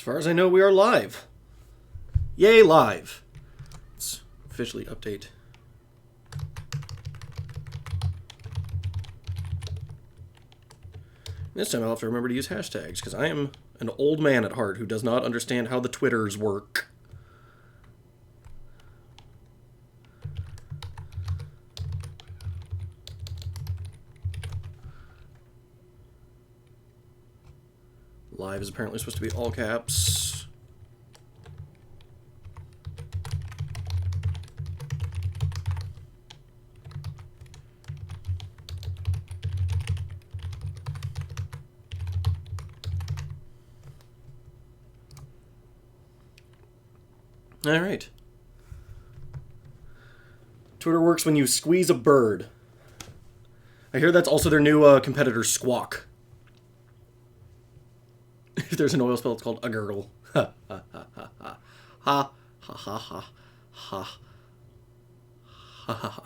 far as I know, we are live. Yay, live. Let's officially update. This time I'll have to remember to use hashtags, because I am an old man at heart who does not understand how the Twitters work. Live is apparently supposed to be all caps. All right. Twitter works when you squeeze a bird. I hear that's also their new competitor, Squawk. If there's an oil spill, it's called a gurgle. Ha ha ha ha ha. Ha ha ha ha ha. Ha ha ha.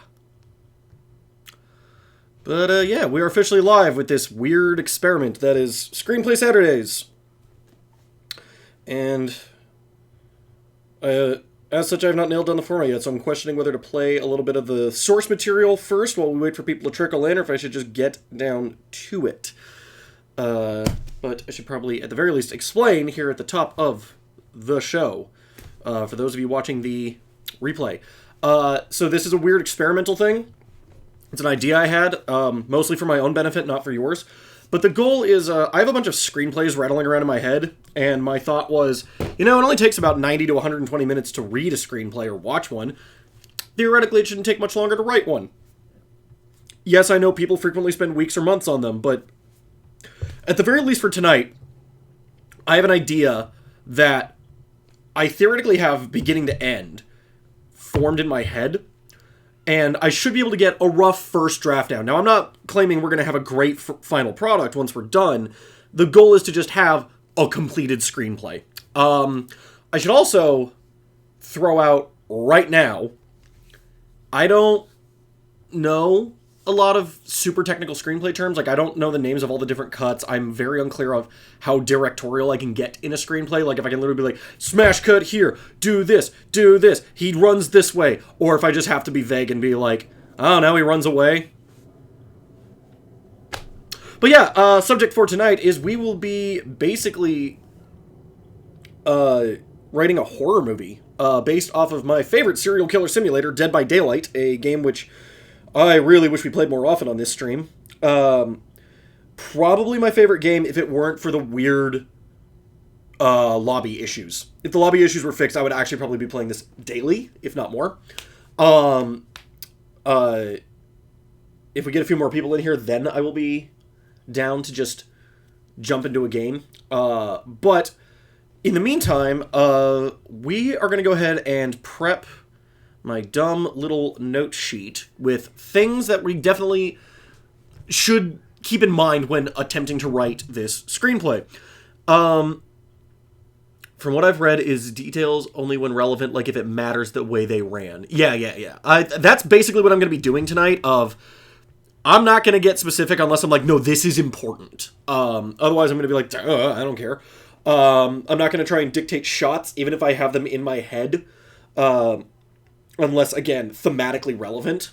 But yeah, we are officially live with this weird experiment that is Screenplay Saturdays. And as such, I have not nailed down the format yet, so I'm questioning whether to play a little bit of the source material first while we wait for people to trickle in, or if I should just get down to it. But I should probably, at the very least, explain here at the top of the show, for those of you watching the replay. So this is a weird experimental thing. It's an idea I had, mostly for my own benefit, not for yours. But the goal is, I have a bunch of screenplays rattling around in my head, and my thought was, you know, it only takes about 90 to 120 minutes to read a screenplay or watch one. Theoretically, it shouldn't take much longer to write one. Yes, I know people frequently spend weeks or months on them, but at the very least for tonight, I have an idea that I theoretically have beginning to end formed in my head, and I should be able to get a rough first draft down. Now, I'm not claiming we're going to have a great final product once we're done. The goal is to just have a completed screenplay. I should also throw out right now, I don't know a lot of super technical screenplay terms. Like, I don't know the names of all the different cuts. I'm very unclear of how directorial I can get in a screenplay. Like, if I can literally be like, smash cut here, do this, he runs this way. Or if I just have to be vague and be like, oh, now he runs away. But yeah, subject for tonight is we will be basically writing a horror movie based off of my favorite serial killer simulator, Dead by Daylight, a game which I really wish we played more often on this stream. Probably my favorite game if it weren't for the weird lobby issues. If the lobby issues were fixed, I would actually probably be playing this daily, if not more. If we get a few more people in here, then I will be down to just jump into a game. But in the meantime, we are going to go ahead and prep my dumb little note sheet with things that we definitely should keep in mind when attempting to write this screenplay. From what I've read is details only when relevant, like if it matters the way they ran. Yeah. That's basically what I'm going to be doing tonight. I'm not going to get specific unless I'm like, no, this is important. Otherwise, I'm going to be like, I don't care. I'm not going to try and dictate shots, even if I have them in my head. Unless, again, thematically relevant.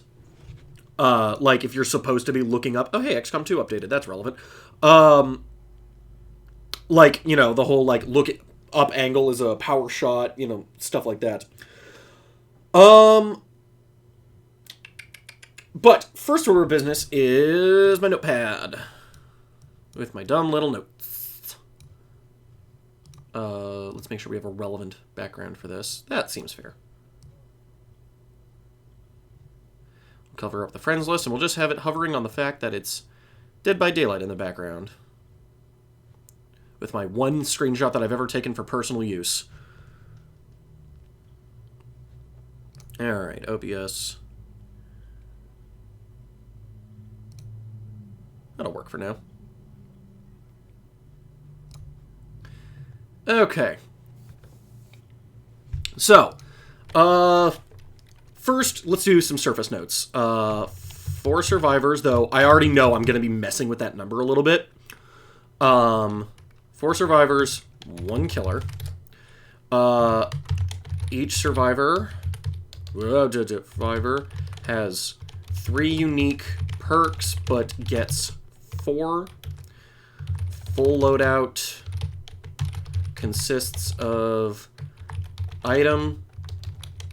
Like, if you're supposed to be looking up, oh, hey, XCOM 2 updated, that's relevant. Like, you know, the whole, like, look up angle is a power shot, you know, stuff like that. But, first order of business is my notepad. With my dumb little notes. Let's make sure we have a relevant background for this. That seems fair. Cover up the friends list, and we'll just have it hovering on the fact that it's Dead by Daylight in the background. With my one screenshot that I've ever taken for personal use. Alright, OBS. That'll work for now. Okay. So, first, let's do some surface notes. For survivors, though, I already know I'm going to be messing with that number a little bit. For survivors, one killer. Each survivor has 3 unique perks, but gets 4. Full loadout consists of item,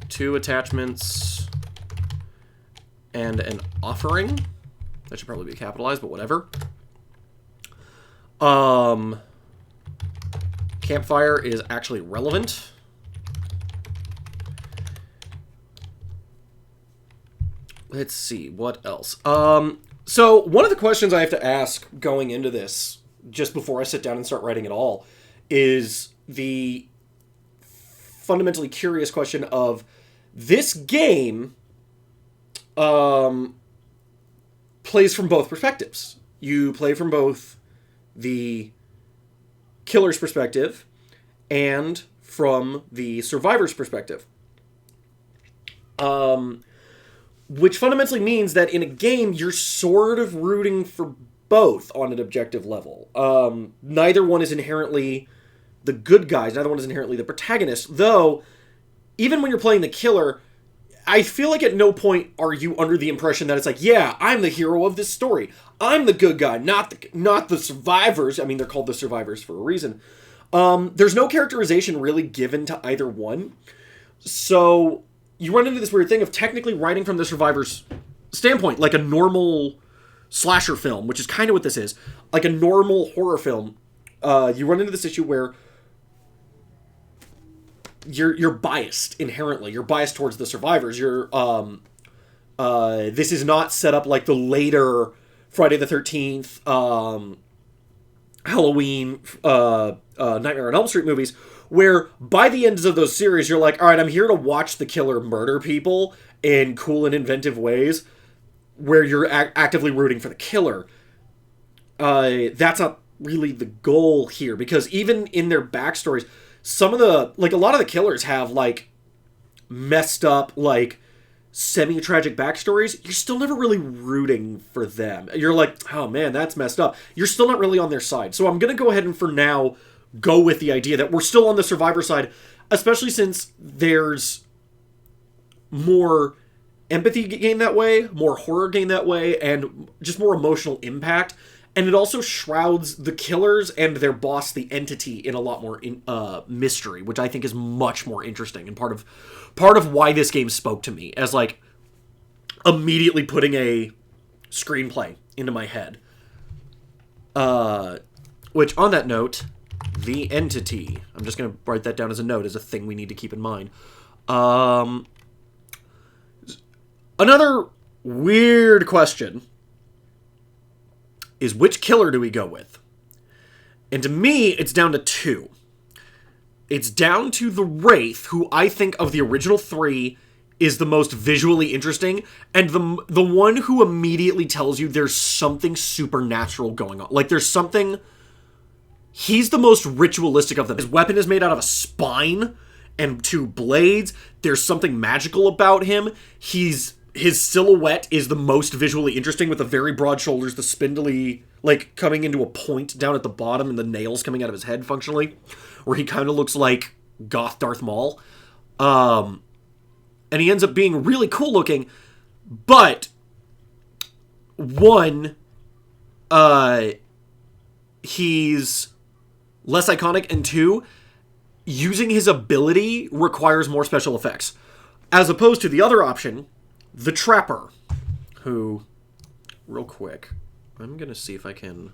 2 attachments, and an offering. That should probably be capitalized, but whatever. Campfire is actually relevant. Let's see, what else? So one of the questions I have to ask going into this, just before I sit down and start writing it all, is the fundamentally curious question of this game plays from both perspectives. You play from both the killer's perspective and from the survivor's perspective. Which fundamentally means that in a game, you're sort of rooting for both on an objective level. Neither one is inherently the good guys. Neither one is inherently the protagonist. Though, even when you're playing the killer, I feel like at no point are you under the impression that it's like, yeah, I'm the hero of this story. I'm the good guy, not the survivors. I mean, they're called the survivors for a reason. There's no characterization really given to either one. So you run into this weird thing of technically writing from the survivor's standpoint, like a normal slasher film, which is kind of what this is. Like a normal horror film, you run into this issue where you're biased inherently. You're biased towards the survivors. This is not set up like the later Friday the 13th, Halloween, Nightmare on Elm Street movies, where by the ends of those series, you're like, all right, I'm here to watch the killer murder people in cool and inventive ways, where you're actively rooting for the killer. That's not really the goal here, because even in their backstories, some of the, like, a lot of the killers have, like, messed up, like, semi-tragic backstories. You're still never really rooting for them. You're like, oh man, that's messed up. You're still not really on their side. So I'm going to go ahead and for now go with the idea that we're still on the survivor side, especially since there's more empathy gained that way, more horror gained that way, and just more emotional impact. And it also shrouds the killers and their boss, the entity, in a lot more mystery, which I think is much more interesting and part of why this game spoke to me as, like, immediately putting a screenplay into my head. Which, on that note, the entity. I'm just going to write that down as a note, as a thing we need to keep in mind. Another weird question is, which killer do we go with? And to me, it's down to 2. It's down to the Wraith, who I think of the original 3 is the most visually interesting, and the one who immediately tells you there's something supernatural going on. Like, there's something... He's the most ritualistic of them. His weapon is made out of a spine and 2 blades. There's something magical about him. His silhouette is the most visually interesting, with the very broad shoulders, the spindly, like, coming into a point down at the bottom, and the nails coming out of his head, functionally, where he kind of looks like goth Darth Maul. And he ends up being really cool looking, but, one, he's less iconic, and 2, using his ability requires more special effects. As opposed to the other option, the Trapper, who, real quick, I'm going to see if I can...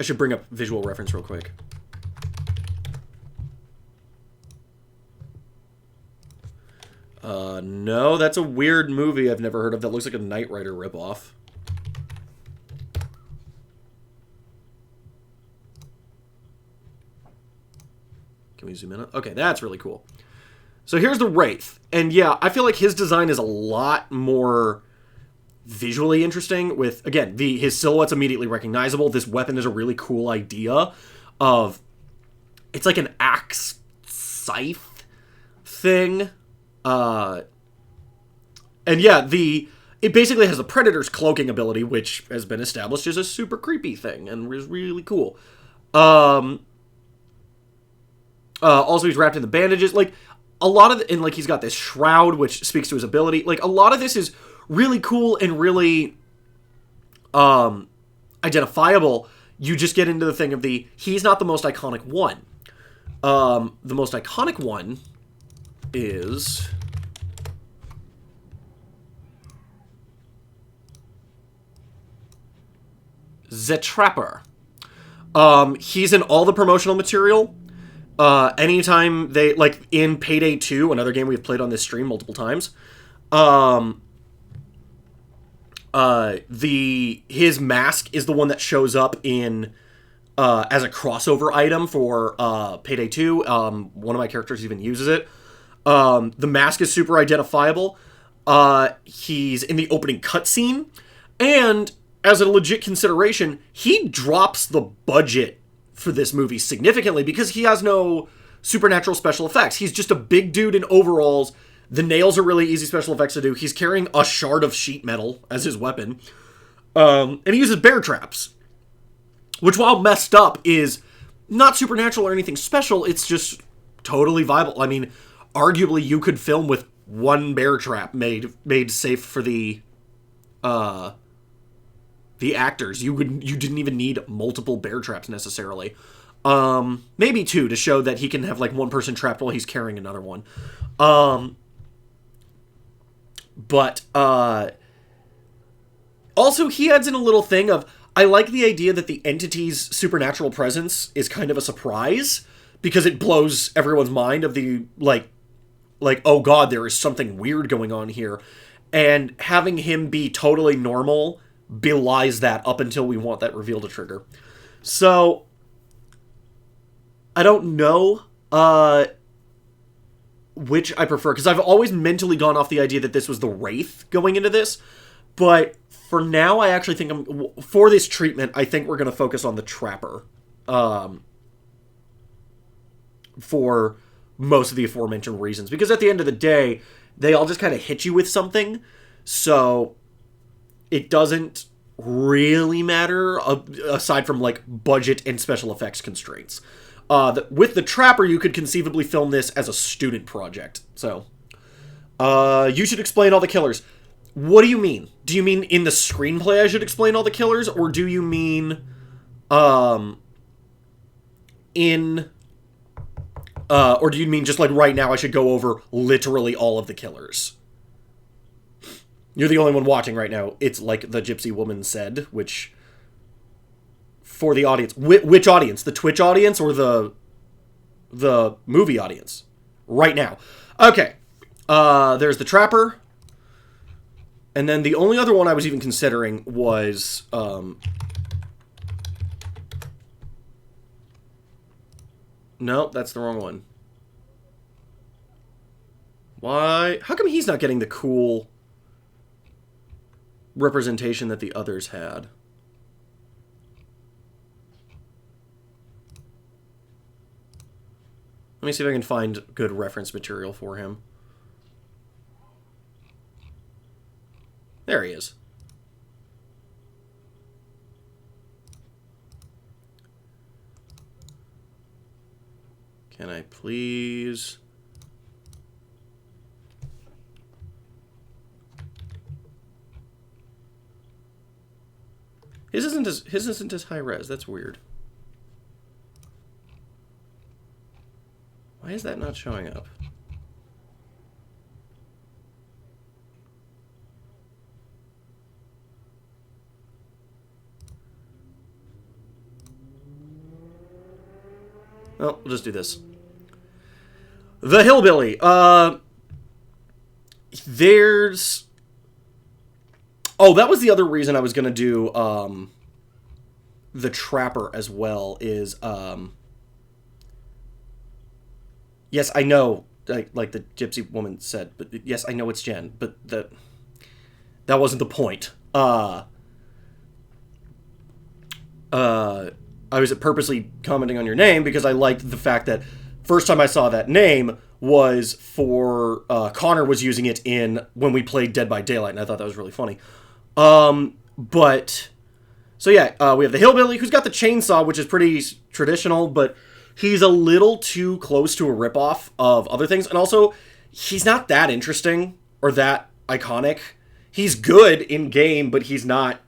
I should bring up visual reference real quick. No, that's a weird movie I've never heard of that looks like a Knight Rider ripoff. Can we zoom in? Okay, that's really cool. So here's the Wraith. And yeah, I feel like his design is a lot more visually interesting with, again, his silhouette's immediately recognizable. This weapon is a really cool idea of... It's like an axe scythe thing. And yeah, it basically has the Predator's cloaking ability, which has been established as a super creepy thing and is really cool. Um, Also, he's wrapped in the bandages. Like, a lot of and like he's got this shroud which speaks to his ability. Like, a lot of this is really cool and really identifiable. You just get into the thing of he's not the most iconic one. The most iconic one is the Trapper. He's in all the promotional material. Anytime they, like, in Payday 2, another game we've played on this stream multiple times, his mask is the one that shows up in, as a crossover item for, Payday 2. One of my characters even uses it. The mask is super identifiable. He's in the opening cutscene, and as a legit consideration, he drops the budget for this movie significantly because he has no supernatural special effects. He's just a big dude in overalls. The nails are really easy special effects to do. He's carrying a shard of sheet metal as his weapon. And he uses bear traps, which, while messed up, is not supernatural or anything special. It's just totally viable. I mean, arguably you could film with one bear trap made safe for the actors. You didn't even need multiple bear traps necessarily. Maybe two to show that he can have, like, one person trapped while he's carrying another one. But also he adds in a little thing of, I like the idea that the entity's supernatural presence is kind of a surprise because it blows everyone's mind of the, like, oh god, there is something weird going on here. And having him be totally normal belies that up until we want that reveal to trigger. So, I don't know which I prefer, because I've always mentally gone off the idea that this was the Wraith going into this, but for now I actually think for this treatment, I think we're going to focus on the Trapper for most of the aforementioned reasons, because at the end of the day, they all just kind of hit you with something, so it doesn't really matter, aside from, like, budget and special effects constraints. With the Trapper, you could conceivably film this as a student project. So, you should explain all the killers. What do you mean? Do you mean in the screenplay I should explain all the killers? Or do you mean, or do you mean just, like, right now I should go over literally all of the killers? You're the only one watching right now. It's like the gypsy woman said, which, for the audience, which audience? The Twitch audience or the movie audience? Right now. Okay. There's the Trapper. And then the only other one I was even considering was, no, that's the wrong one. Why? How come he's not getting the cool representation that the others had? Let me see if I can find good reference material for him. There he is. Can I please... His isn't as high res. That's weird. Why is that not showing up? Well, we'll just do this. The Hillbilly. There's... Oh, that was the other reason I was going to do the Trapper as well, is... Yes, I know, like the gypsy woman said, but yes, I know it's Jen, but that wasn't the point. I was purposely commenting on your name because I liked the fact that first time I saw that name was for Connor was using it in when we played Dead by Daylight, and I thought that was really funny. But So yeah, we have the hillbilly who's got the chainsaw, which is pretty traditional, but he's a little too close to a ripoff of other things. And also, he's not that interesting or that iconic. He's good in game, but he's not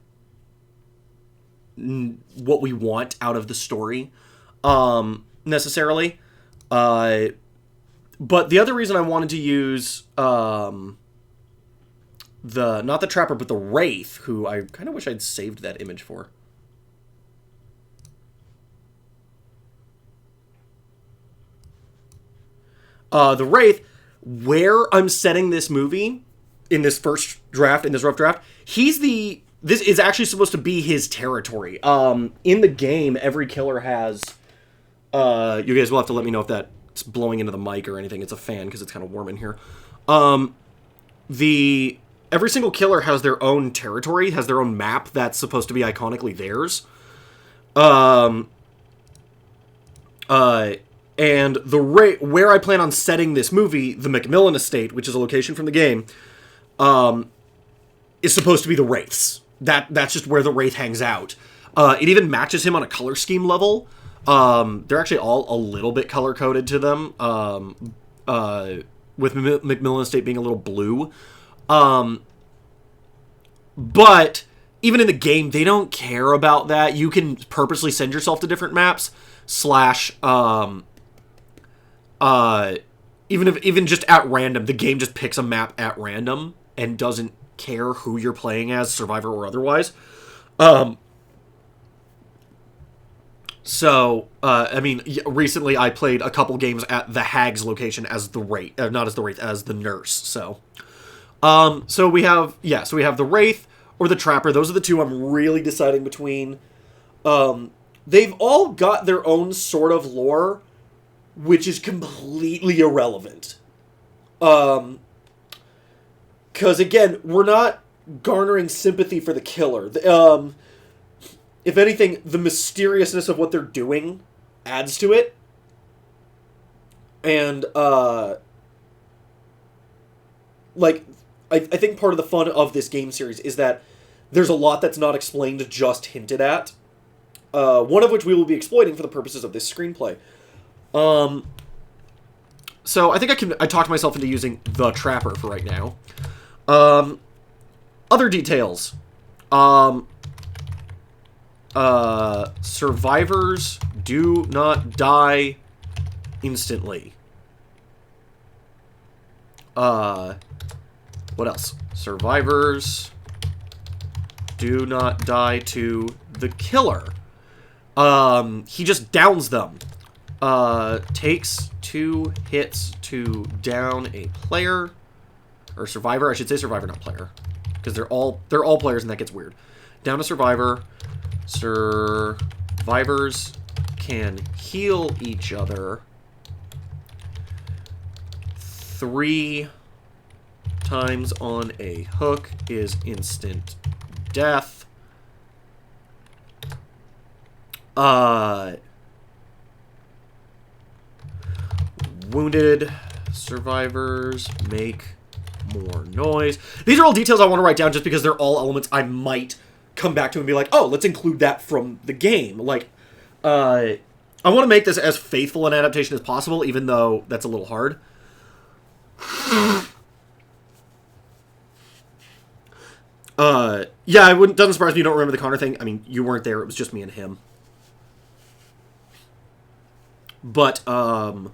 what we want out of the story, necessarily. But the other reason I wanted to use not the Trapper, but the Wraith, who I kind of wish I'd saved that image for. The Wraith, where I'm setting this movie in this first draft, in this rough draft, this is actually supposed to be his territory. In the game, every killer has, you guys will have to let me know if that's blowing into the mic or anything. It's a fan because it's kind of warm in here. Every single killer has their own territory, has their own map that's supposed to be iconically theirs. And where I plan on setting this movie, the Macmillan Estate, which is a location from the game, is supposed to be the Wraiths. That's just where the Wraith hangs out. It even matches him on a color scheme level. They're actually all a little bit color-coded to them, with Macmillan Estate being a little blue. But even in the game, they don't care about that. You can purposely send yourself to different maps, even just at random, the game just picks a map at random and doesn't care who you're playing as, survivor or otherwise. I mean, recently I played a couple games at the Hag's location as the Wraith, not as the Wraith, as the nurse. So we have the Wraith or the Trapper. Those are the two I'm really deciding between. They've all got their own sort of lore, which is completely irrelevant. Because, again, we're not garnering sympathy for the killer. If anything, the mysteriousness of what they're doing adds to it. And, I think part of the fun of this game series is that there's a lot that's not explained, just hinted at. One of which we will be exploiting for the purposes of this screenplay. So I think I talked myself into using the Trapper for right now. Other details. Survivors do not die instantly. What else? Survivors do not die to the killer. He just downs them. Takes 2 hits to down a player. Or survivor. I should say survivor, not player. Because they're all players and that gets weird. Down a survivor. Survivors can heal each other 3 times on a hook is instant death. Wounded survivors make more noise. These are all details I want to write down just because they're all elements I might come back to and be like, oh, let's include that from the game. Like, I want to make this as faithful an adaptation as possible, even though that's a little hard. Yeah, doesn't surprise me you don't remember the Connor thing. I mean, you weren't there, it was just me and him. But, I'm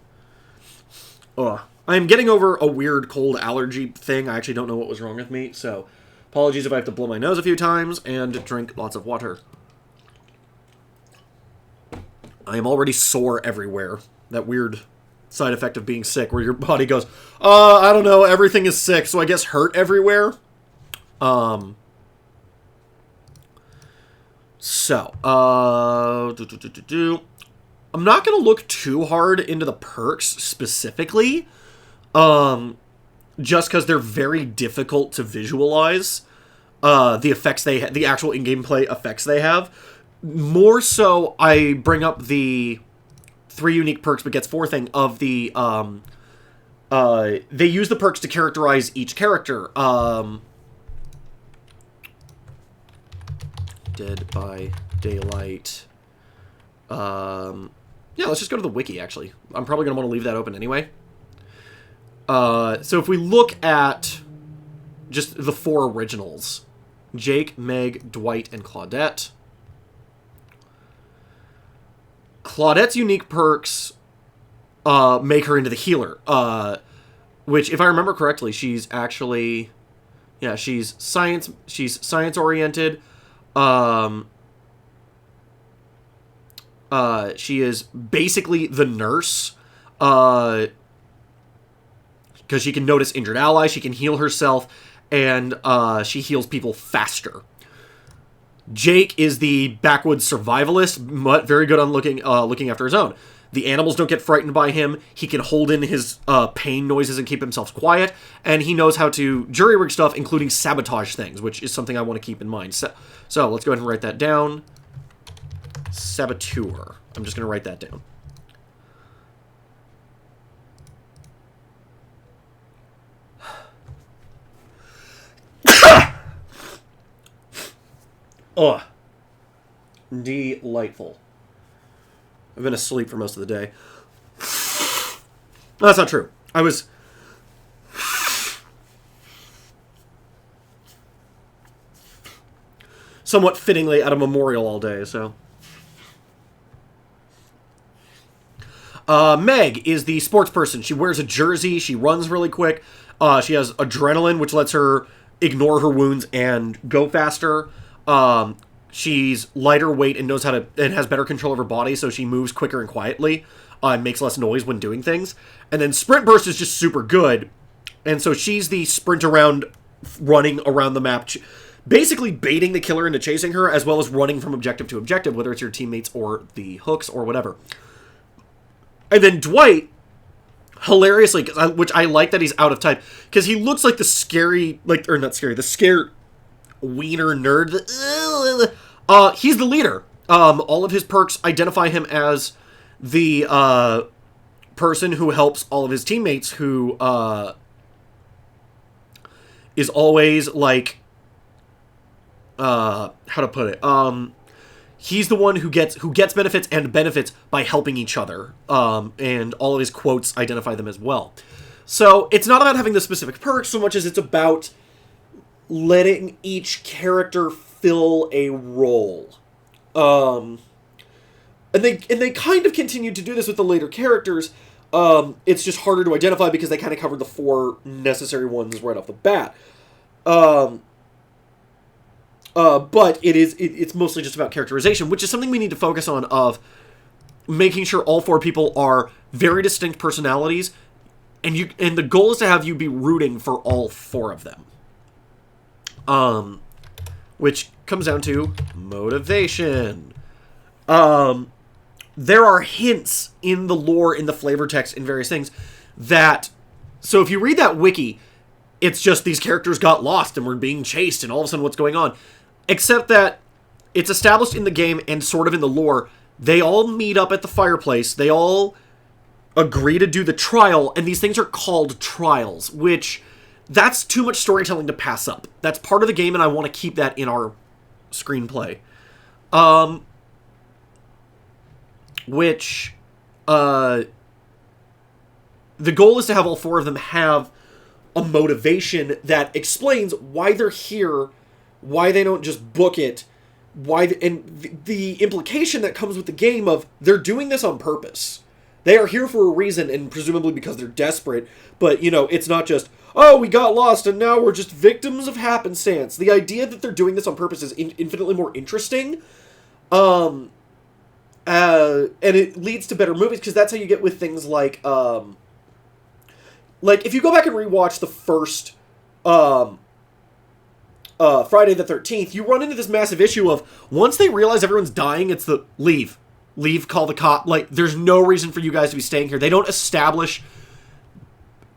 getting over a weird cold allergy thing. I actually don't know what was wrong with me, so apologies if I have to blow my nose a few times and drink lots of water. I am already sore everywhere. That weird side effect of being sick, where your body goes, I don't know, everything is sick, so I guess hurt everywhere. I'm not going to look too hard into the perks specifically, just because they're very difficult to visualize, the effects the actual in-game play effects they have. More so, I bring up the 3 unique perks but gets 4 thing of the, they use the perks to characterize each character. Dead by Daylight. Yeah, let's just go to the wiki, actually. I'm probably going to want to leave that open anyway. So if we look at just the 4 originals, Jake, Meg, Dwight, and Claudette. Claudette's unique perks make her into the healer, which, if I remember correctly, she's actually, yeah, she's science-oriented. She is basically the nurse, because she can notice injured allies, she can heal herself, and she heals people faster. Jake is the backwoods survivalist, but very good on looking after his own. The animals don't get frightened by him. He can hold in his pain noises and keep himself quiet, and he knows how to jury-rig stuff, including sabotage things, which is something I want to keep in mind. So let's go ahead and write that down. Saboteur. I'm just going to write that down. Ugh. Delightful. I've been asleep for most of the day. No, that's not true. I was... somewhat fittingly at a memorial all day, so... Meg is the sports person. She wears a jersey, she runs really quick, she has adrenaline, which lets her ignore her wounds and go faster. She's lighter weight and knows how to, and has better control of her body, so she moves quicker and quietly, and makes less noise when doing things. And then Sprint Burst is just super good, and so she's the sprint around, running around the map, basically baiting the killer into chasing her, as well as running from objective to objective, whether it's your teammates or the hooks or whatever. And then Dwight, hilariously, which I like that he's out of type, because he looks like the scary, like, or not scary, the scared wiener nerd. He's the leader. All of his perks identify him as the person who helps all of his teammates, who is always like, how to put it, he's the one who gets benefits and benefits by helping each other, and all of his quotes identify them as well. So it's not about having the specific perks so much as it's about letting each character fill a role. And they kind of continued to do this with the later characters. It's just harder to identify because they kind of covered the 4 necessary ones right off the bat. But it's mostly just about characterization, which is something we need to focus on, of making sure all 4 people are very distinct personalities, and the goal is to have you be rooting for all 4 of them. Which comes down to motivation. There are hints in the lore, in the flavor text, in various things that... So if you read that wiki, it's just these characters got lost and were being chased and all of a sudden what's going on. Except that it's established in the game and sort of in the lore. They all meet up at the fireplace. They all agree to do the trial, and these things are called trials, which... That's too much storytelling to pass up. That's part of the game, and I want to keep that in our screenplay. The goal is to have all 4 of them have a motivation that explains why they're here, why they don't just book it, and the implication that comes with the game of they're doing this on purpose. They are here for a reason, and presumably because they're desperate, but, it's not just... oh, we got lost and now we're just victims of happenstance. The idea that they're doing this on purpose is infinitely more interesting. And it leads to better movies, because that's how you get with things like if you go back and rewatch the first Friday the 13th, you run into this massive issue of, once they realize everyone's dying, it's the leave, call the cop. Like, there's no reason for you guys to be staying here. They don't establish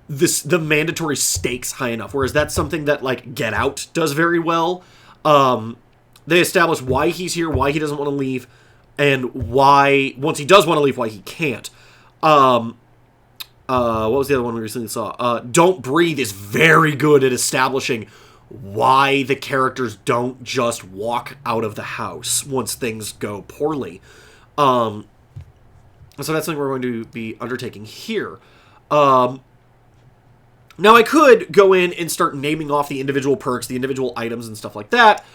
the mandatory stakes high enough, whereas that's something that, like, Get Out does very well. They establish why he's here, why he doesn't want to leave, and why, once he does want to leave, why he can't. What was the other one we recently saw? Don't Breathe is very good at establishing why the characters don't just walk out of the house once things go poorly. So that's something we're going to be undertaking here. Now, I could go in and start naming off the individual perks, the individual items, and stuff like that,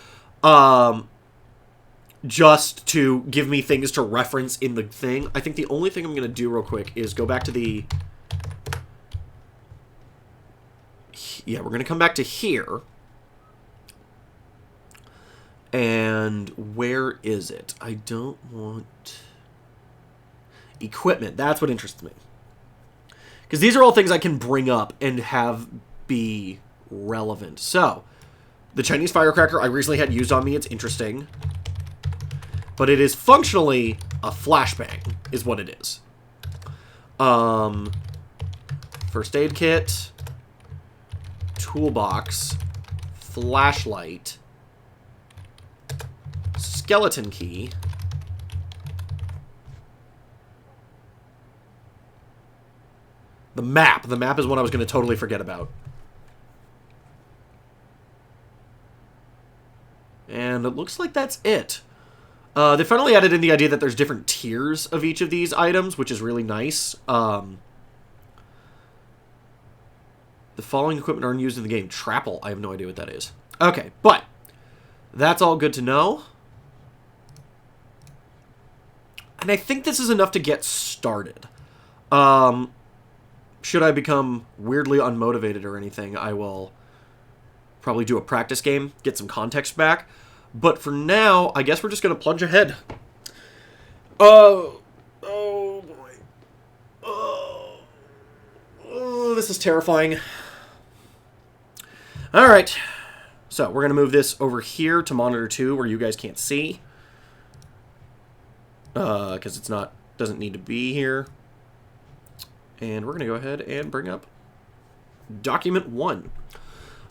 just to give me things to reference in the thing. I think the only thing I'm going to do real quick is go back to the... Yeah, we're going to come back to here. And where is it? I don't want... Equipment. That's what interests me. Because these are all things I can bring up and have be relevant. So, the Chinese firecracker I recently had used on me. It's interesting. But it is functionally a flashbang, is what it is. First aid kit. Toolbox. Flashlight. Skeleton key. The map. The map is one I was going to totally forget about. And it looks like that's it. They finally added in the idea that there's different tiers of each of these items, which is really nice. The following equipment aren't used in the game. Trapple. I have no idea what that is. Okay, but that's all good to know. And I think this is enough to get started. Should I become weirdly unmotivated or anything, I will probably do a practice game, get some context back. But for now, I guess we're just going to plunge ahead. Oh boy. Oh, this is terrifying. Alright. So, we're going to move this over here to monitor 2 where you guys can't see. Because it's not, doesn't need to be here. And we're going to go ahead and bring up document 1.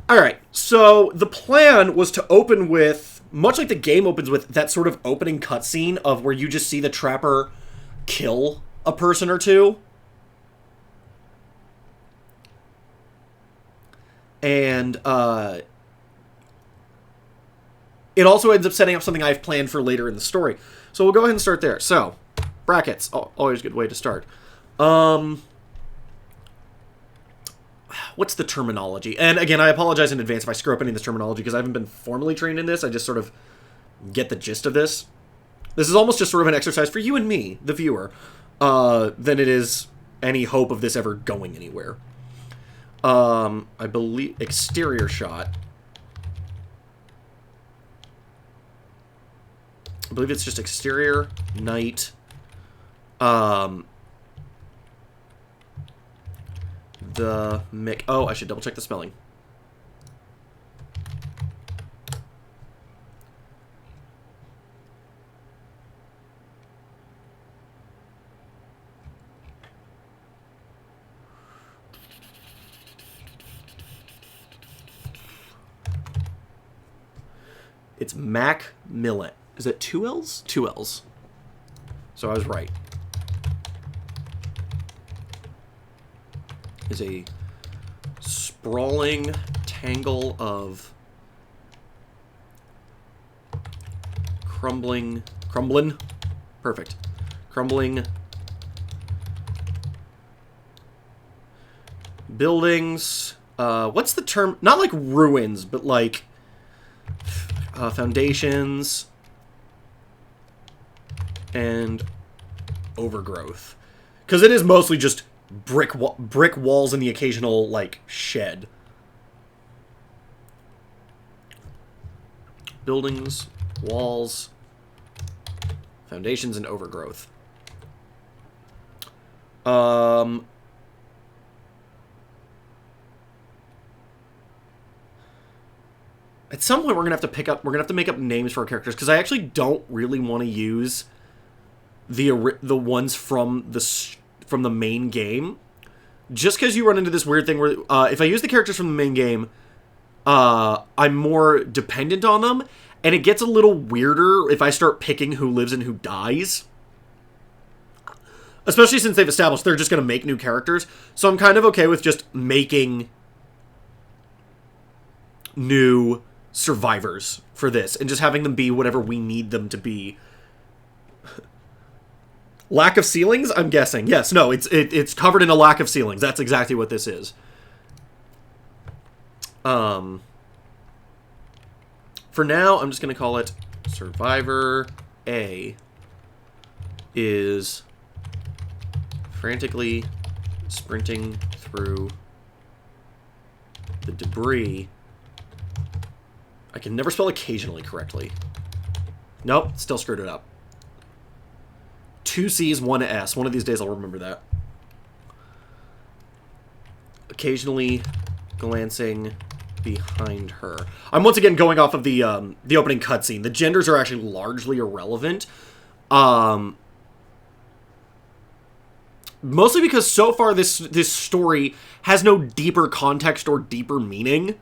Alright, so the plan was to open with, much like the game opens with, that sort of opening cutscene of where you just see the trapper kill a person or two. And, it also ends up setting up something I've planned for later in the story. So we'll go ahead and start there. So, brackets. Oh, always a good way to start. What's the terminology? And again, I apologize in advance if I screw up any of this terminology, because I haven't been formally trained in this. I just sort of get the gist of this. This is almost just sort of an exercise for you and me, the viewer, than it is any hope of this ever going anywhere. I believe exterior shot. I believe it's just exterior, night, the mic. Oh, I should double check the spelling. It's Macmillan. Is it 2 L's? 2 L's. So I was right. Is a sprawling tangle of crumbling, perfect, crumbling buildings. What's the term? Not like ruins, but like foundations and overgrowth, because it is mostly just brick walls and the occasional like shed. Buildings, walls, foundations, and overgrowth. At some point, we're gonna have to make up names for our characters, because I actually don't really want to use the ones from the main game, just because you run into this weird thing where if I use the characters from the main game, I'm more dependent on them, and it gets a little weirder if I start picking who lives and who dies. Especially since they've established they're just going to make new characters, so I'm kind of okay with just making new survivors for this, and just having them be whatever we need them to be. Lack of ceilings, I'm guessing. Yes, no, it's covered in a lack of ceilings. That's exactly what this is. For now, I'm just going to call it Survivor A is frantically sprinting through the debris. I can never spell occasionally correctly. Nope, still screwed it up. 2 C's, 1 S. One of these days I'll remember that. Occasionally glancing behind her. I'm once again going off of the opening cutscene. The genders are actually largely irrelevant. Mostly because so far this story has no deeper context or deeper meaning.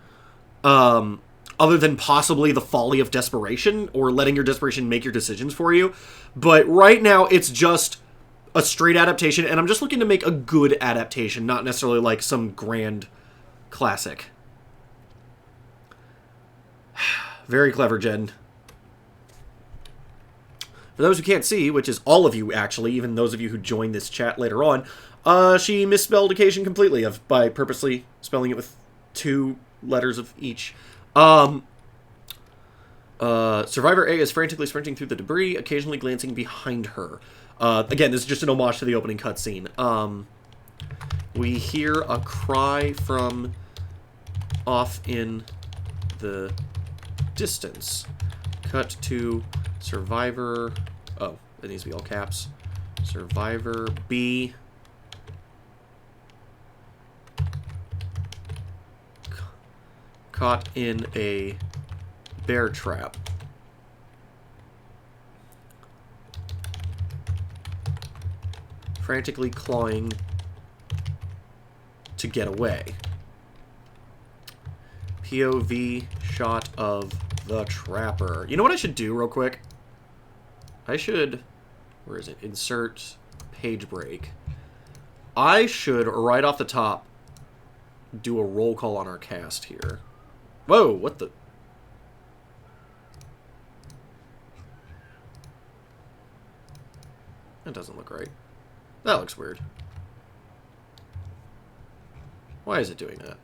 Other than possibly the folly of desperation, or letting your desperation make your decisions for you. But right now, it's just a straight adaptation, and I'm just looking to make a good adaptation, not necessarily like some grand classic. Very clever, Jen. For those who can't see, which is all of you, actually, even those of you who join this chat later on, she misspelled occasion completely by purposely spelling it with 2 letters of each. Survivor A is frantically sprinting through the debris, occasionally glancing behind her. Again, this is just an homage to the opening cutscene. We hear a cry from off in the distance. Cut to Survivor... Oh, it needs to be all caps. Survivor B... caught in a bear trap. Frantically clawing to get away. POV shot of the trapper. You know what I should do real quick? I should... Where is it? Insert page break. I should, right off the top, do a roll call on our cast here. Whoa, what the... That doesn't look right. That looks weird. Why is it doing that?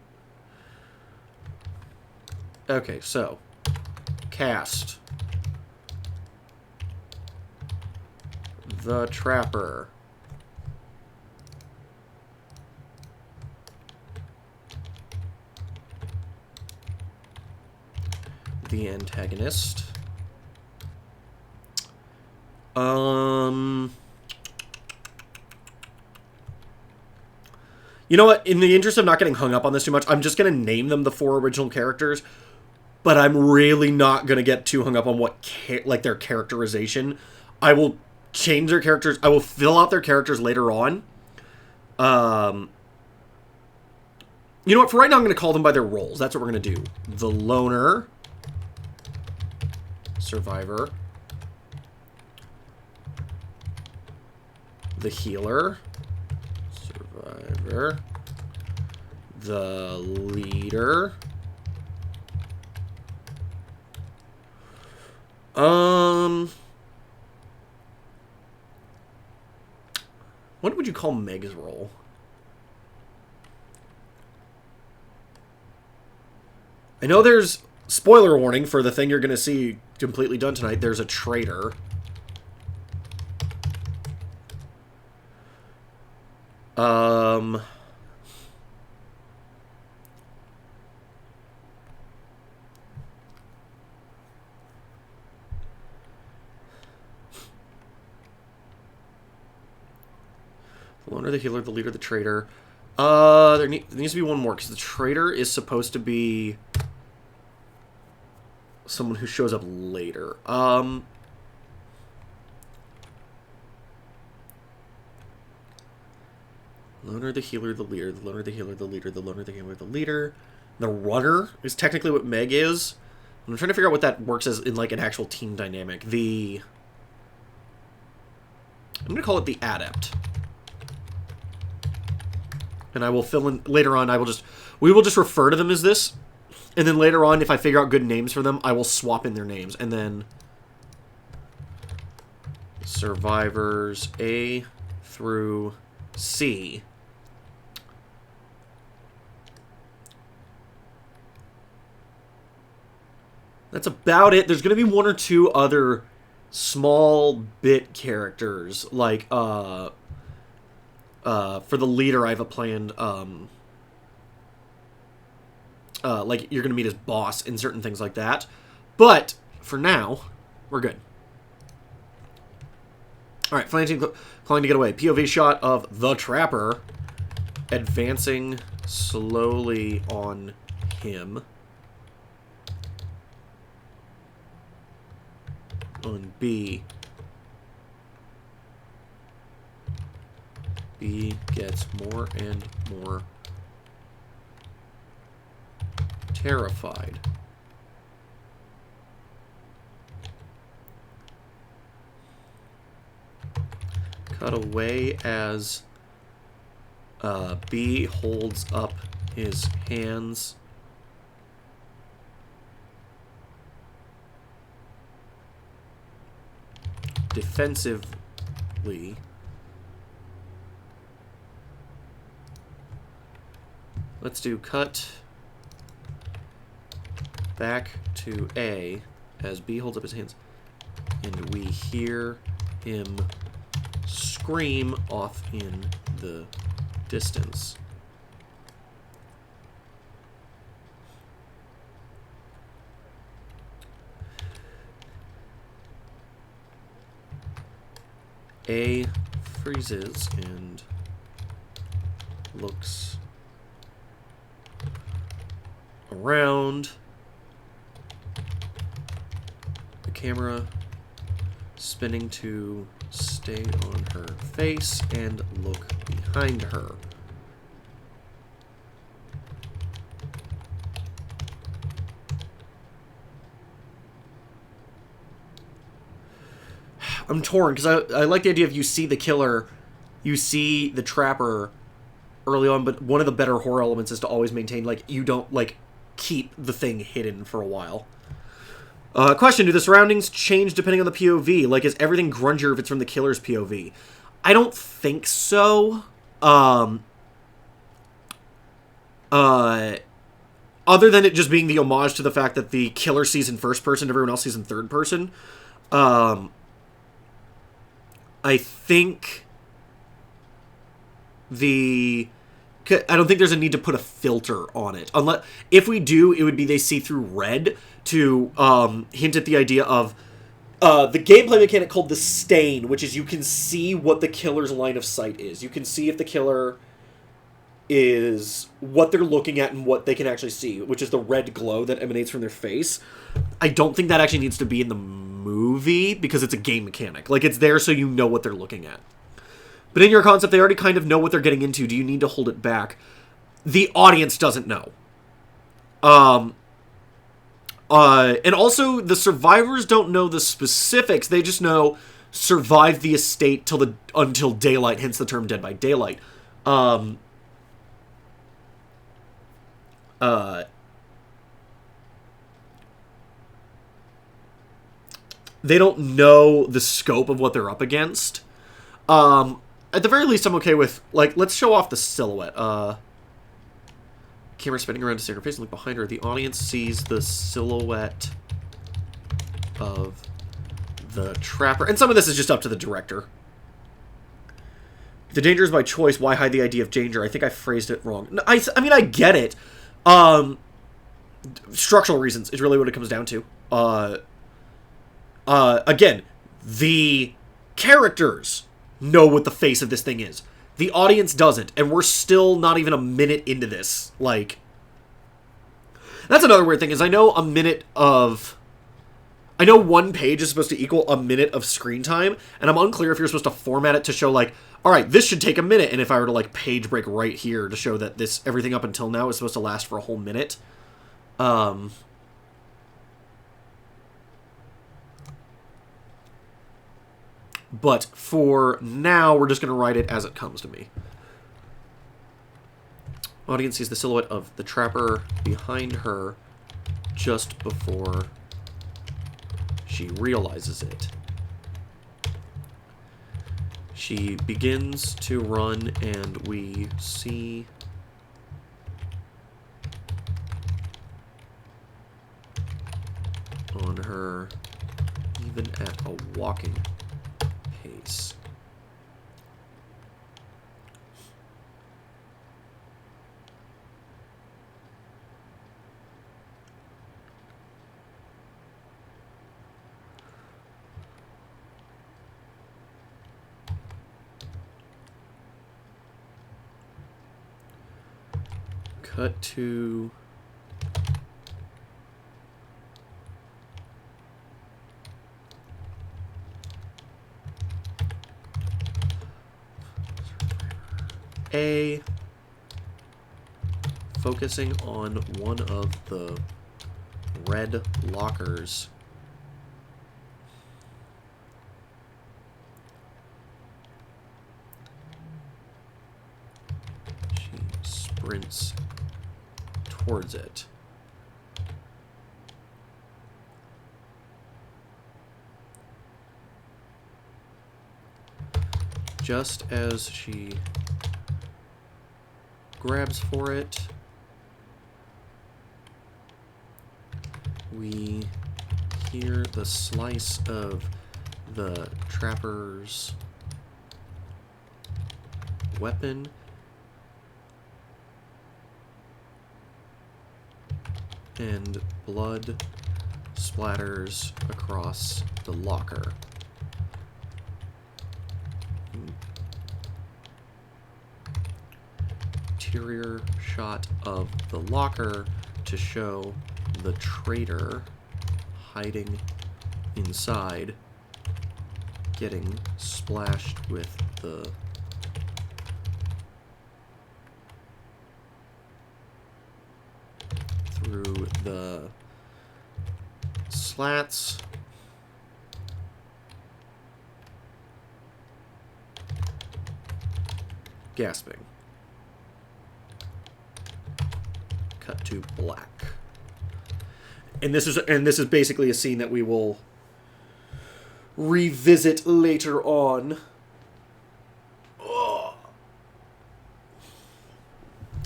Okay, so... Cast. The Trapper. The antagonist. You know what? In the interest of not getting hung up on this too much, I'm just going to name them the 4 original characters, but I'm really not going to get too hung up on what their characterization. I will change their characters. I will fill out their characters later on. You know what? For right now, I'm going to call them by their roles. That's what we're going to do. The Loner. Survivor. The Healer. Survivor. The Leader. What would you call Meg's role? I know there's... Spoiler warning for the thing you're going to see completely done tonight. There's a traitor. The Loner, the Healer, the Leader, the Traitor. There needs to be one more, because the Traitor is supposed to be someone who shows up later. Loner, the Healer, the Leader, the Loner, the Healer, the Leader, the Loner, the Healer, the Leader. The Runner is technically what Meg is. I'm trying to figure out what that works as in, like, an actual team dynamic. I'm going to call it the Adept. And I will fill in... Later on, we will just refer to them as this And then later on, if I figure out good names for them, I will swap in their names. And then survivors A through C. That's about it. There's going to be one or two other small bit characters, like, for the leader, I have a planned, like, you're going to meet his boss and certain things like that. But, for now, we're good. Alright, flanking to get away. POV shot of the Trapper advancing slowly on him. On B. B gets more and more terrified. Cut away as B holds up his hands. Defensively. Let's do cut back to A as B holds up his hands. And we hear him scream off in the distance. A freezes and looks around. The camera spinning to stay on her face and look behind her. I'm torn, because I like the idea of you see the killer, you see the trapper early on, but one of the better horror elements is to always maintain, like, you don't, like, keep the thing hidden for a while. Question, do the surroundings change depending on the POV? Like, is everything grungier if it's from the killer's POV? I don't think so. Other than it just being the homage to the fact that the killer sees in first person, everyone else sees in third person. I think I don't think there's a need to put a filter on it. Unless, if we do, it would be they see through red to hint at the idea of the gameplay mechanic called the stain, which is you can see what the killer's line of sight is. You can see if the killer is what they're looking at and what they can actually see, which is the red glow that emanates from their face. I don't think that actually needs to be in the movie because it's a game mechanic. Like, it's there so you know what they're looking at. But in your concept, they already kind of know what they're getting into. Do you need to hold it back? The audience doesn't know. And also, the survivors don't know the specifics. They just know survive the estate until daylight, hence the term Dead by Daylight. They don't know the scope of what they're up against. At the very least, I'm okay with, like, let's show off the silhouette. Camera spinning around to see her face and look behind her. The audience sees the silhouette of the trapper. And some of this is just up to the director. If the danger is by choice, why hide the idea of danger? I think I phrased it wrong. No, I mean, I get it. Structural reasons is really what it comes down to. Again, the characters know what the face of this thing is. The audience doesn't, and we're still not even a minute into this. Like, that's another weird thing, is I know one page is supposed to equal a minute of screen time, and I'm unclear if you're supposed to format it to show, like, alright, this should take a minute, and if I were to, like, page break right here to show that everything up until now is supposed to last for a whole minute. But for now, we're just going to write it as it comes to me. Audience sees the silhouette of the trapper behind her. just before she realizes it. She begins to run, and we see on her, even at a walking pace, cut to A focusing on one of the red lockers. She sprints towards it. Just as she grabs for it, we hear the slice of the trapper's weapon, and blood splatters across the locker. Interior shot of the locker to show the traitor hiding inside, getting splashed with the through the slats. Gasping. Cut to black. And this is basically a scene that we will revisit later on. Ugh.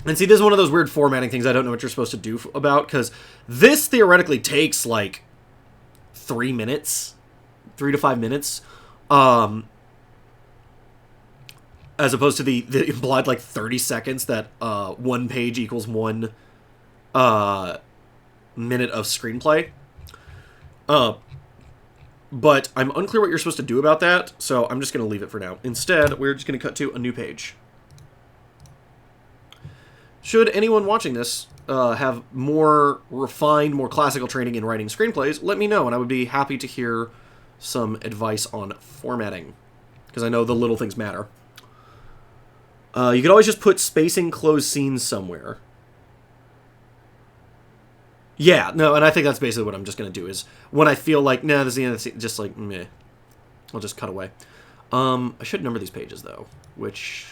And see, this is one of those weird formatting things I don't know what you're supposed to do about, because this theoretically takes like 3 minutes, 3 to 5 minutes, as opposed to the implied like 30 seconds that 1 page equals 1 minute of screenplay. But I'm unclear what you're supposed to do about that, so I'm just going to leave it for now. Instead, we're just going to cut to a new page. Should anyone watching this have more refined, more classical training in writing screenplays, let me know, and I would be happy to hear some advice on formatting, because I know the little things matter. You could always just put spacing closed scenes somewhere. Yeah, no, and I think that's basically what I'm just going to do, is when I feel like, nah, this is the end of the scene, just like, meh, I'll just cut away. I should number these pages, though, which,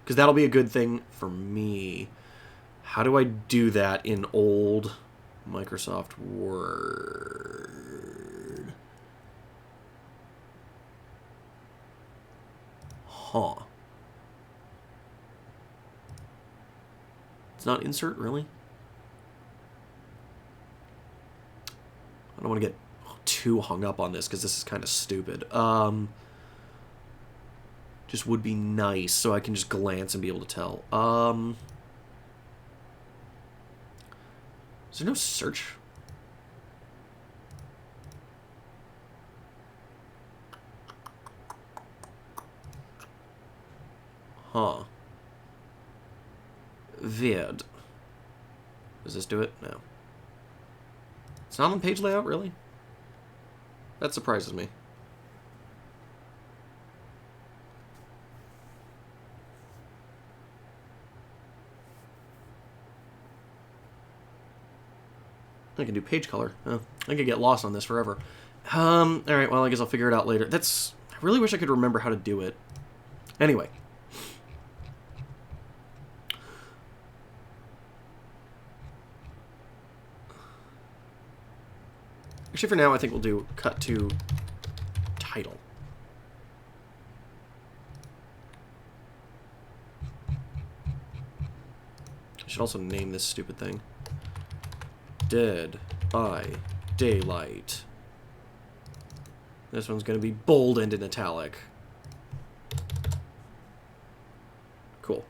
because that'll be a good thing for me. How do I do that in old Microsoft Word? Huh. It's not insert, really? I don't want to get too hung up on this because this is kind of stupid. Just would be nice so I can just glance and be able to tell. Is there no search? Huh. Weird. Does this do it? No. It's not on page layout, really? That surprises me. I can do page color. Oh, I could get lost on this forever. Alright, well, I guess I'll figure it out later. I really wish I could remember how to do it. Anyway. Actually, for now, I think we'll do cut to title. I should also name this stupid thing. Dead by Daylight. This one's going to be bold and in italic. Cool.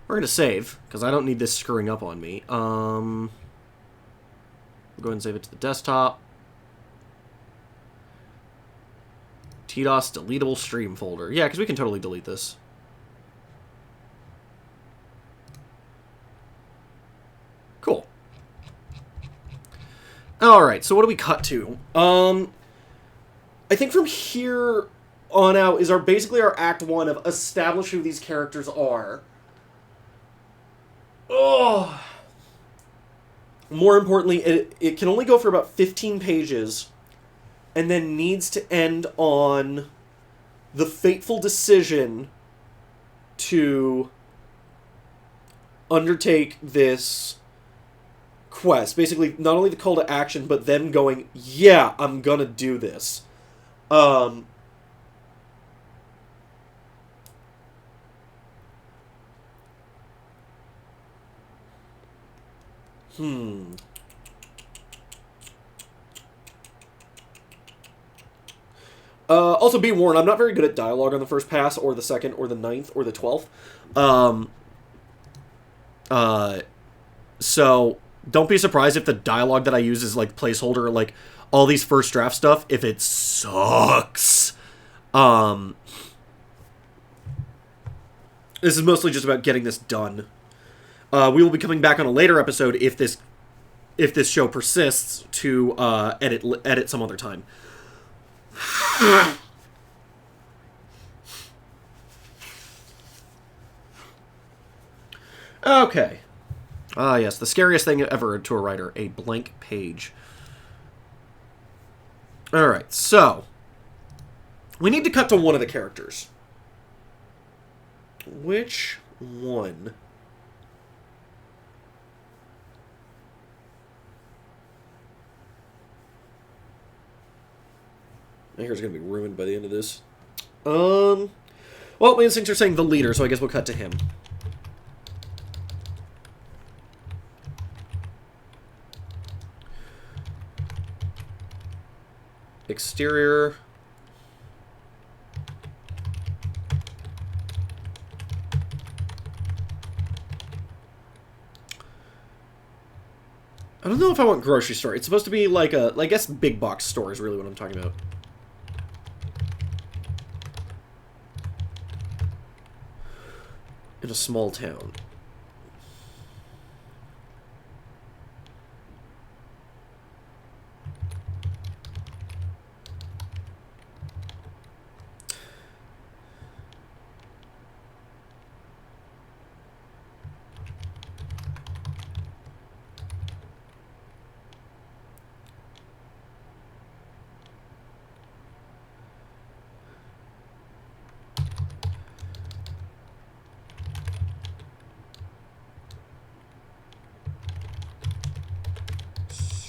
We're going to save, because I don't need this screwing up on me. We'll go ahead and save it to the desktop. TDOS deletable stream folder. Yeah, because we can totally delete this. Cool. Alright, so what do we cut to? I think from here on out is basically our Act 1 of establish who these characters are. Oh. More importantly, it can only go for about 15 pages, and then needs to end on the fateful decision to undertake this quest. Basically, not only the call to action, but them going, yeah, I'm gonna do this. Also, be warned, I'm not very good at dialogue on the first pass, or the second, or the 9th, or the 12th. So, don't be surprised if the dialogue that I use is, like, placeholder, like, all these first draft stuff, if it sucks. This is mostly just about getting this done. We will be coming back on a later episode if this show persists to edit some other time. Okay. Yes, the scariest thing ever to a writer, a blank page. Alright, so we need to cut to one of the characters. Which one? My hair's gonna be ruined by the end of this. Well, my instincts are saying the leader, so I guess we'll cut to him. Exterior. I don't know if I want grocery store. It's supposed to be like a, I guess big box store is really what I'm talking about. In a small town.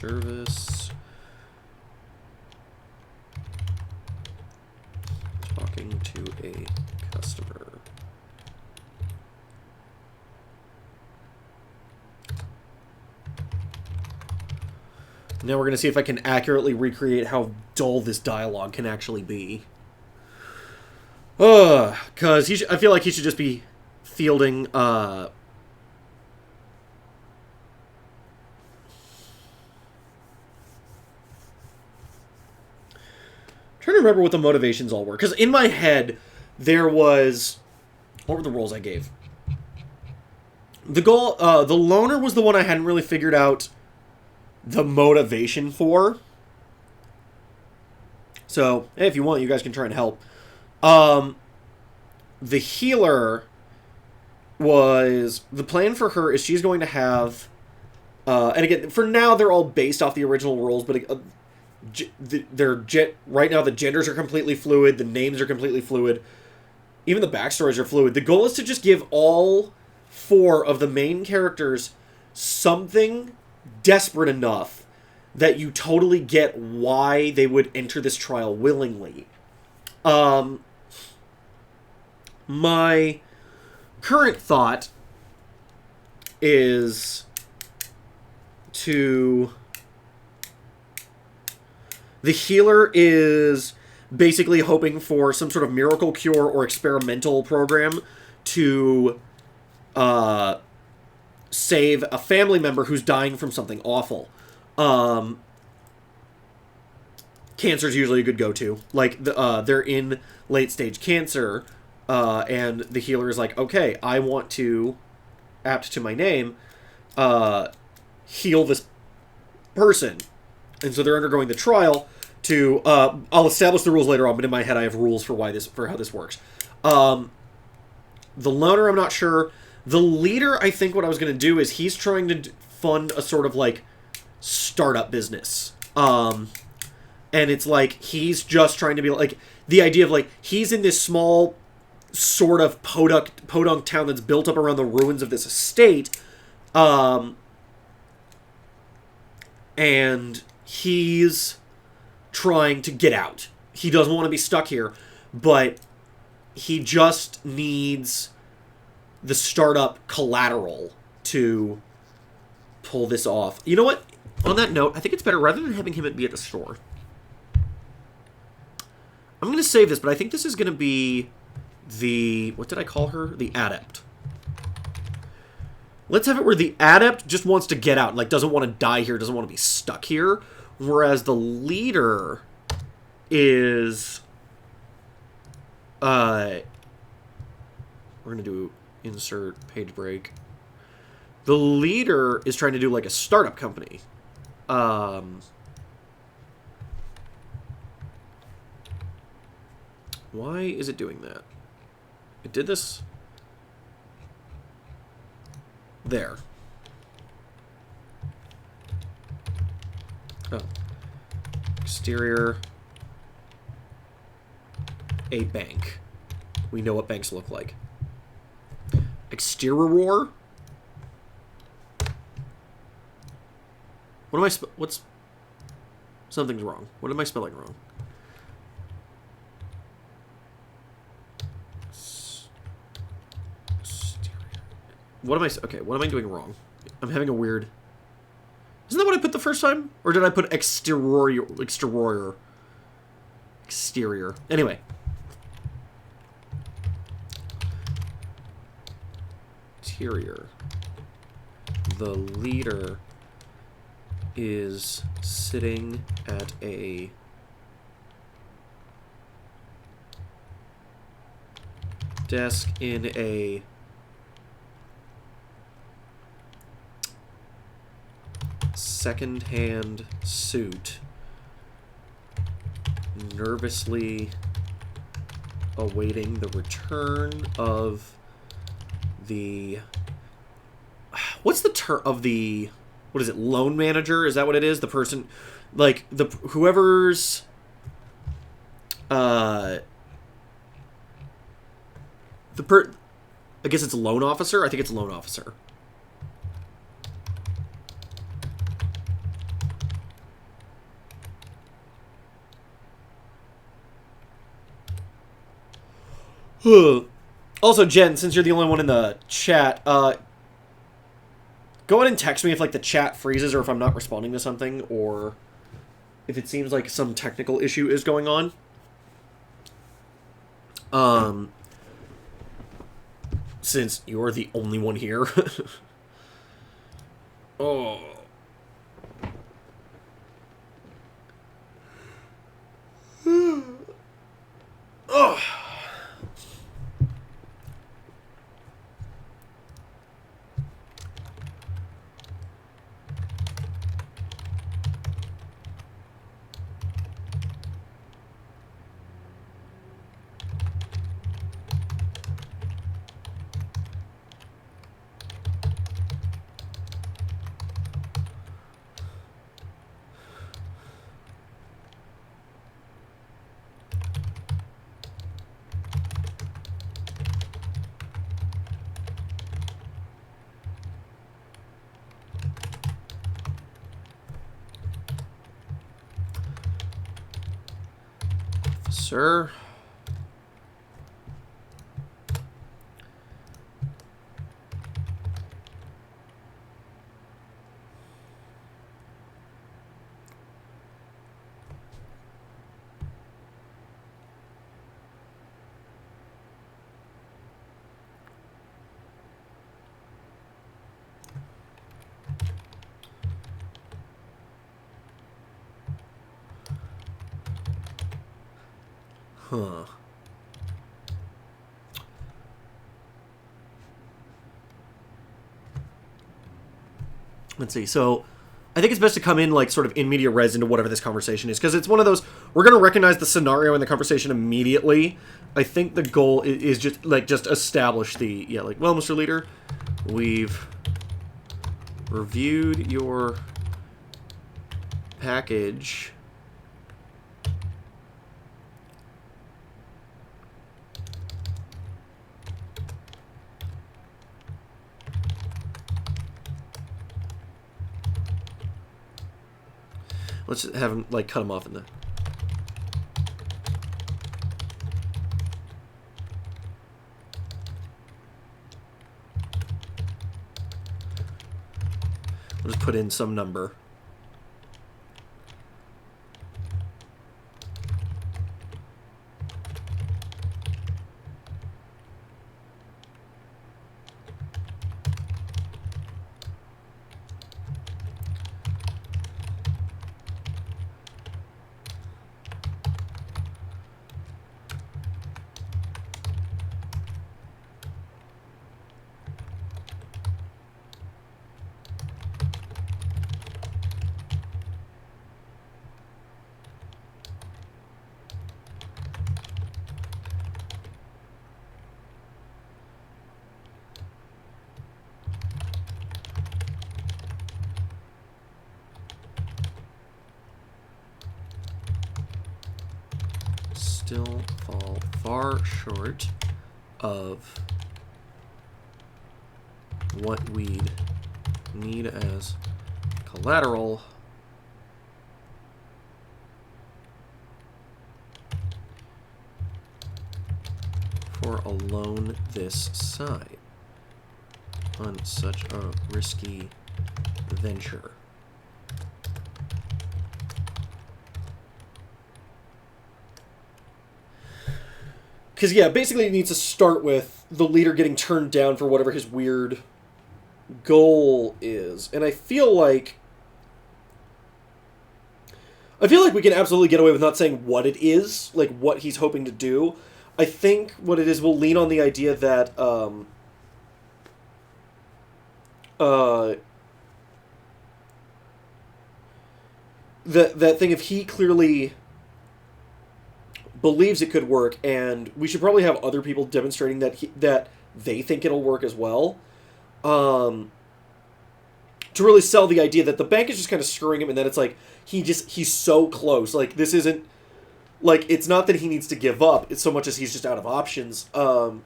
Service. Talking to a customer. Now we're going to see if I can accurately recreate how dull this dialogue can actually be. Because I feel like he should just be fielding, trying to remember what the motivations all were. Because in my head, there was... What were the roles I gave? The goal... the loner was the one I hadn't really figured out the motivation for. So, hey, if you want, you guys can try and help. The healer was... The plan for her is she's going to have... and again, for now, they're all based off the original roles, but... right now the genders are completely fluid, the names are completely fluid, even the backstories are fluid. The goal is to just give all 4 of the main characters something desperate enough that you totally get why they would enter this trial willingly. My current thought is to... The healer is basically hoping for some sort of miracle cure or experimental program to save a family member who's dying from something awful. Cancer's usually a good go-to. Like, they're in late-stage cancer, and the healer is like, okay, I want to, apt to my name, heal this person. And so they're undergoing the trial to... I'll establish the rules later on, but in my head I have rules for how this works. The loner, I'm not sure. The leader, I think what I was going to do is he's trying to fund a sort of, like, startup business. And it's like, he's just trying to be, like, the idea of, like, he's in this small sort of podunk town that's built up around the ruins of this estate. And he's trying to get out. He doesn't want to be stuck here, but he just needs the startup collateral to pull this off. You know what? On that note, I think it's better, rather than having him be at the store, I'm going to save this, but I think this is going to be the... What did I call her? The adept. Let's have it where the adept just wants to get out. Like, doesn't want to die here, doesn't want to be stuck here. Whereas the leader is... We're going to do insert page break. The leader is trying to do, like, a startup company. Why is it doing that? It did this... There. Oh. Exterior. A bank. We know what banks look like. Exterior? What am I what's... Something's wrong. What am I spelling wrong? What am I... Okay, what am I doing wrong? I'm having a weird... Isn't that what I put the first time? Or did I put exterior? Exterior. Anyway. Interior. The leader is sitting at a... desk in a... second-hand suit, nervously awaiting the return of the... What's the term of the... What is it? Loan manager? Is that what it is? The person... Like, the... Whoever's... I guess it's a loan officer? I think it's a loan officer. Also, Jen, since you're the only one in the chat, go ahead and text me if, like, the chat freezes or if I'm not responding to something, or if it seems like some technical issue is going on. Since you're the only one here. Oh. Oh. sir. Huh. Let's see. So, I think it's best to come in, like, sort of in media res into whatever this conversation is. Because it's one of those, we're going to recognize the scenario in the conversation immediately. I think the goal is just, like, just establish the, yeah, like, well, Mr. Leader, we've reviewed your package. Let's have him, like, cut him off in the... We'll just put in some number. Still fall far short of what we'd need as collateral for a loan this size on such a risky venture. Because, yeah, basically it needs to start with the leader getting turned down for whatever his weird goal is. And I feel like we can absolutely get away with not saying what it is, like what he's hoping to do. I think what it is will lean on the idea that that thing, if he clearly believes it could work, and we should probably have other people demonstrating that they think it'll work as well, to really sell the idea that the bank is just kind of screwing him, and that it's like he's so close. Like, this isn't, like, it's not that he needs to give up, it's so much as he's just out of options. And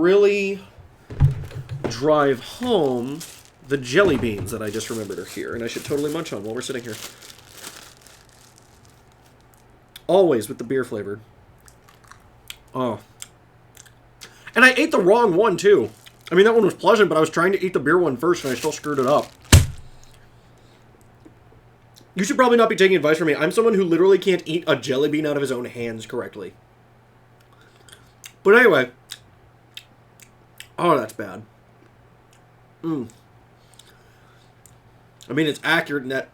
really drive home the jelly beans that I just remembered are here, and I should totally munch on while we're sitting here. Always with the beer flavored. Oh. And I ate the wrong one, too. I mean, that one was pleasant, but I was trying to eat the beer one first, and I still screwed it up. You should probably not be taking advice from me. I'm someone who literally can't eat a jelly bean out of his own hands correctly. But anyway. Oh, that's bad. I mean, it's accurate in that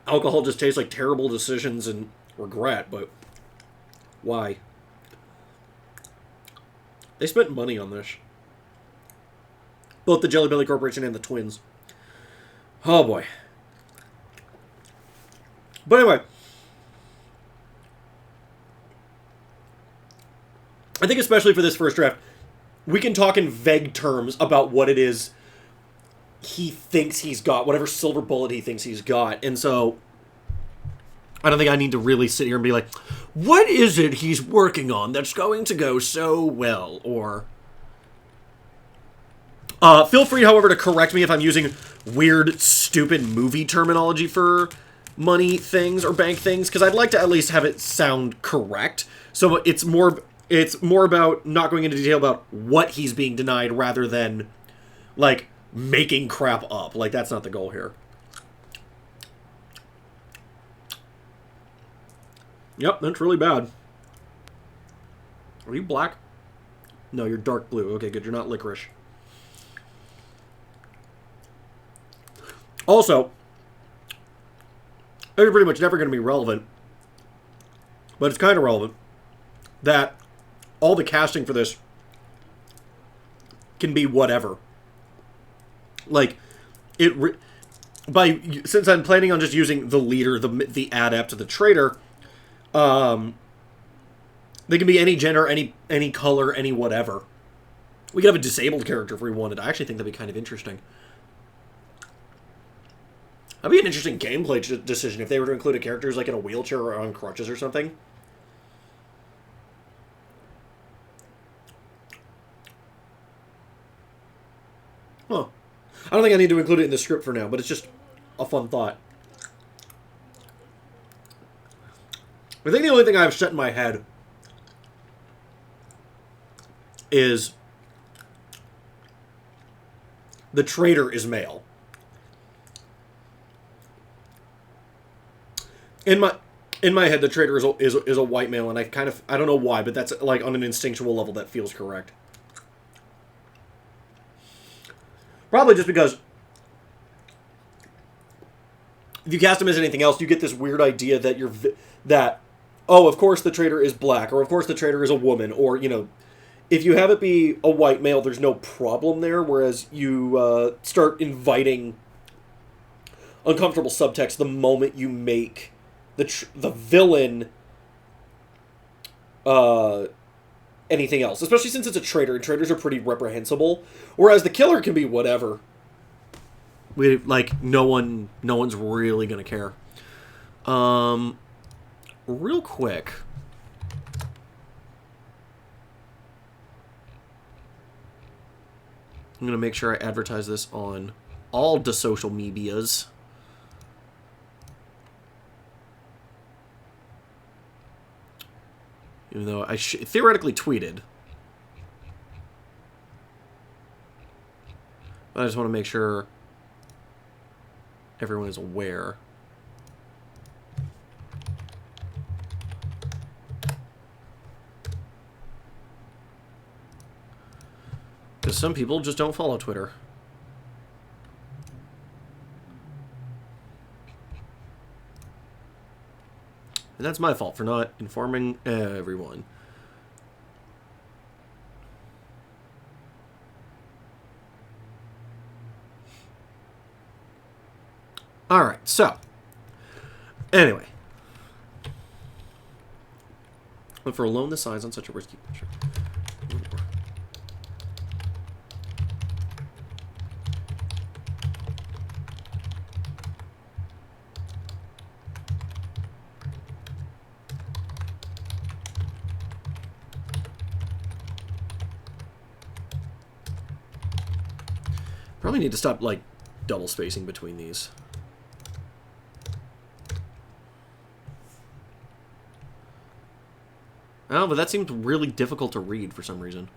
alcohol just tastes like terrible decisions and regret, but why? They spent money on this. Both the Jelly Belly Corporation and the twins. Oh boy. But anyway, I think especially for this first draft, we can talk in vague terms about what it is he thinks he's got, whatever silver bullet he thinks he's got. And so I don't think I need to really sit here and be like, what is it he's working on that's going to go so well? Or feel free, however, to correct me if I'm using weird, stupid movie terminology for money things or bank things, because I'd like to at least have it sound correct. So it's more about not going into detail about what he's being denied rather than, like, making crap up. Like, that's not the goal here. Yep, that's really bad. Are you black? No, you're dark blue. Okay, good. You're not licorice. Also, it's pretty much never going to be relevant, but it's kind of relevant that all the casting for this can be whatever. Like, since I'm planning on just using the leader, the adept, the traitor, they can be any gender, any color, any whatever. We could have a disabled character if we wanted. I actually think that'd be kind of interesting. That'd be an interesting gameplay decision if they were to include a character who's like in a wheelchair or on crutches or something. Huh. I don't think I need to include it in the script for now, but it's just a fun thought. I think the only thing I have set in my head is the traitor is male. In my head, the traitor is a white male, and I don't know why, but that's like on an instinctual level that feels correct. Probably just because if you cast him as anything else, you get this weird idea that oh, of course the traitor is black, or of course the traitor is a woman, or, you know, if you have it be a white male, there's no problem there, whereas you start inviting uncomfortable subtext the moment you make the villain anything else, especially since it's a traitor, and traitors are pretty reprehensible, whereas the killer can be whatever. No one's really gonna care. Real quick, I'm gonna make sure I advertise this on all the social medias. Even though I theoretically tweeted. But I just want to make sure everyone is aware. Because some people just don't follow Twitter. And that's my fault for not informing everyone. Alright, so. Anyway. But for alone the size on such a risky picture. Probably need to stop, like, double spacing between these. Oh, but that seemed really difficult to read for some reason.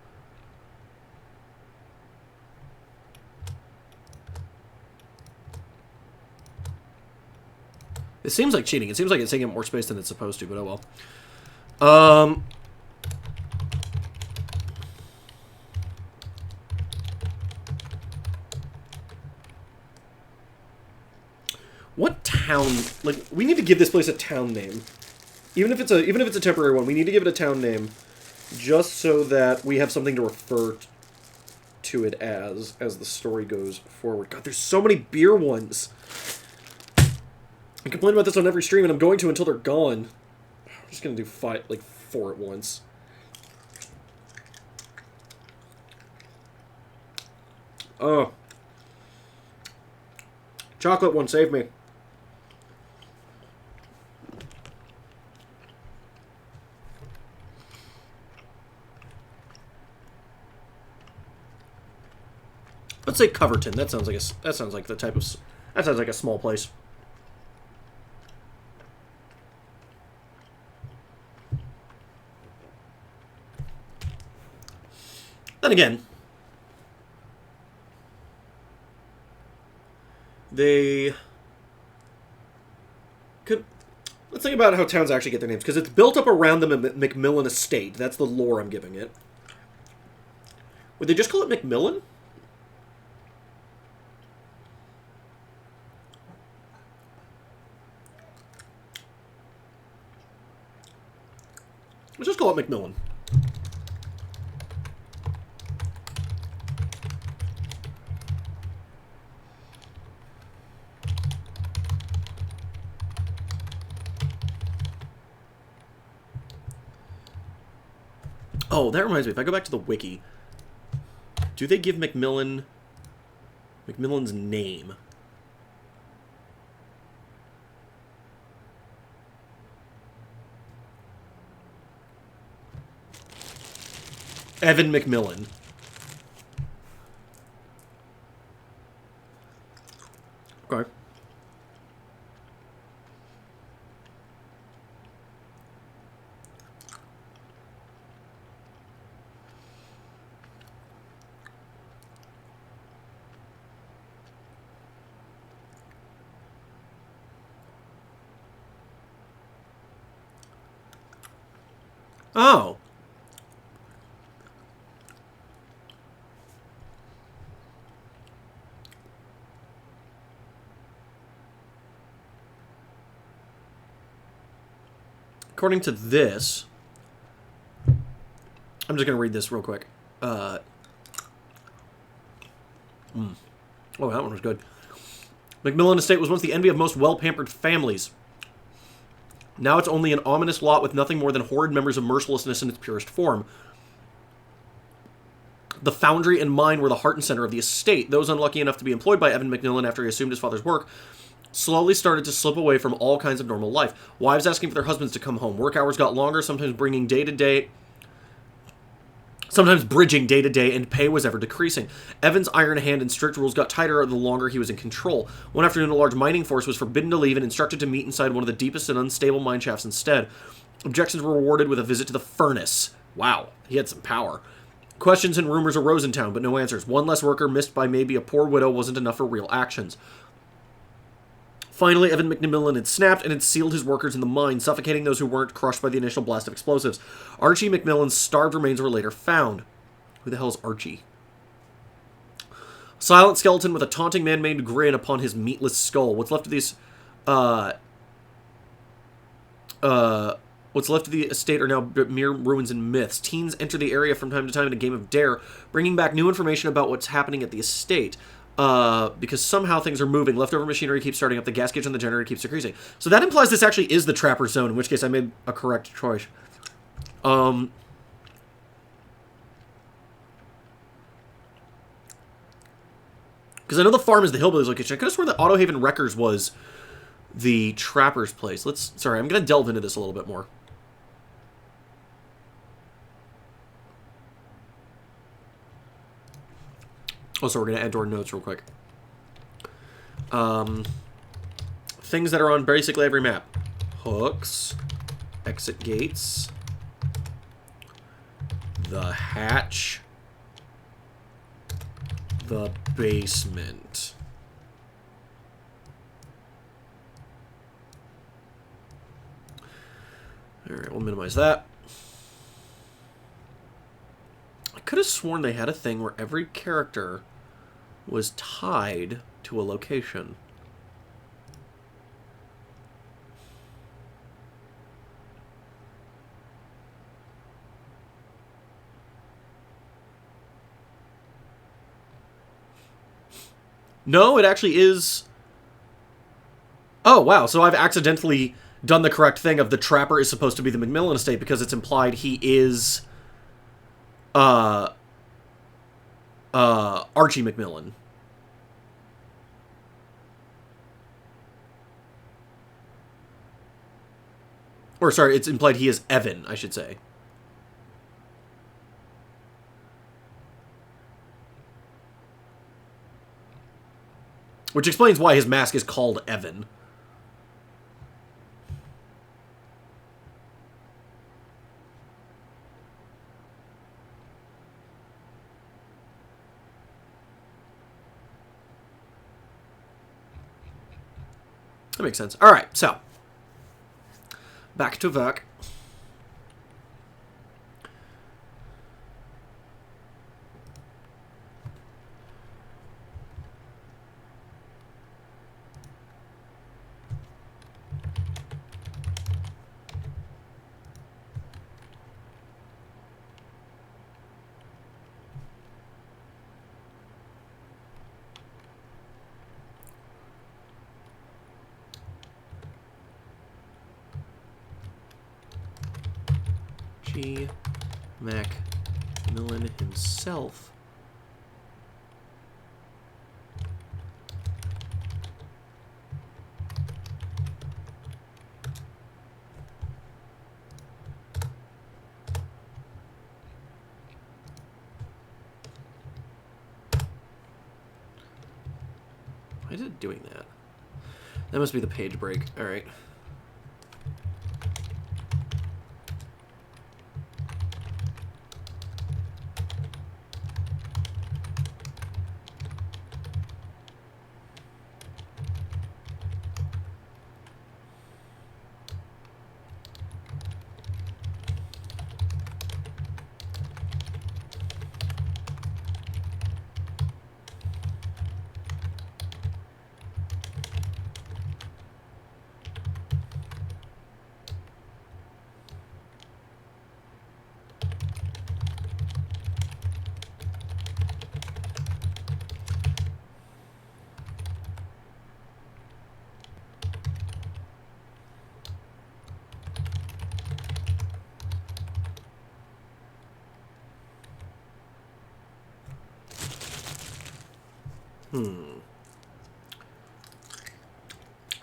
It seems like cheating. It seems like it's taking up more space than it's supposed to, but oh well. What town? Like, we need to give this place a town name. Even if it's a temporary one, we need to give it a town name, just so that we have something to refer to it as the story goes forward. God, there's so many beer ones. I complain about this on every stream, and I'm going to until they're gone. I'm just gonna do 4 at once. Oh, chocolate one, save me. Let's say Coverton. That sounds like a small place. Then again, they could... Let's think about how towns actually get their names, because it's built up around the Macmillan estate. That's the lore I'm giving it. Would they just call it Macmillan? Let's just call it Macmillan. Oh, that reminds me. If I go back to the wiki, do they give Macmillan's name? Evan Macmillan. Okay. Oh. According to this, I'm just going to read this real quick. Oh, that one was good. Macmillan Estate was once the envy of most well-pampered families. Now it's only an ominous lot with nothing more than horrid members of mercilessness in its purest form. The foundry and mine were the heart and center of the estate. Those unlucky enough to be employed by Evan Macmillan after he assumed his father's work slowly started to slip away from all kinds of normal life. Wives asking for their husbands to come home. Work hours got longer, sometimes bringing day-to-day... Sometimes bridging day-to-day, and pay was ever decreasing. Evan's iron hand and strict rules got tighter the longer he was in control. One afternoon, a large mining force was forbidden to leave and instructed to meet inside one of the deepest and unstable mine shafts instead. Objections were rewarded with a visit to the furnace. Wow, he had some power. Questions and rumors arose in town, but no answers. One less worker missed by maybe a poor widow wasn't enough for real actions. Finally, Evan Macmillan had snapped and had sealed his workers in the mine, suffocating those who weren't crushed by the initial blast of explosives. Archie Macmillan's starved remains were later found. Who the hell is Archie? A silent skeleton with a taunting man-made grin upon his meatless skull. What's left of these... What's left of the estate are now mere ruins and myths. Teens enter the area from time to time in a game of dare, bringing back new information about what's happening at the estate. Because somehow things are moving. Leftover machinery keeps starting up. The gas gauge on the generator keeps decreasing. So that implies this actually is the Trapper Zone, in which case I made a correct choice. Because I know the farm is the Hillbillies location. I could have sworn that Autohaven Wreckers was the Trapper's place. Sorry, I'm going to delve into this a little bit more. Also, we're going to add to our notes real quick. Things that are on basically every map. Hooks. Exit gates. The hatch. The basement. Alright, we'll minimize that. I could have sworn they had a thing where every character was tied to a location. No, it actually is... Oh, wow, so I've accidentally done the correct thing of the Trapper is supposed to be the Macmillan estate because it's implied he is... Archie Macmillan. Or, sorry, it's implied he is Evan, I should say. Which explains why his mask is called Evan. That makes sense. All right, so back to work. G. Macmillan himself why is it doing that? That must be the page break. All right.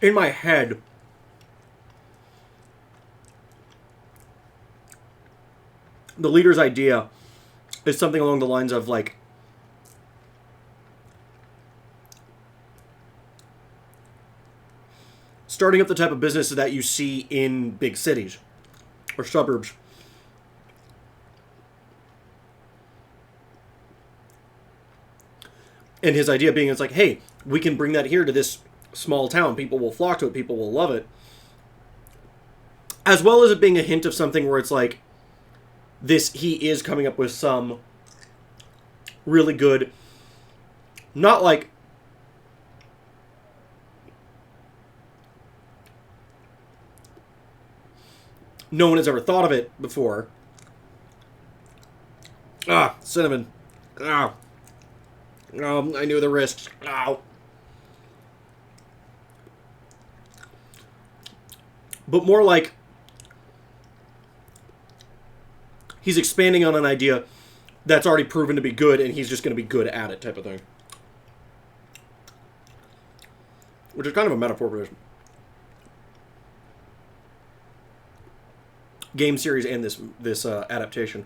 In my head, the leader's idea is something along the lines of, like, starting up the type of business that you see in big cities or suburbs. And his idea being, it's like, hey, we can bring that here to this small town. People will flock to it. People will love it. As well as it being a hint of something where it's like, he is coming up with some really good, not like no one has ever thought of it before. Cinnamon. I knew the risks. But more like he's expanding on an idea that's already proven to be good, and he's just going to be good at it, type of thing. Which is kind of a metaphor for this game series and this adaptation.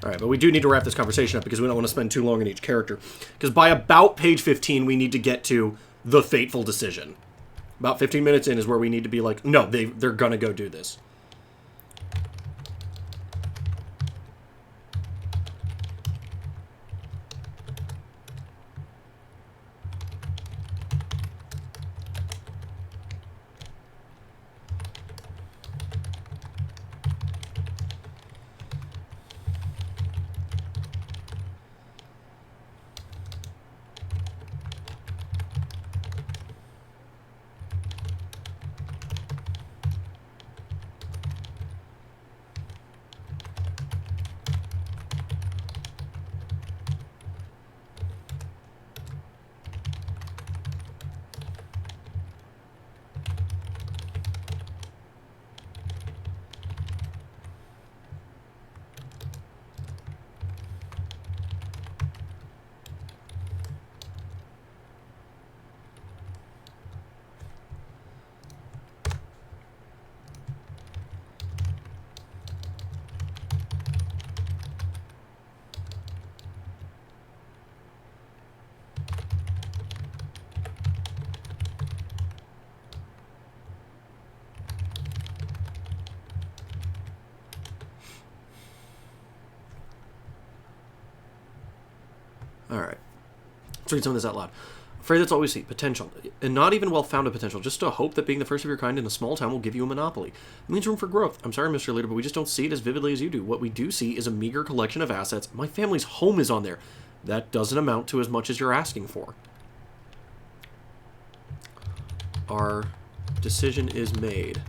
All right, but we do need to wrap this conversation up because we don't want to spend too long on each character. Because by about page 15, we need to get to the fateful decision. About 15 minutes in is where we need to be like, no, they're going to go do this. All right. Let's read some of this out loud. Afraid that's all we see. Potential. And not even well-founded potential. Just a hope that being the first of your kind in a small town will give you a monopoly. It means room for growth. I'm sorry, Mr. Leader, but we just don't see it as vividly as you do. What we do see is a meager collection of assets. My family's home is on there. That doesn't amount to as much as you're asking for. Our decision is made.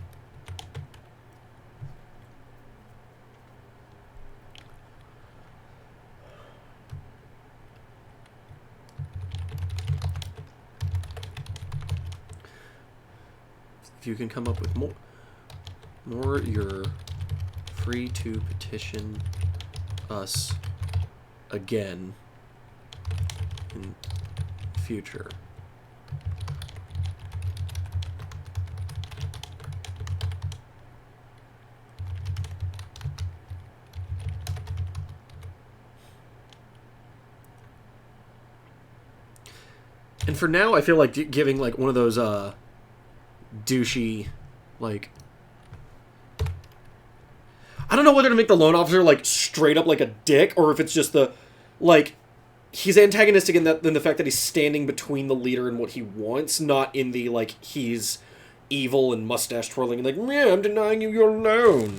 If you can come up with more, you're free to petition us again in future. And for now, I feel like giving like one of those douchey, like, I don't know whether to make the loan officer like straight up like a dick, or if it's just the like he's antagonistic in the fact that he's standing between the leader and what he wants, not in the like he's evil and mustache twirling and like, yeah, I'm denying you your loan.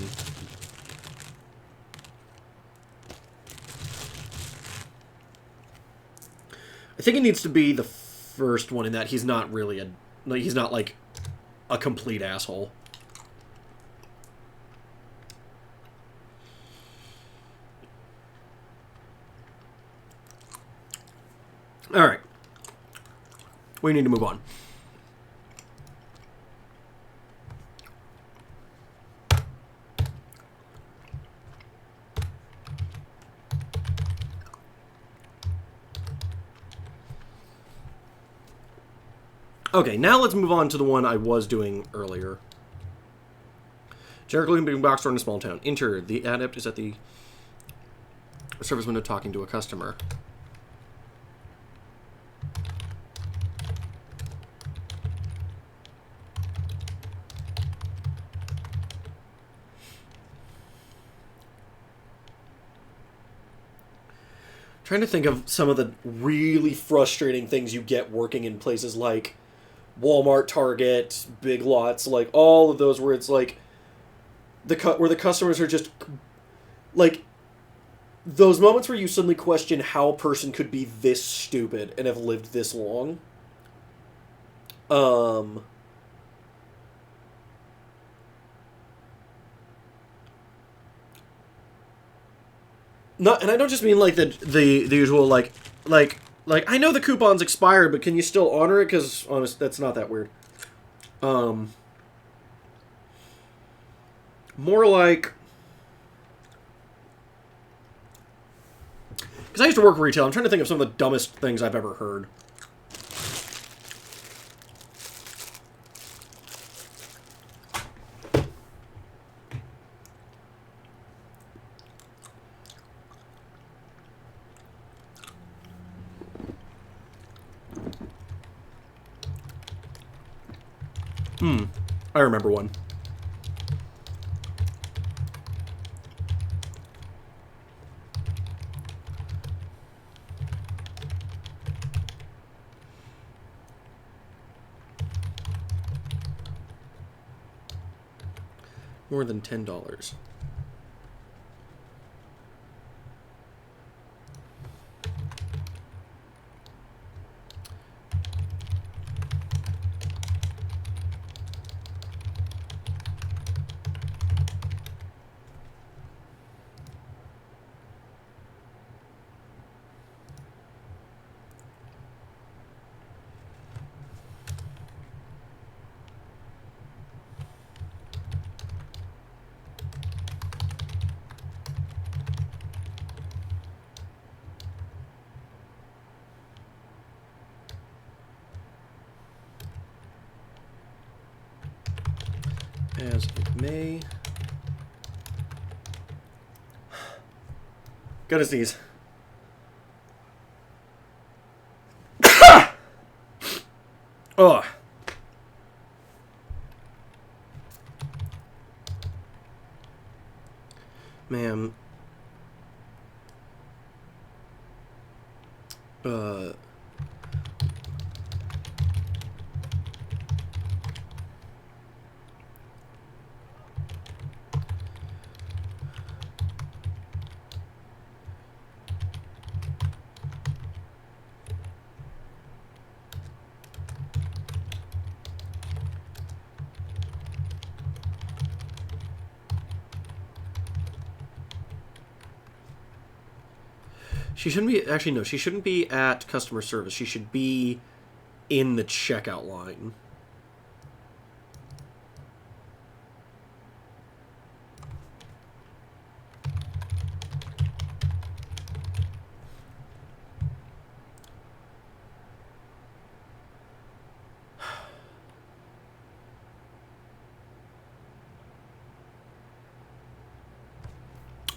I think it needs to be the first one in that he's not really he's not like a complete asshole. All right. We need to move on. Okay, now let's move on to the one I was doing earlier. Jericho being box store in a small town. Enter. The adept is at the service window talking to a customer. Trying to think of some of the really frustrating things you get working in places like Walmart, Target, Big Lots, like all of those where it's like where the customers are just like those moments where you suddenly question how a person could be this stupid and have lived this long. Not, and I don't just mean like the usual like I know the coupon's expired, but can you still honor it? Because honest, that's not that weird. More like, because I used to work retail. I'm trying to think of some of the dumbest things I've ever heard. I remember one. More than $10. As it may. Gotta sneeze. Ugh. Ma'am. Uh... She shouldn't be... Actually, no. She shouldn't be at customer service. She should be in the checkout line.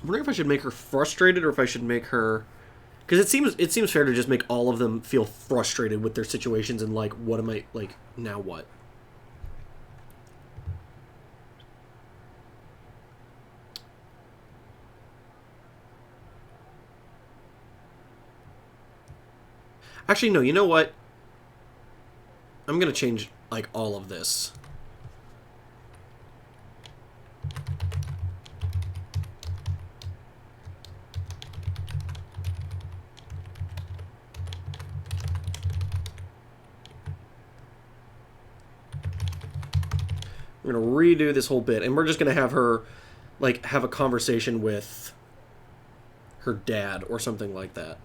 I'm wondering if I should make her frustrated or if I should make her... Because it seems fair to just make all of them feel frustrated with their situations and like, what am I... Like, now what? Actually, no, you know what? I'm going to change, like, all of this. We're going to redo this whole bit, and we're just going to have her, like, have a conversation with her dad or something like that.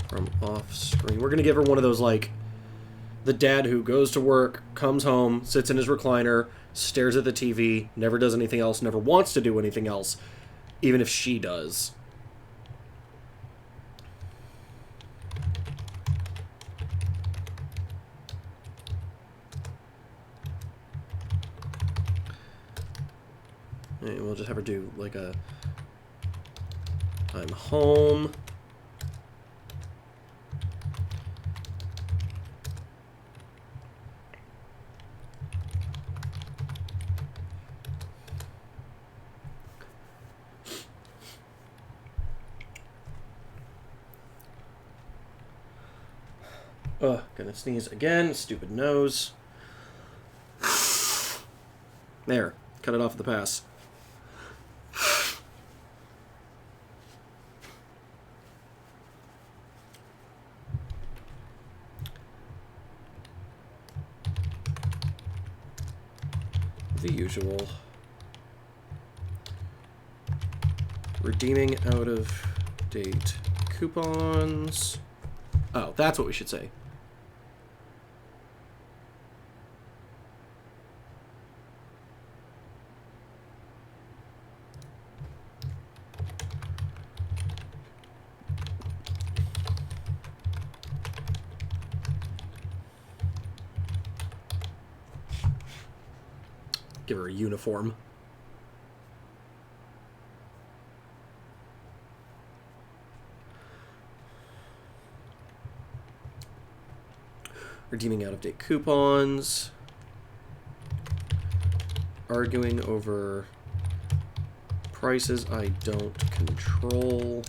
From off screen. We're going to give her one of those, like, the dad who goes to work, comes home, sits in his recliner, stares at the TV, never does anything else, never wants to do anything else, even if she does. And we'll just have her do, like, a... I'm home. Ugh, gonna sneeze again. Stupid nose. There. Cut it off at the pass. The usual. Redeeming out of date coupons. Oh, that's what we should say. Give her a uniform. Redeeming out-of-date coupons. Arguing over prices I don't control.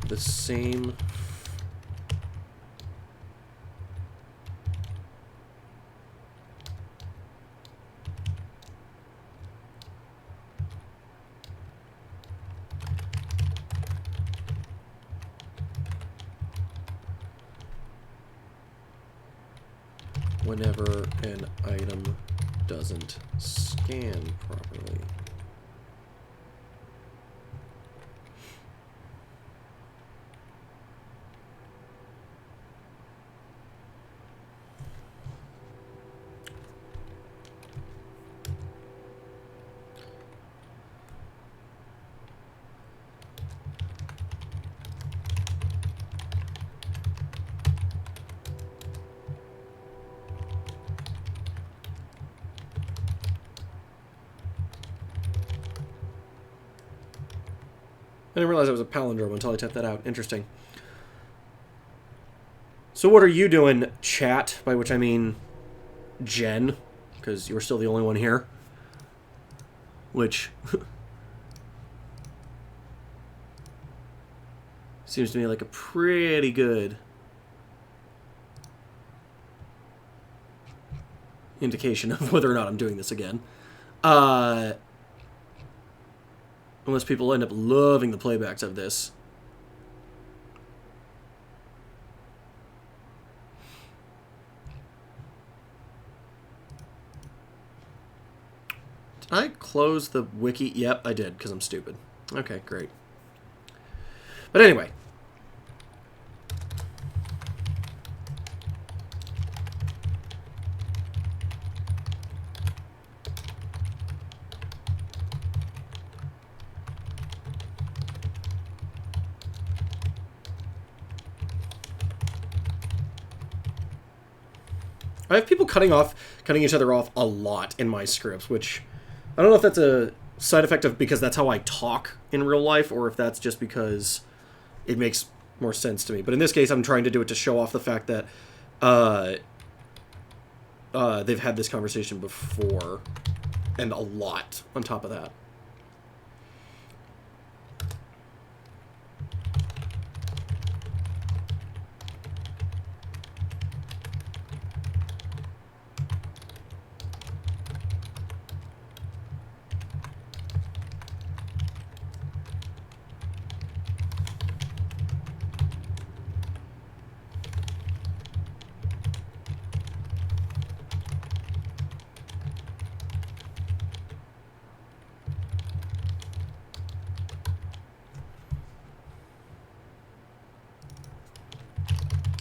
The same... whenever an item doesn't scan properly. I didn't realize it was a palindrome until I typed that out. Interesting. So what are you doing, chat? By which I mean Jen, because you were still the only one here. Which seems to me like a pretty good indication of whether or not I'm doing this again. Unless people end up loving the playbacks of this. Did I close the wiki? Yep, I did, because I'm stupid. Okay, great. But anyway. I have people cutting each other off a lot in my scripts, which I don't know if that's a side effect of because that's how I talk in real life, or if that's just because it makes more sense to me. But in this case, I'm trying to do it to show off the fact that they've had this conversation before, and a lot on top of that.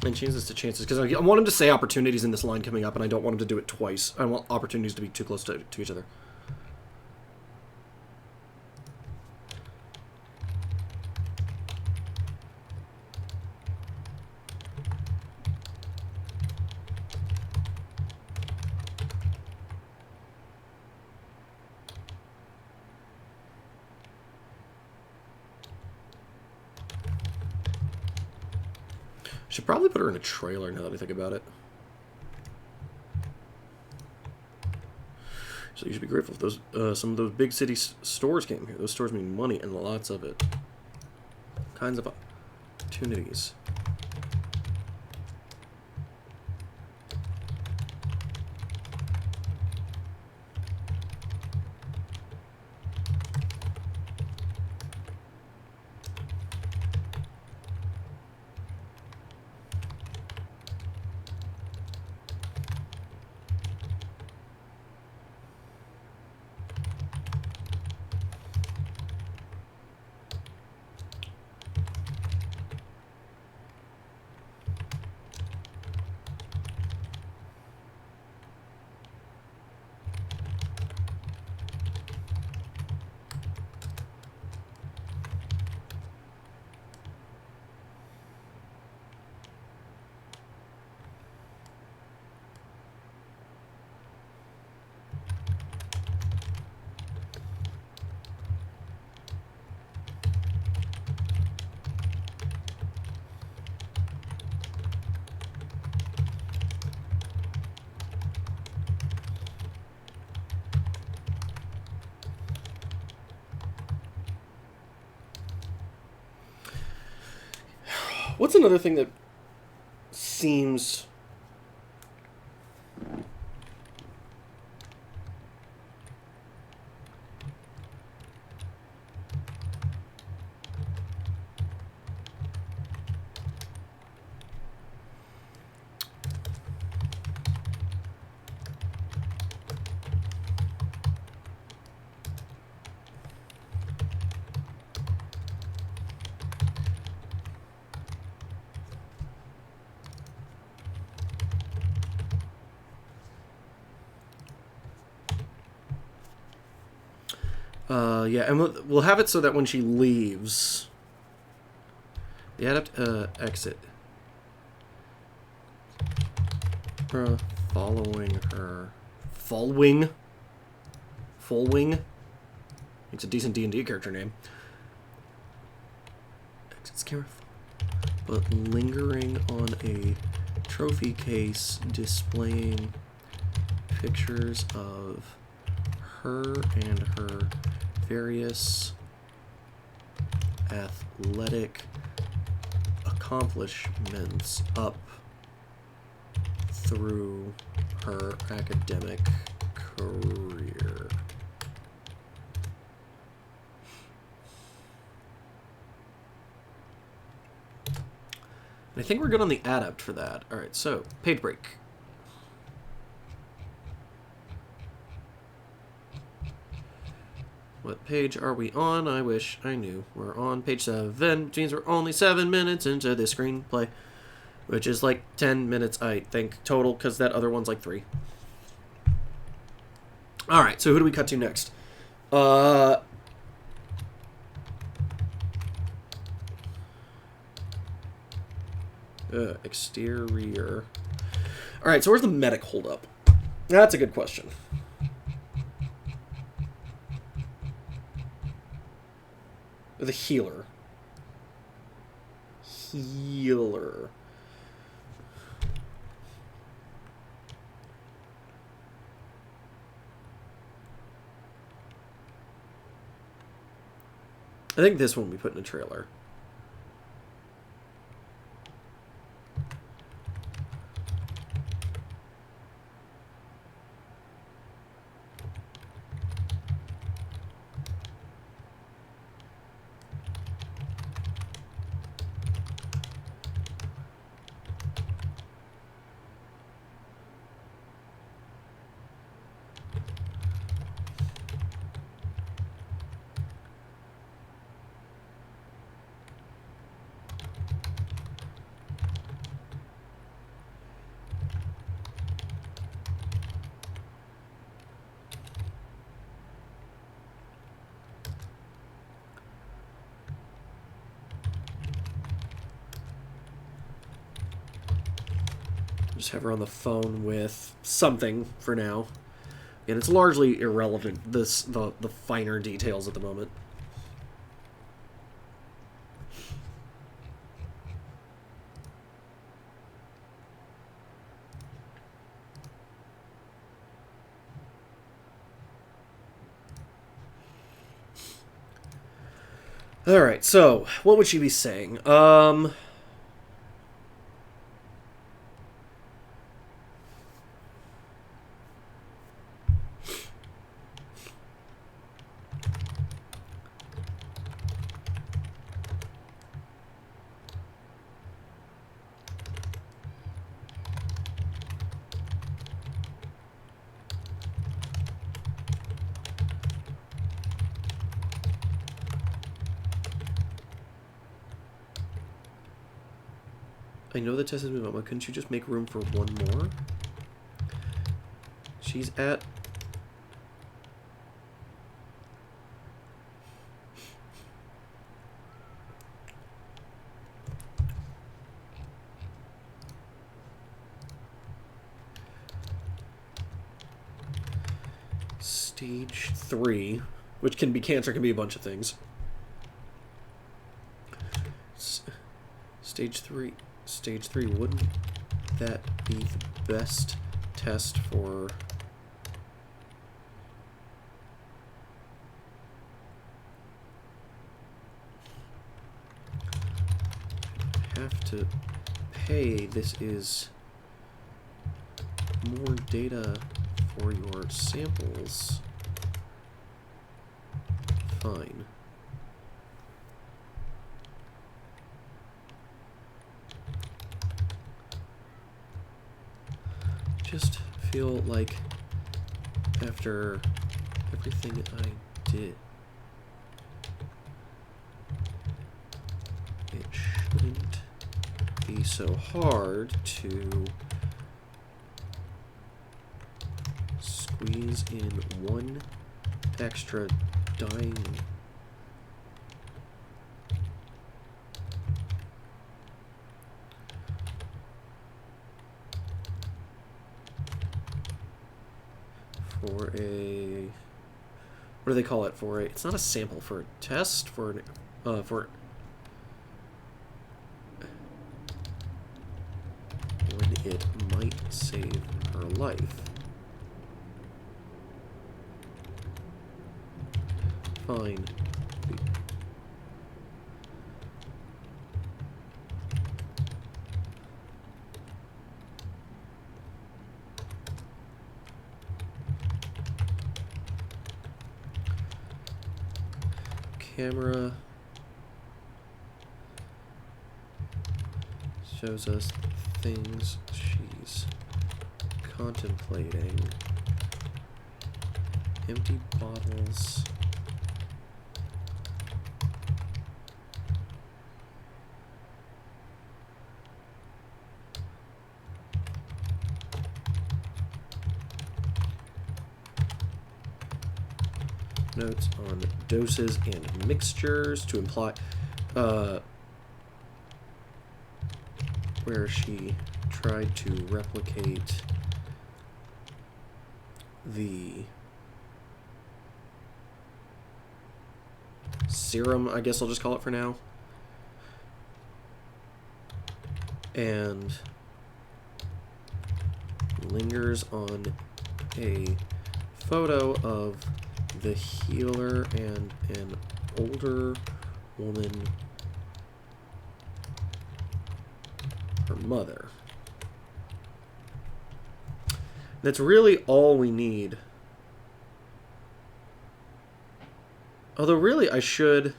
And change this to chances, because I want him to say opportunities in this line coming up, and I don't want him to do it twice. I don't want opportunities to be too close to each other. Should probably put her in a trailer now that I think about it. So you should be grateful if those some of those big city stores came here. Those stores mean money and lots of it. Kinds of opportunities. What's another thing that seems... Yeah, and we'll have it so that when she leaves, the exit. Following her. Following? It's a decent D&D character name. Exits camera. But lingering on a trophy case displaying pictures of her and her various athletic accomplishments up through her academic career. I think we're good on the adapt for that. All right, so page break. What page are we on? I wish I knew. We're on page 7, which means we're only 7 minutes into the screenplay, which is like 10 minutes, I think, total, because that other one's like 3. All right, so who do we cut to next? Exterior. All right, so where's the medic hold up? That's a good question. The healer. Healer. I think this one we put in a trailer. Just have her on the phone with something for now. And it's largely irrelevant, the finer details at the moment. Alright, so, what would she be saying? I know the test has been on, but couldn't you just make room for one more? She's at... Stage 3, which can be cancer, can be a bunch of things. Stage 3, wouldn't that be the best test for... Have to pay. This is more data for your samples. Fine. Just feel like after everything I did, it shouldn't be so hard to squeeze in one extra dying. For a... What do they call it? For a... It's not a sample. For a test? For an... for... When it might save her life. Fine. Camera shows us things she's contemplating. Empty bottles. Notes on doses and mixtures to imply where she tried to replicate the serum, I guess I'll just call it for now, and lingers on a photo of the healer and an older woman, her mother. That's really all we need. Although really I should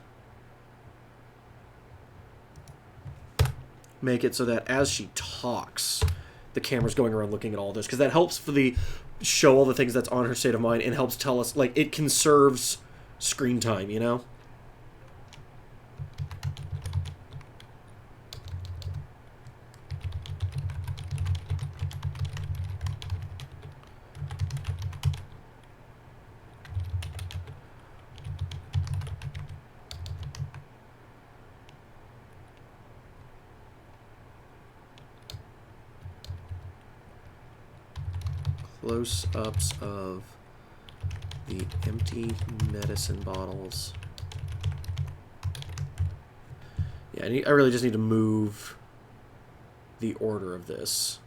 make it so that as she talks, the camera's going around looking at all this, because that helps for the show all the things that's on her state of mind and helps tell us, like, it conserves screen time, you know? Close-ups of the empty medicine bottles. Yeah, I really just need to move the order of this.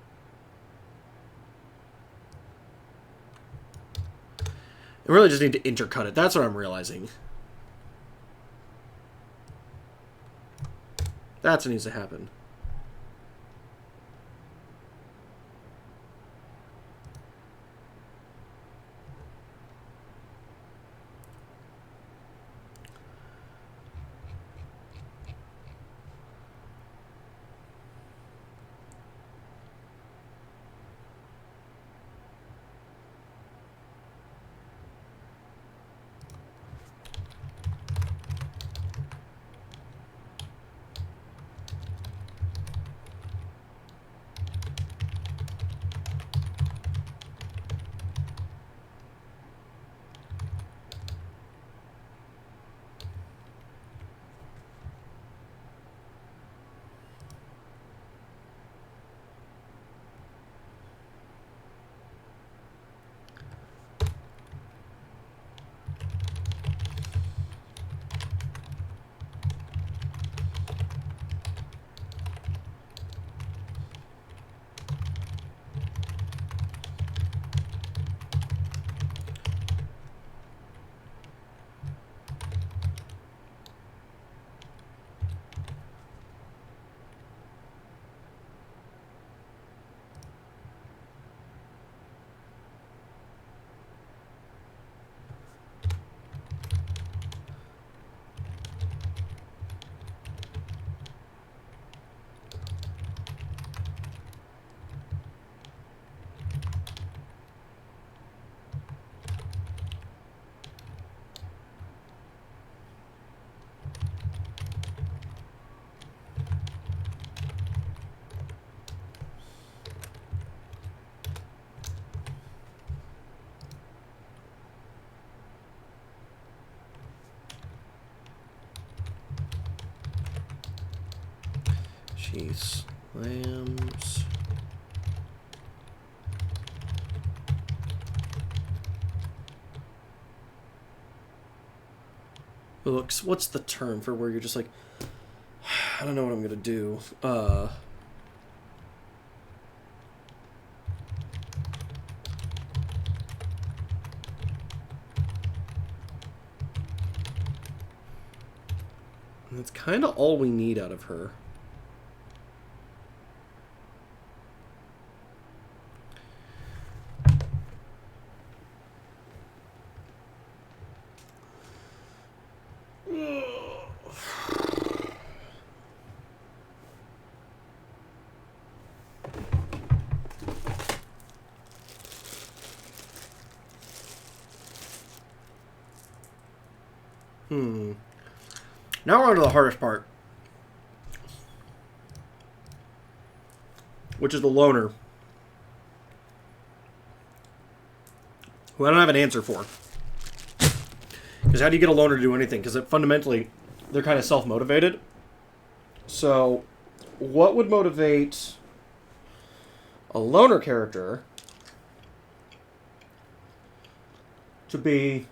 I really just need to intercut it. That's what I'm realizing. That's what needs to happen. He slams looks. What's the term for where you're just like, I don't know what I'm gonna do. And that's kind of all we need out of her. Now we're on to the hardest part, which is the loner, who I don't have an answer for. Because how do you get a loner to do anything? Because fundamentally, they're kind of self-motivated. So, what would motivate a loner character to be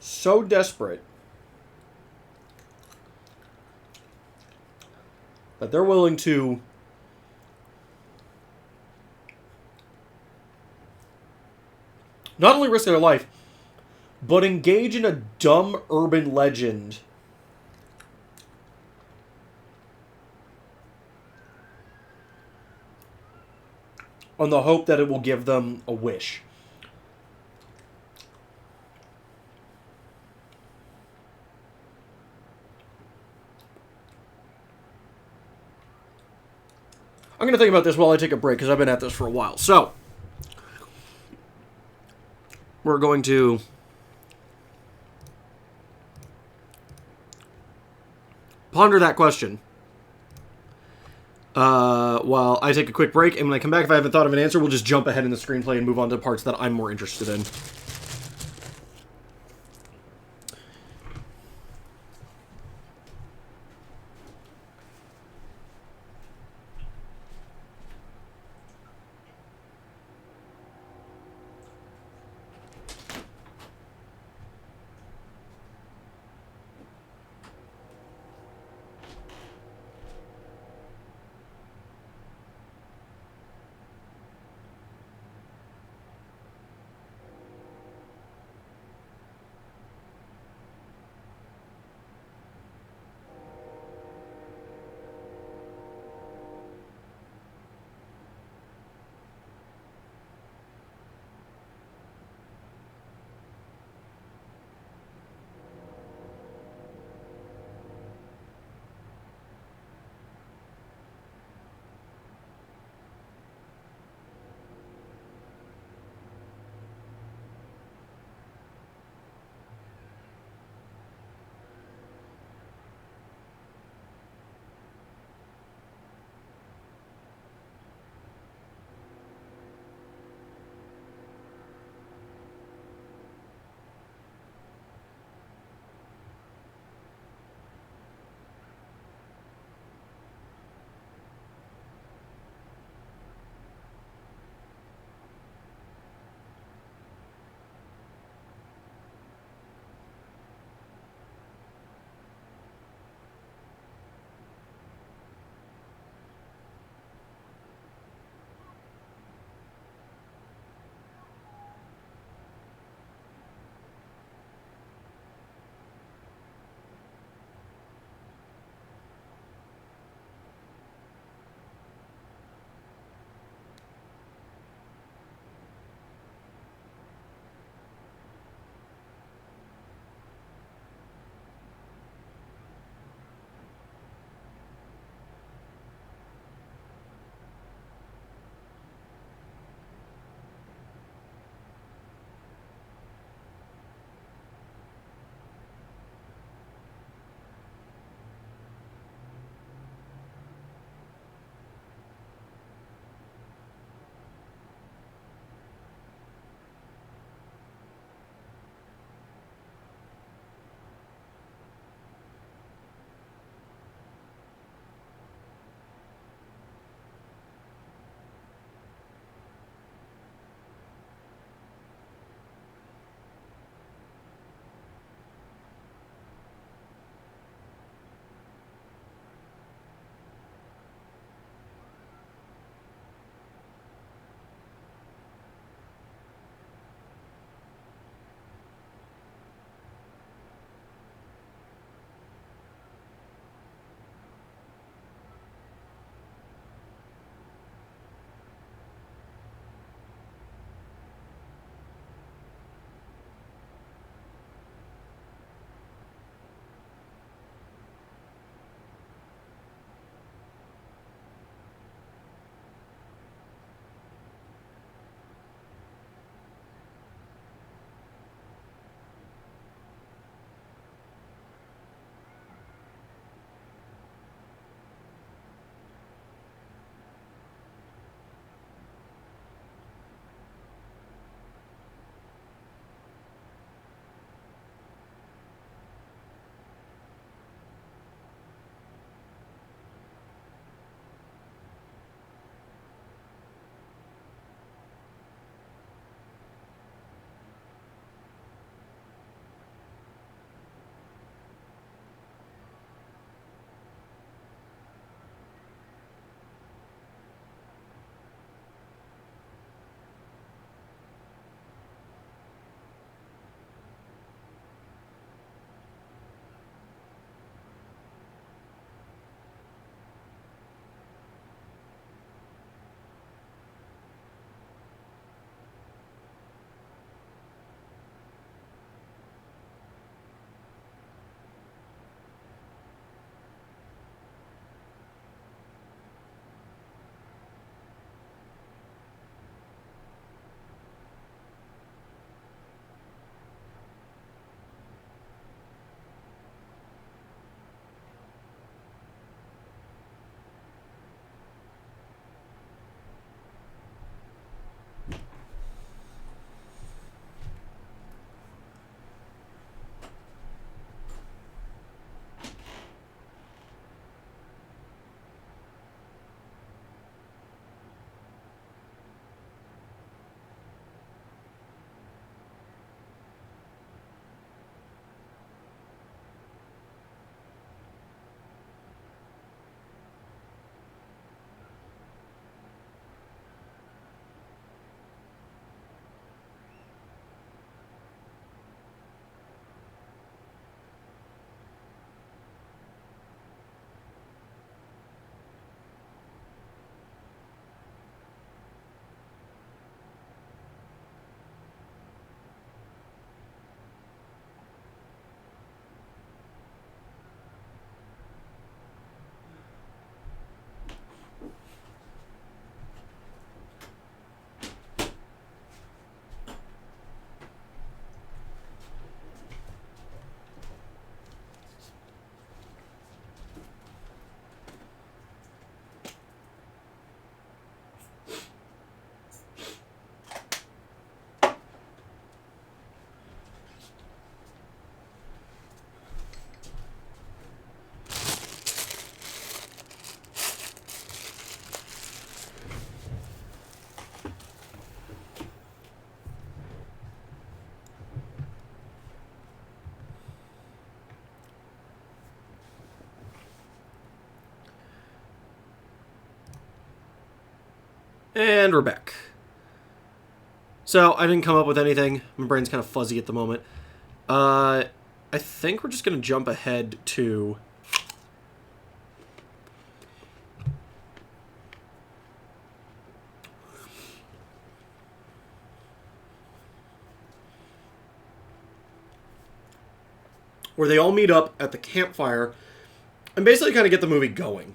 so desperate that they're willing to not only risk their life, but engage in a dumb urban legend on the hope that it will give them a wish? I'm going to think about this while I take a break, because I've been at this for a while. So, we're going to ponder that question while I take a quick break. And when I come back, if I haven't thought of an answer, we'll just jump ahead in the screenplay and move on to parts that I'm more interested in. And we're back. So, I didn't come up with anything. My brain's kind of fuzzy at the moment. I think we're just going to jump ahead to... where they all meet up at the campfire and basically kind of get the movie going.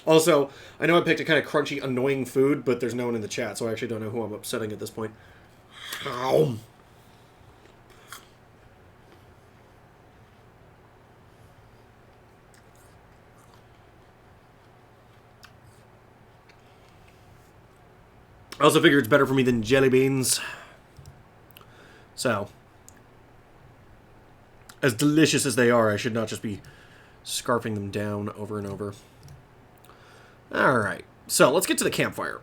Also, I know I picked a kind of crunchy, annoying food, but there's no one in the chat, so I actually don't know who I'm upsetting at this point. Ow. I also figure it's better for me than jelly beans. So, as delicious as they are, I should not just be scarfing them down over and over. Alright, so let's get to the campfire.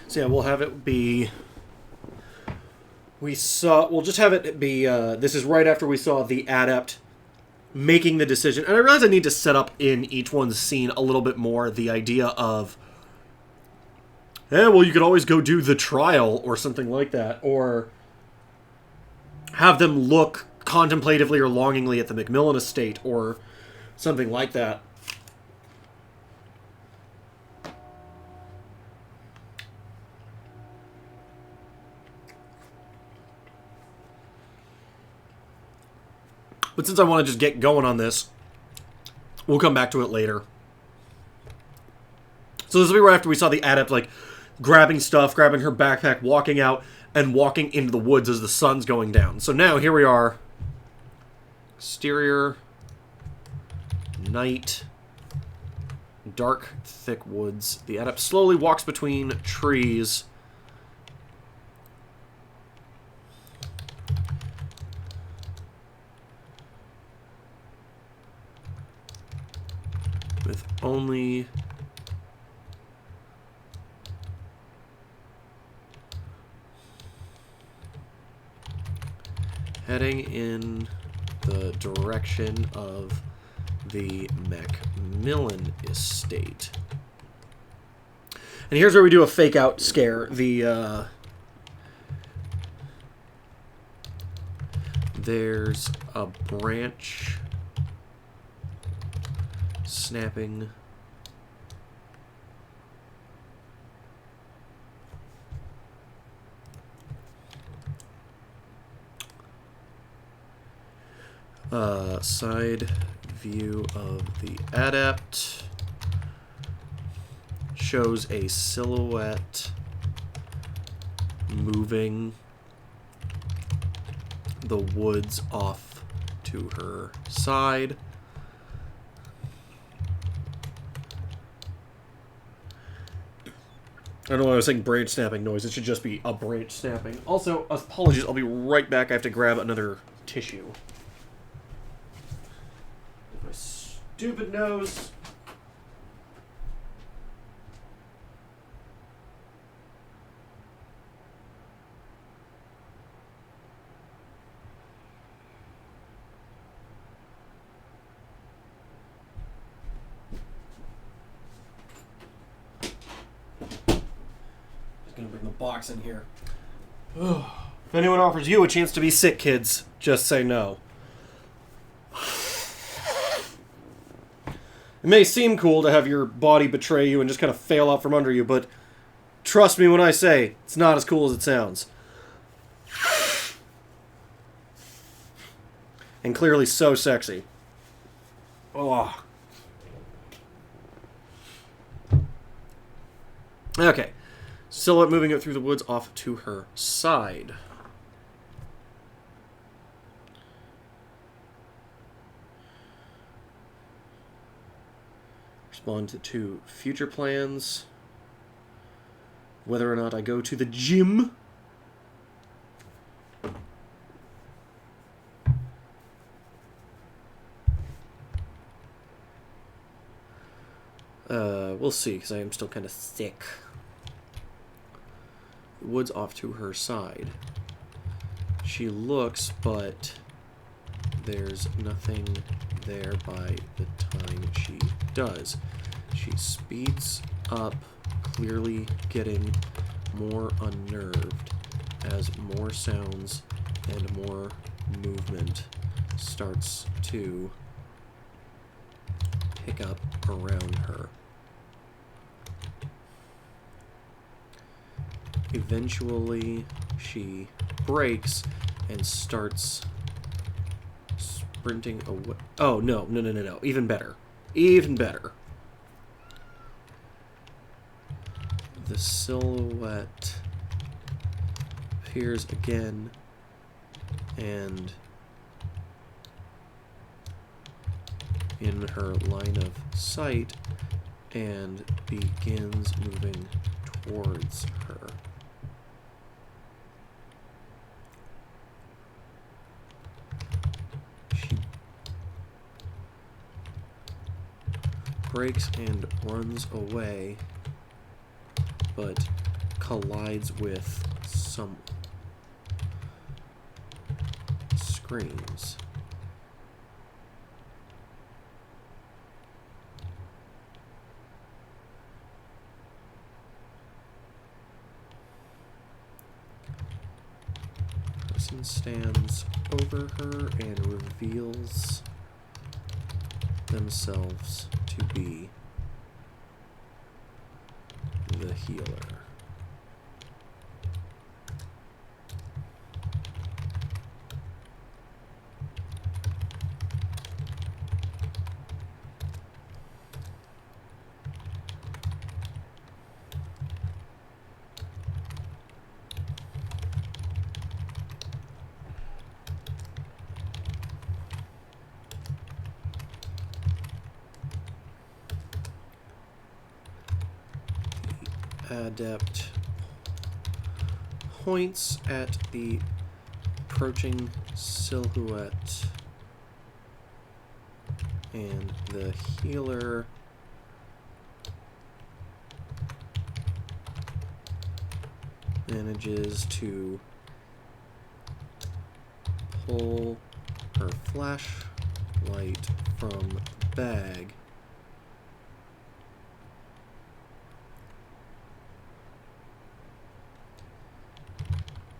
So yeah, we'll have it be... We'll just have it be... this is right after we saw the adept making the decision. And I realize I need to set up in each one's scene a little bit more the idea of... well, you could always go do the trial or something like that. Or have them look contemplatively or longingly at the Macmillan estate or something like that. But since I want to just get going on this, we'll come back to it later. So this will be right after we saw the adept, like, grabbing stuff, grabbing her backpack, walking out, and walking into the woods as the sun's going down. So now, here we are. Exterior. Night. Dark, thick woods. The adept slowly walks between trees. With only... heading in the direction of the Macmillan estate. And here's where we do a fake out scare. There's a branch snapping. Side view of the adept shows a silhouette moving the woods off to her side. I don't know why I was saying branch snapping noise. It should just be a branch snapping. Also, apologies, I'll be right back. I have to grab another tissue. My stupid nose. Gonna bring the box in here. If anyone offers you a chance to be sick, kids, just say no. It may seem cool to have your body betray you and just kind of fail out from under you, but trust me when I say it's not as cool as it sounds. And clearly so sexy. Oh. Okay. Silhouette moving it through the woods off to her side. Respond to future plans. Whether or not I go to the gym. We'll see, because I am still kind of sick. Wood's off to her side. She looks, but there's nothing there by the time she does. She speeds up, clearly getting more unnerved as more sounds and more movement starts to pick up around her. Eventually, she breaks and starts sprinting away. Oh, no. Even better. Even better. The silhouette appears again and in her line of sight and begins moving towards her. She breaks and runs away, but collides with some screams. Person stands over her and reveals themselves to be the healer. Adept points at the approaching silhouette, and the healer manages to pull her flashlight from the bag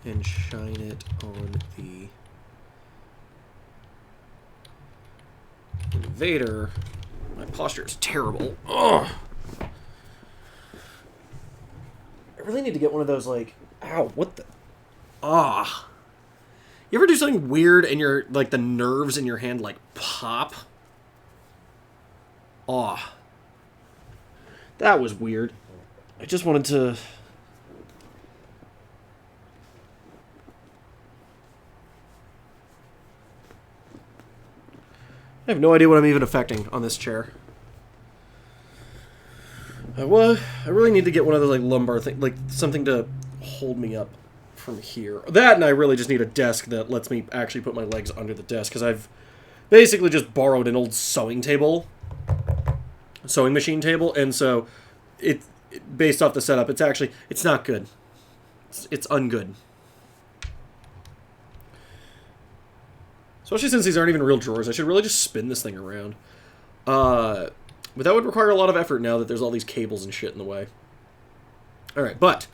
and shine it on the invader. My posture is terrible. Ugh. I really need to get one of those, like, ow, what the? Ah. You ever do something weird and your, like, the nerves in your hand, like, pop? Ah. That was weird. I just wanted to... I have no idea what I'm even affecting on this chair. I really need to get one of those, like, lumbar thing, like something to hold me up from here. That, and I really just need a desk that lets me actually put my legs under the desk, because I've basically just borrowed an old sewing machine table, and so based off the setup, it's not good. It's ungood. Especially since these aren't even real drawers. I should really just spin this thing around. But that would require a lot of effort now that there's all these cables and shit in the way. Alright, but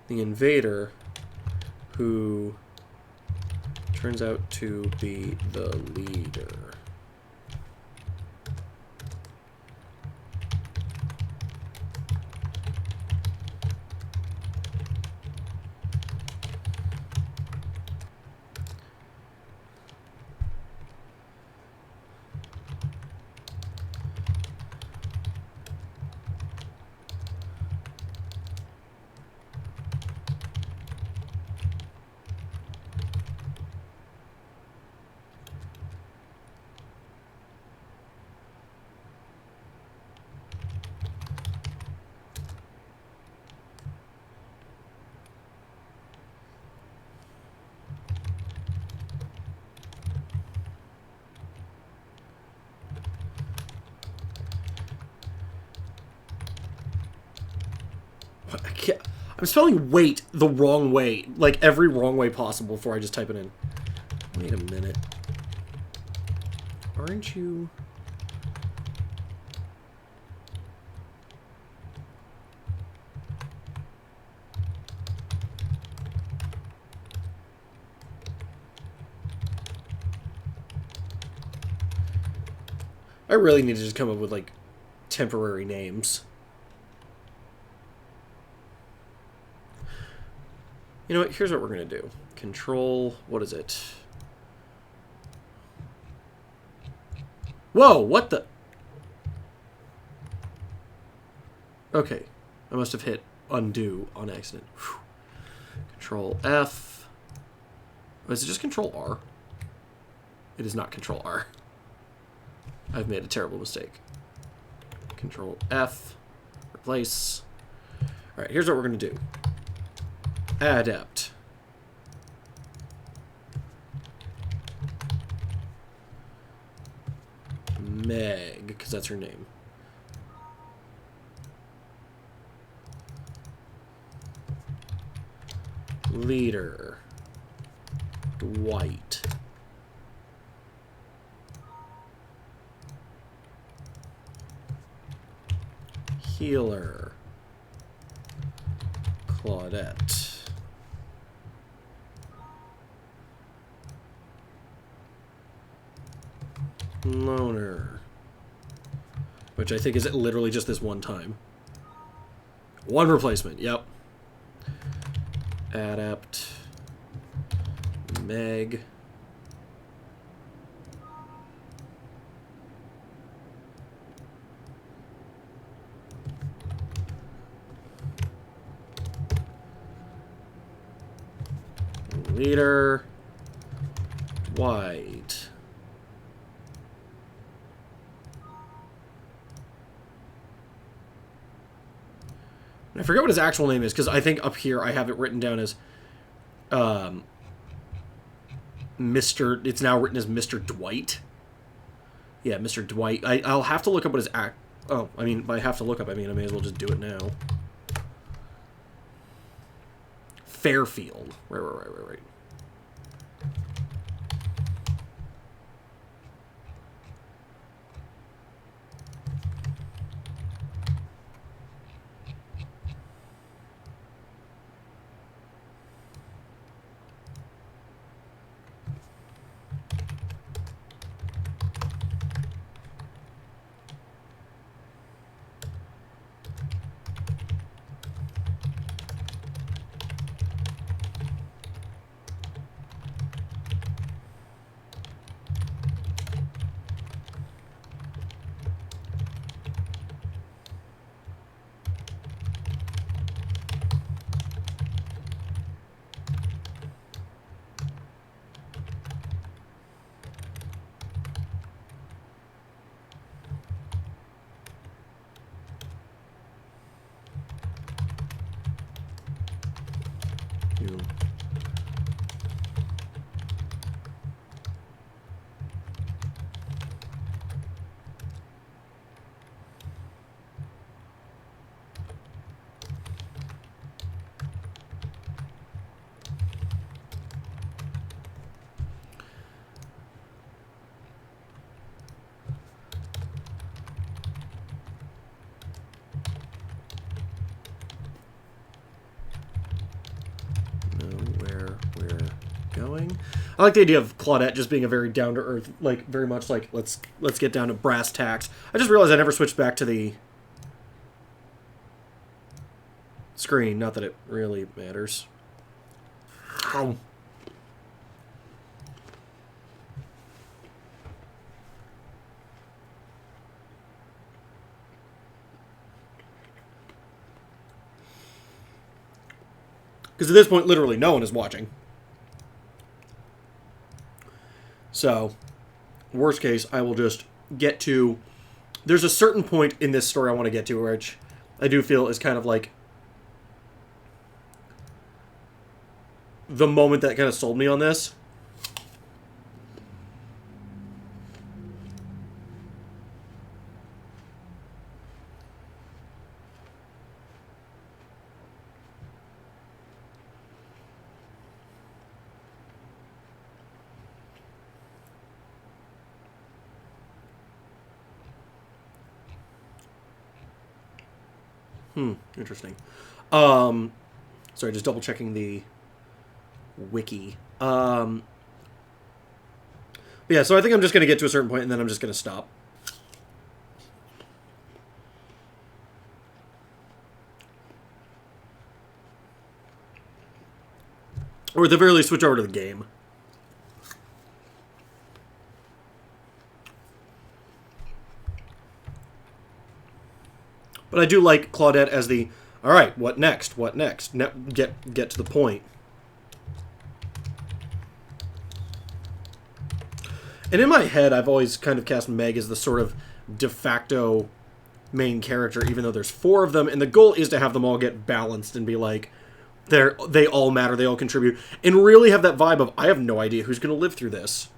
the invader, who turns out to be the leader, I'm spelling wait the wrong way. Like, every wrong way possible before I just type it in. Wait a minute. Aren't you... I really need to just come up with, like, temporary names. You know what? Here's what we're going to do. Control... What is it? Whoa! What the... Okay. I must have hit undo on accident. Whew. Control F. Oh, is it just Control R? It is not Control R. I've made a terrible mistake. Control F. Replace. Alright, here's what we're going to do. Adapt. Meg, because that's her name. Leader. Dwight. Healer. Claudette. Loner. Which I think is literally just this one time. One replacement, yep. Adapt. Meg. Leader. White. I forget what his actual name is, because I think up here I have it written down as Mr. It's now written as Mr. Dwight. Yeah, Mr. Dwight. I'll have to look up what his Oh, I mean, by I have to look up, I mean I may as well just do it now. Fairfield. Right. I like the idea of Claudette just being a very down-to-earth, like, very much like, let's get down to brass tacks. I just realized I never switched back to the screen. Not that it really matters. Because at this point, literally, no one is watching. So, worst case, I will just get to... There's a certain point in this story I want to get to, which I do feel is kind of like the moment that kind of sold me on this. Interesting. Sorry, just double checking the wiki. Yeah, so I think I'm just going to get to a certain point and then I'm just going to stop. Or at the very least, switch over to the game. But I do like Claudette as the, all right, what next? What next? Get to the point. And in my head, I've always kind of cast Meg as the sort of de facto main character, even though there's 4 of them, and the goal is to have them all get balanced and be like, they all matter, they all contribute, and really have that vibe of, I have no idea who's going to live through this.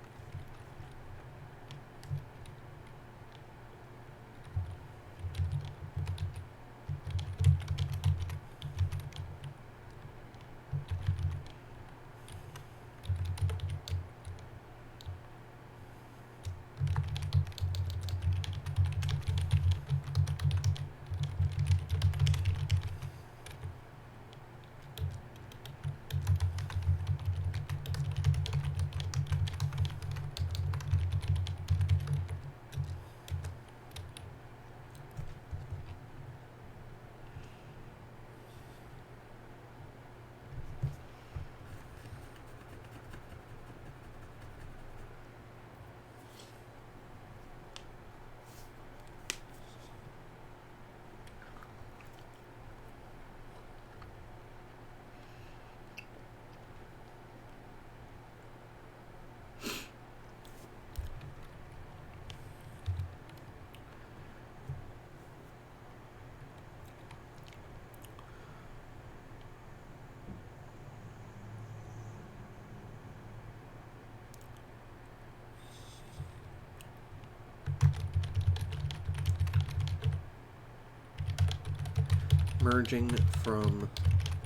Emerging from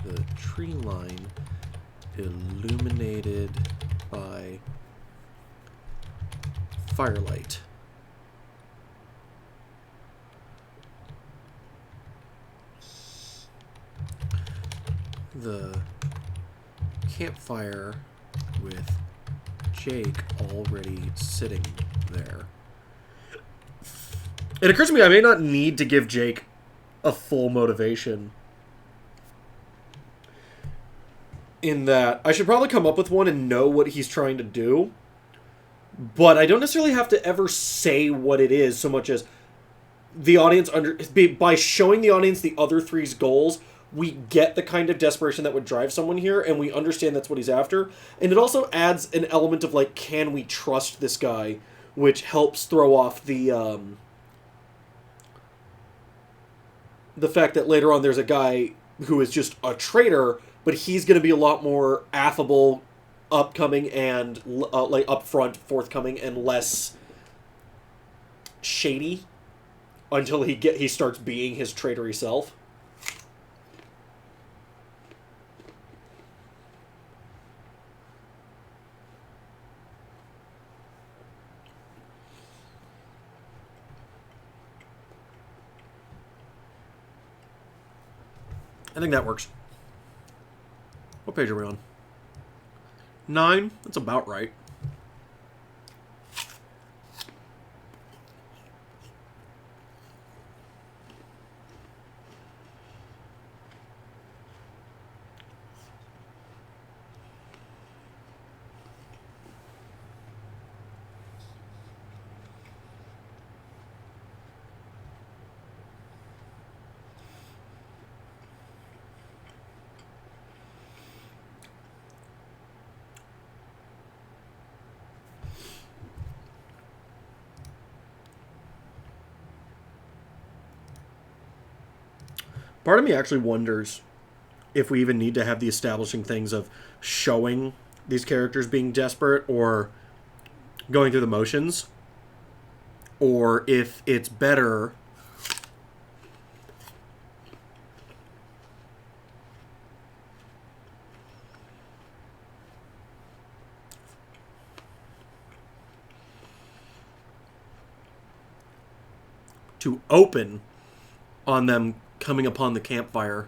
the tree line, illuminated by firelight. The campfire with Jake already sitting there. It occurs to me I may not need to give Jake a full motivation. In that, I should probably come up with one and know what he's trying to do. But I don't necessarily have to ever say what it is so much as the audience by showing the audience the other 3's goals, we get the kind of desperation that would drive someone here, and we understand that's what he's after. And it also adds an element of, like, can we trust this guy? Which helps throw off the fact that later on there's a guy who is just a traitor, but he's going to be a lot more affable, upcoming, and like upfront, forthcoming, and less shady until he starts being his traitory self. I think that works. What page are we on? 9? That's about right. Part of me actually wonders if we even need to have the establishing things of showing these characters being desperate or going through the motions, or if it's better to open on them coming upon the campfire.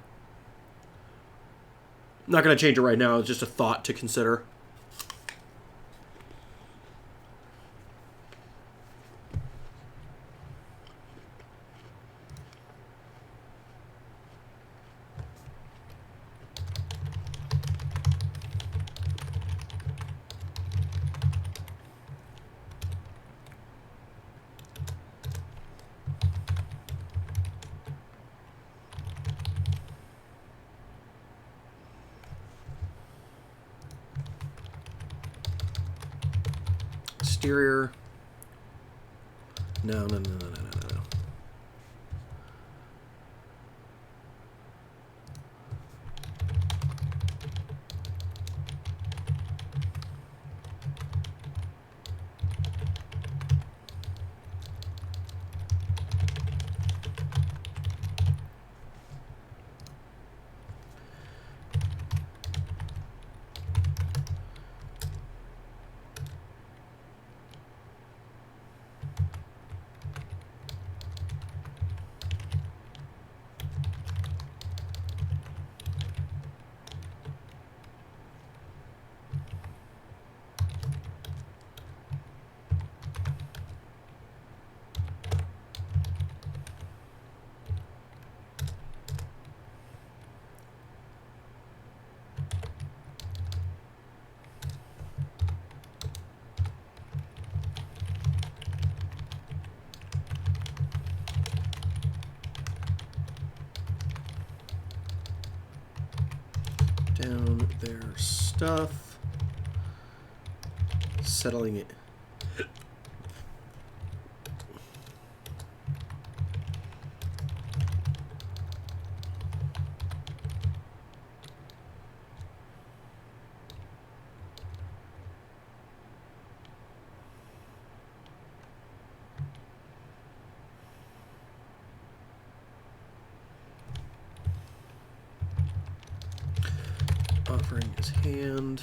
I'm not going to change it right now. It's just a thought to consider. Exterior. No. Down their stuff. Settling it. Offering his hand.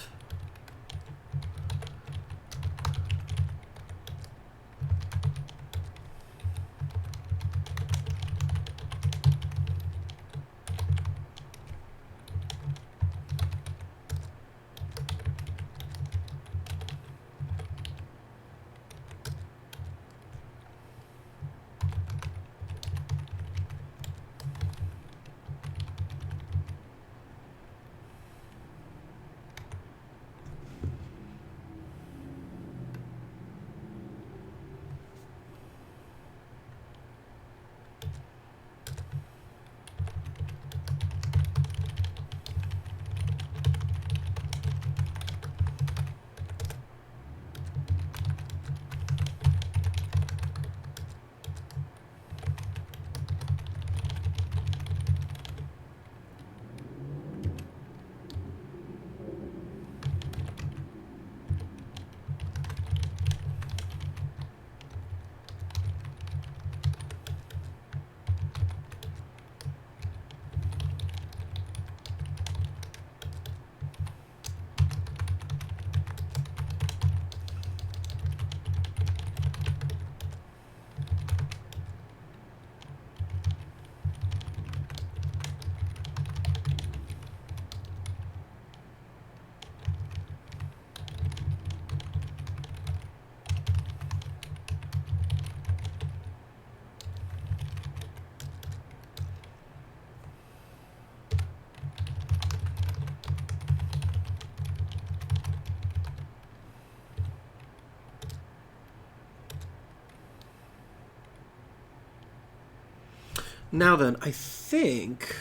Now then, I think,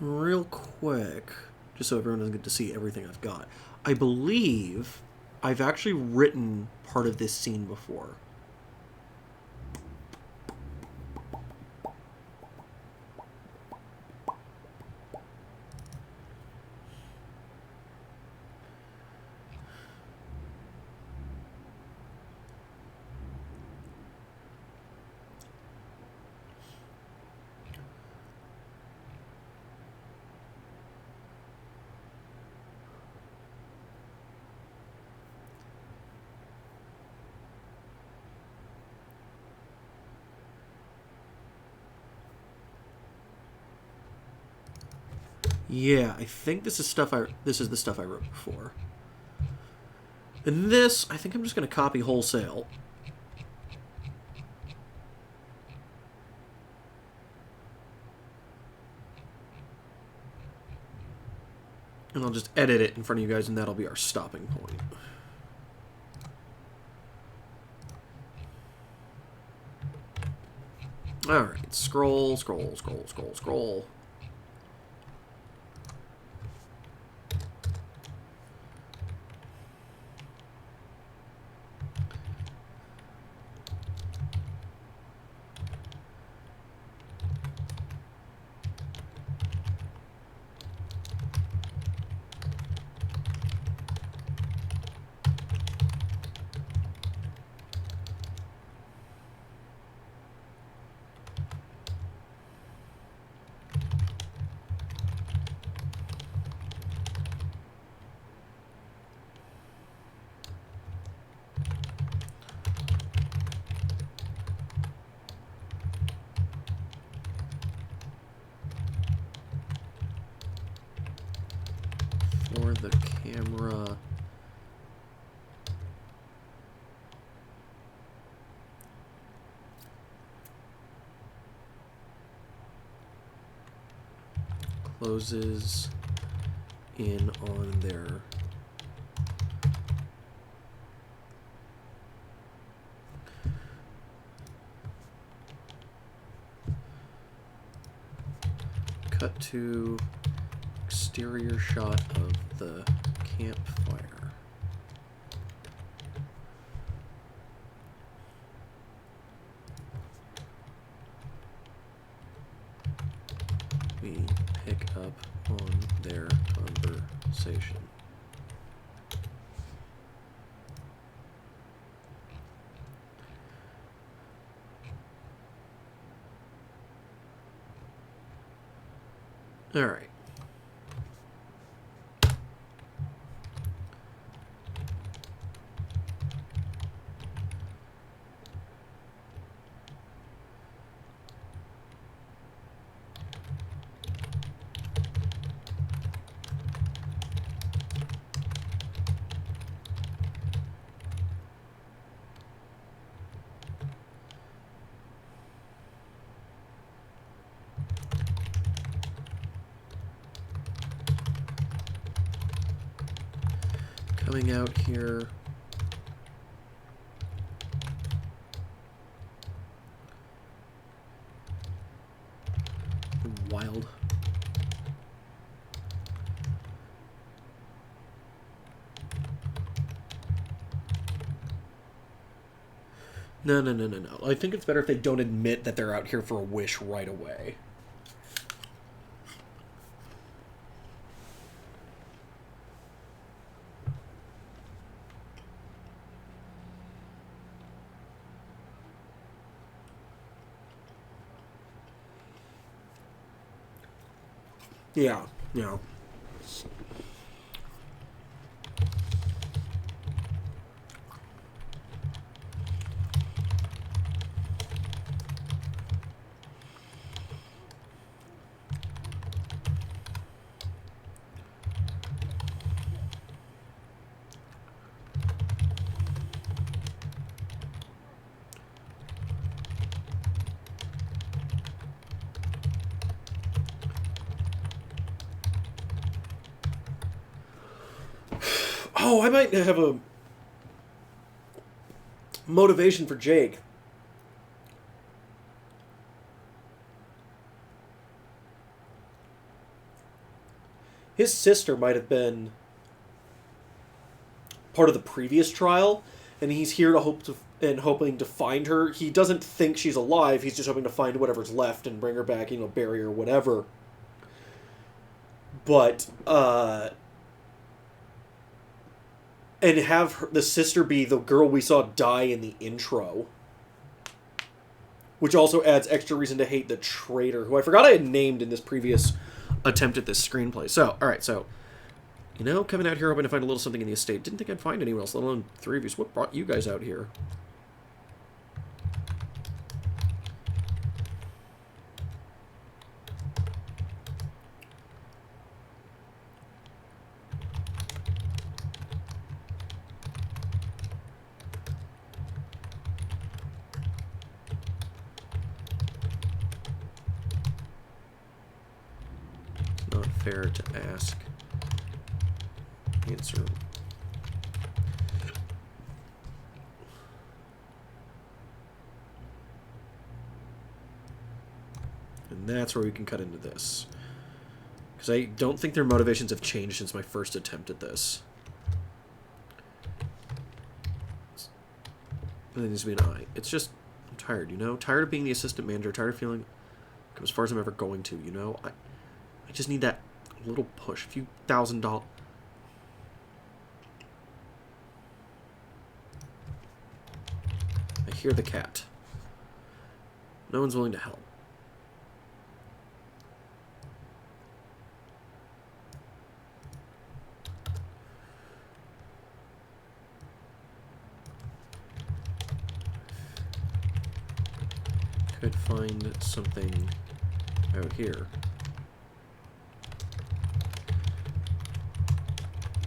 real quick, just so everyone doesn't get to see everything I've got, I believe I've actually written part of this scene before. Yeah, I think this is the stuff I wrote before. And this, I think I'm just going to copy wholesale. And I'll just edit it in front of you guys, and that'll be our stopping point. Alright, scroll, scroll, scroll, scroll, scroll. For the camera. Closes in on their cut to exterior shot of the campfire. We pick up on their conversation. All right. Coming out here. Wild. No. I think it's better if they don't admit that they're out here for a wish right away. Yeah. Oh, I might have a motivation for Jake. His sister might have been part of the previous trial, and he's here to hoping to find her. He doesn't think she's alive. He's just hoping to find whatever's left and bring her back, bury her, whatever. But and have the sister be the girl we saw die in the intro. Which also adds extra reason to hate the traitor, who I forgot I had named in this previous attempt at this screenplay. So, alright, so, coming out here hoping to find a little something in the estate. Didn't think I'd find anyone else, let alone three of you. So what brought you guys out here? fair to ask. Answer. And that's where we can cut into this. Because I don't think their motivations have changed since my first attempt at this. There needs to be an eye. It's just, I'm tired, you know? Tired of being the assistant manager, tired of feeling like as far as I'm ever going to, you know? I just need that little push, a few $1,000. I hear the cat. No one's willing to help. Could find something out here.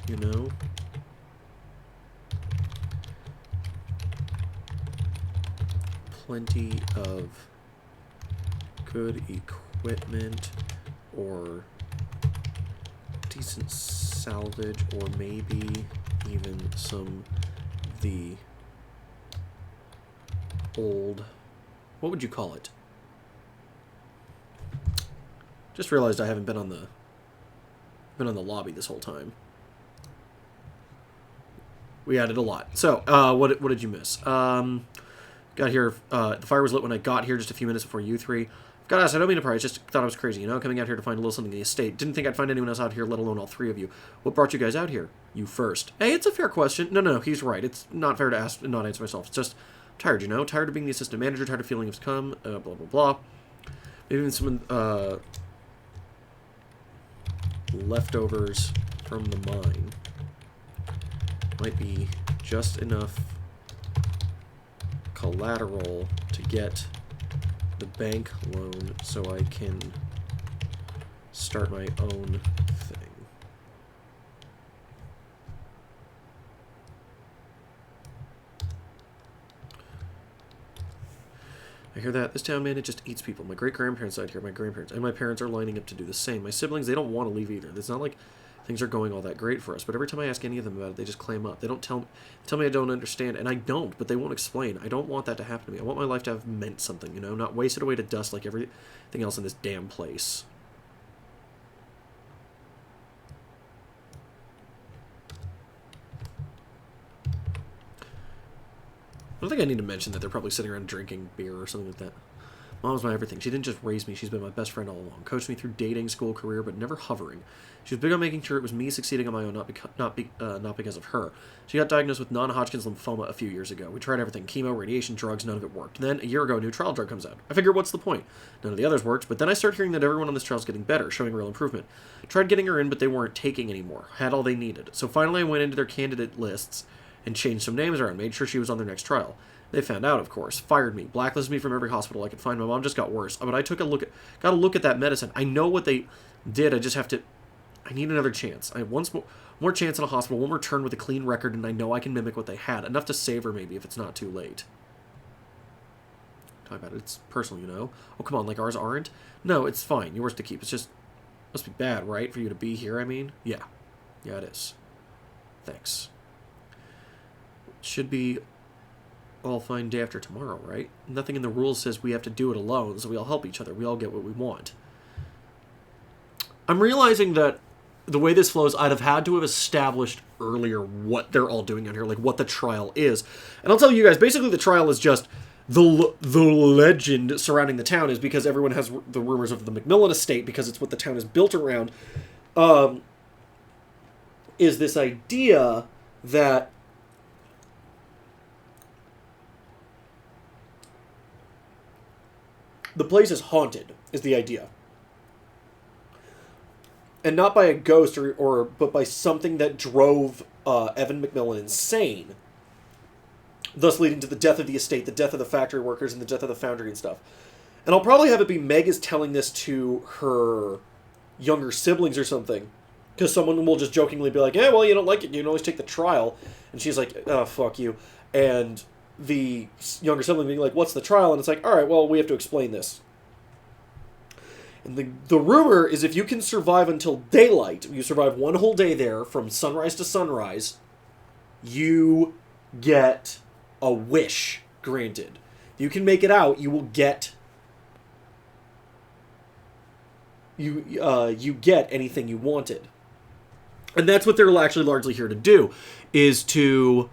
You know? Plenty of good equipment or decent salvage or maybe even some of the old... What would you call it? Just realized I haven't been on the lobby this whole time. We added a lot. So, what did you miss? Got here. The fire was lit when I got here, just a few minutes before you three. God, I don't mean to pry. I just thought I was crazy, you know, coming out here to find a little something in the estate. Didn't think I'd find anyone else out here, let alone all three of you. What brought you guys out here? You first. Hey, it's a fair question. No, he's right. It's not fair to ask and not answer myself. It's just tired, you know? Tired of being the assistant manager, tired of feeling it's come, blah, blah, blah. Maybe even some leftovers from the mine might be just enough collateral to get the bank loan so I can start my own thing. I hear that. This town, man, it just eats people. My great-grandparents out here, my grandparents, and my parents are lining up to do the same. My siblings, they don't want to leave either. It's not like things are going all that great for us, but every time I ask any of them about it, they just clam up. They don't tell me I don't understand, and I don't, but they won't explain. I don't want that to happen to me. I want my life to have meant something, you know, not wasted away to dust like everything else in this damn place. I don't think I need to mention that they're probably sitting around drinking beer or something like that. Mom's my everything. She didn't just raise me. She's been my best friend all along. Coached me through dating, school, career, but never hovering. She was big on making sure it was me succeeding on my own, not because of her. She got diagnosed with non-Hodgkin's lymphoma a few years ago. We tried everything. Chemo, radiation, drugs, none of it worked. Then, a year ago, a new trial drug comes out. I figured, what's the point? None of the others worked, but then I started hearing that everyone on this trial is getting better, showing real improvement. Tried getting her in, but they weren't taking anymore. Had all they needed. So finally I went into their candidate lists and changed some names around, made sure she was on their next trial. They found out, of course, fired me, blacklisted me from every hospital I could find. My mom just got worse. But I got a look at that medicine. I know what they did. I need another chance. I have one more chance in a hospital, one more turn with a clean record, and I know I can mimic what they had. Enough to save her, maybe, if it's not too late. Talk about it. It's personal, you know? Oh, come on, like ours aren't? No, it's fine. Yours to keep. It's just, must be bad, right? For you to be here, I mean? Yeah. Yeah, it is. Thanks. Should be all fine day after tomorrow, right? Nothing in the rules says we have to do it alone, so we all help each other. We all get what we want. I'm realizing that the way this flows, I'd have had to have established earlier what they're all doing out here, like what the trial is. And I'll tell you guys, basically the trial is just the legend surrounding the town is because everyone has the rumors of the Macmillan estate because it's what the town is built around, is this idea that the place is haunted, is the idea. And not by a ghost, but by something that drove Evan Macmillan insane. Thus leading to the death of the estate, the death of the factory workers, and the death of the foundry and stuff. And I'll probably have it be Meg is telling this to her younger siblings or something. Because someone will just jokingly be like, well, you don't like it, you can always take the trial. And she's like, oh, fuck you. And the younger sibling being like, what's the trial? And it's like, all right, well, we have to explain this. And the rumor is if you can survive until daylight, you survive one whole day there from sunrise to sunrise, you get a wish granted. If you can make it out, you will get you get anything you wanted. And that's what they're actually largely here to do, is to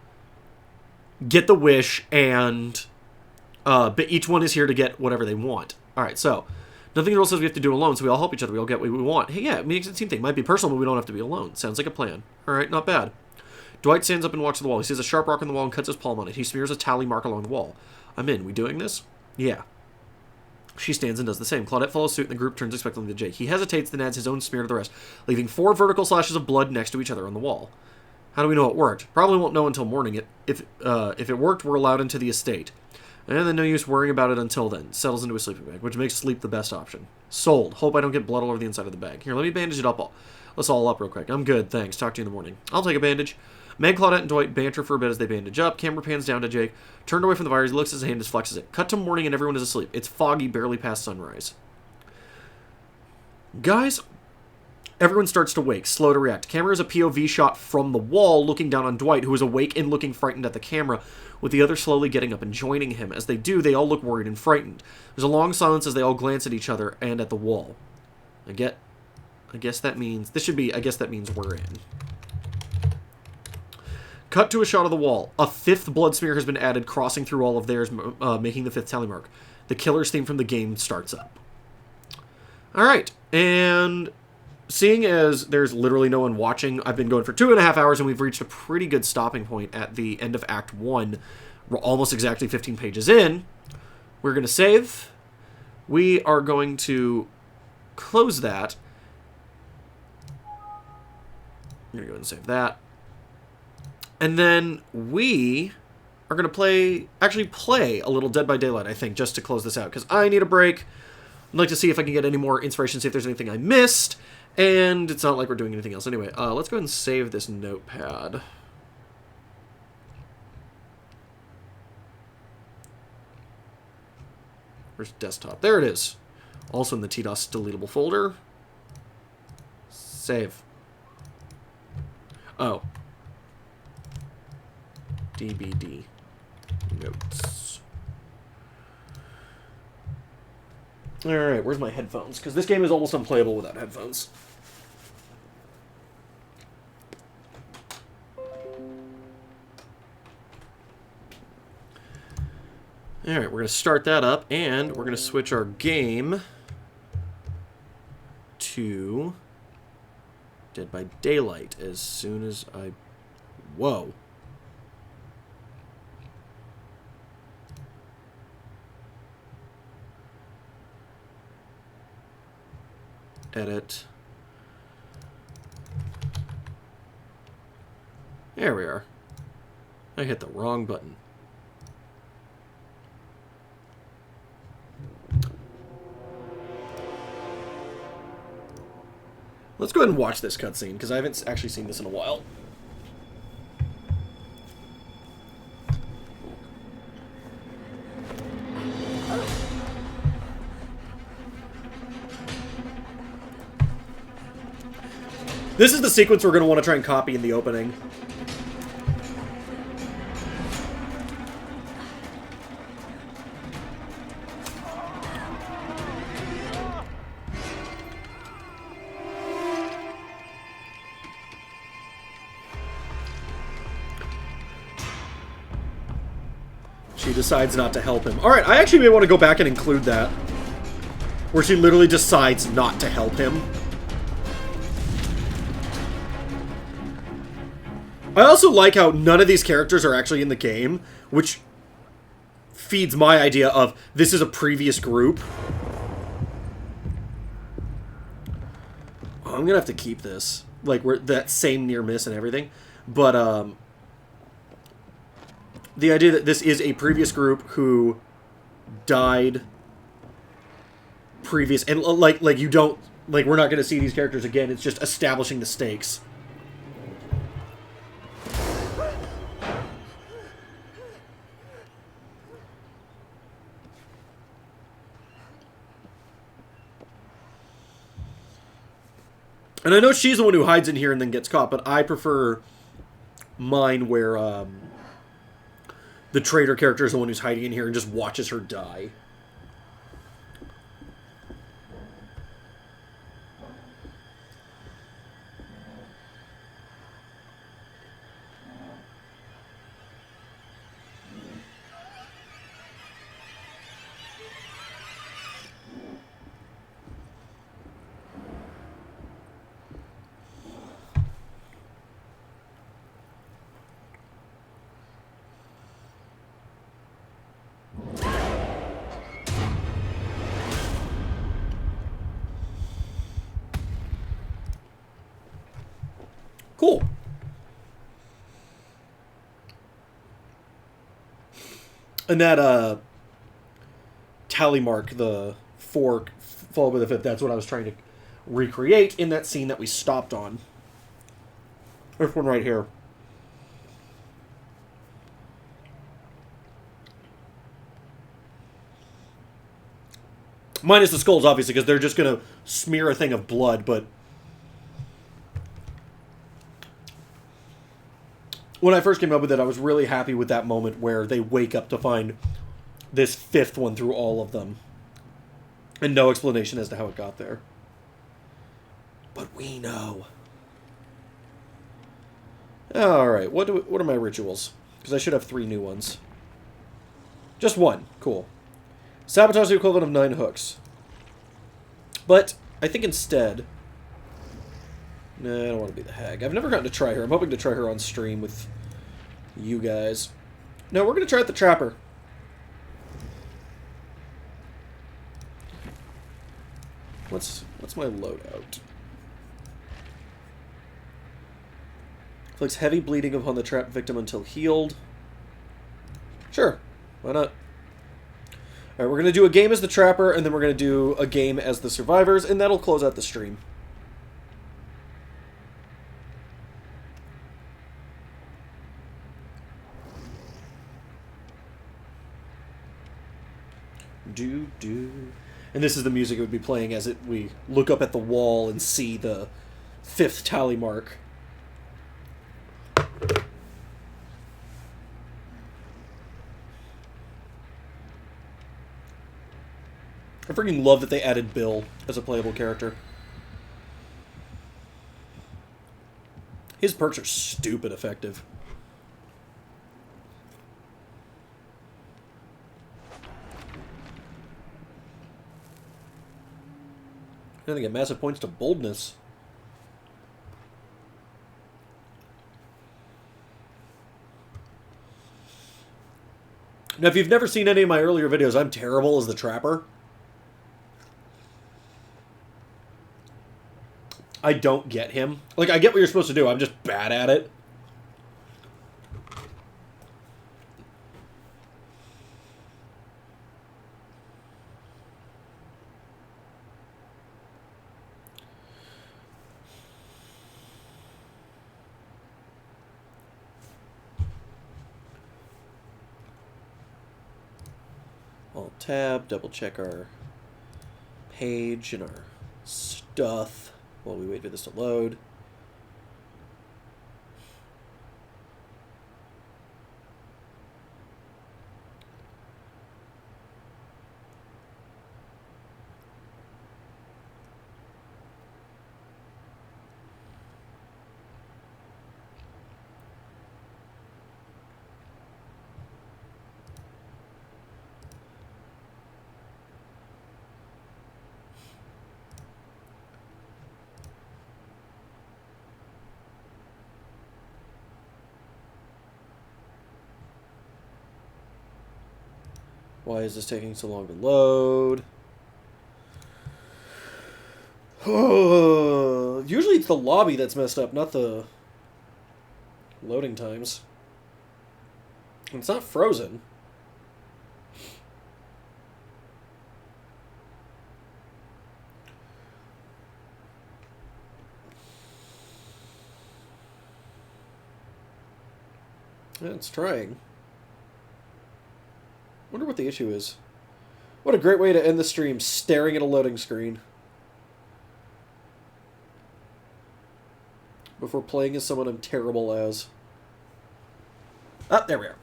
get the wish, and but each one is here to get whatever they want. All right, so nothing else says we have to do alone, so we all help each other. We all get what we want. Hey, yeah, it makes the same thing. Might be personal, but we don't have to be alone. Sounds like a plan. All right, not bad. Dwight stands up and walks to the wall. He sees a sharp rock on the wall and cuts his palm on it. He smears a tally mark along the wall. I'm in. We doing this? Yeah. She stands and does the same. Claudette follows suit, and the group turns expectantly to Jake. He hesitates, then adds his own smear to the rest, leaving 4 vertical slashes of blood next to each other on the wall. How do we know it worked? Probably won't know until morning. If it worked, we're allowed into the estate. And then no use worrying about it until then. Settles into a sleeping bag, which makes sleep the best option. Sold. Hope I don't get blood all over the inside of the bag. Here, let me bandage it up. Let's all up real quick. I'm good, thanks. Talk to you in the morning. I'll take a bandage. Meg, Claudette, and Dwight banter for a bit as they bandage up. Camera pans down to Jake. Turned away from the virus, he looks at his hand and flexes it. Cut to morning and everyone is asleep. It's foggy, barely past sunrise. Guys, everyone starts to wake, slow to react. Camera is a POV shot from the wall, looking down on Dwight, who is awake and looking frightened at the camera, with the others slowly getting up and joining him. As they do, they all look worried and frightened. There's a long silence as they all glance at each other and at the wall. I guess that means... This should be... I guess that means we're in. Cut to a shot of the wall. A 5th blood smear has been added, crossing through all of theirs, making the 5th tally mark. The killer's theme from the game starts up. Alright, and seeing as there's literally no one watching, I've been going for 2.5 hours, and we've reached a pretty good stopping point at the end of Act 1. We're almost exactly 15 pages in. We're going to save. We are going to close that. I'm going to go ahead and save that. And then we are going to actually play a little Dead by Daylight, I think, just to close this out, because I need a break. I'd like to see if I can get any more inspiration, see if there's anything I missed, and it's not like we're doing anything else. Anyway, let's go ahead and save this notepad. Where's desktop? There it is. Also in the TDOS deletable folder. Save. Oh. DBD notes. Alright, where's my headphones? Because this game is almost unplayable without headphones. Alright, we're going to start that up, and we're going to switch our game to Dead by Daylight as soon as I... Whoa. Edit. There we are. I hit the wrong button. Let's go ahead and watch this cutscene, because I haven't actually seen this in a while. This is the sequence we're going to want to try and copy in the opening. She decides not to help him. Alright, I actually may want to go back and include that. Where she literally decides not to help him. I also like how none of these characters are actually in the game, which feeds my idea of this is a previous group. Oh, I'm gonna have to keep this. Like, we're that same near miss and everything. But, the idea that this is a previous group who died previous, and like you don't, like, we're not gonna see these characters again, it's just establishing the stakes. And I know she's the one who hides in here and then gets caught, but I prefer mine where the traitor character is the one who's hiding in here and just watches her die. Cool. And that tally mark, the 4 followed by the 5th, that's what I was trying to recreate in that scene that we stopped on. There's one right here. Minus the skulls, obviously, because they're just going to smear a thing of blood, but when I first came up with it, I was really happy with that moment where they wake up to find this 5th one through all of them. And no explanation as to how it got there. But we know. Alright, what are my rituals? Because I should have 3 new ones. Just 1. Cool. Sabotage the equivalent of 9 hooks. But I think instead... Nah, I don't want to be the hag. I've never gotten to try her. I'm hoping to try her on stream with you guys. No, we're going to try out the Trapper. What's my loadout? Inflicts heavy bleeding upon the trapped victim until healed. Sure. Why not? Alright, we're going to do a game as the Trapper, and then we're going to do a game as the survivors, and that'll close out the stream. And this is the music it would be playing as we look up at the wall and see the 5th tally mark. I freaking love that they added Bill as a playable character. His perks are stupid effective. I think it massive points to boldness. Now, if you've never seen any of my earlier videos, I'm terrible as the Trapper. I don't get him. Like, I get what you're supposed to do. I'm just bad at it. Alt-tab, double-check our page and our stuff while we wait for this to load. Why is this taking so long to load? Usually it's the lobby that's messed up, not the loading times. It's not frozen. Yeah, it's trying. Wonder what the issue is. What a great way to end the stream, staring at a loading screen. before playing as someone I'm terrible as. Ah, there we are.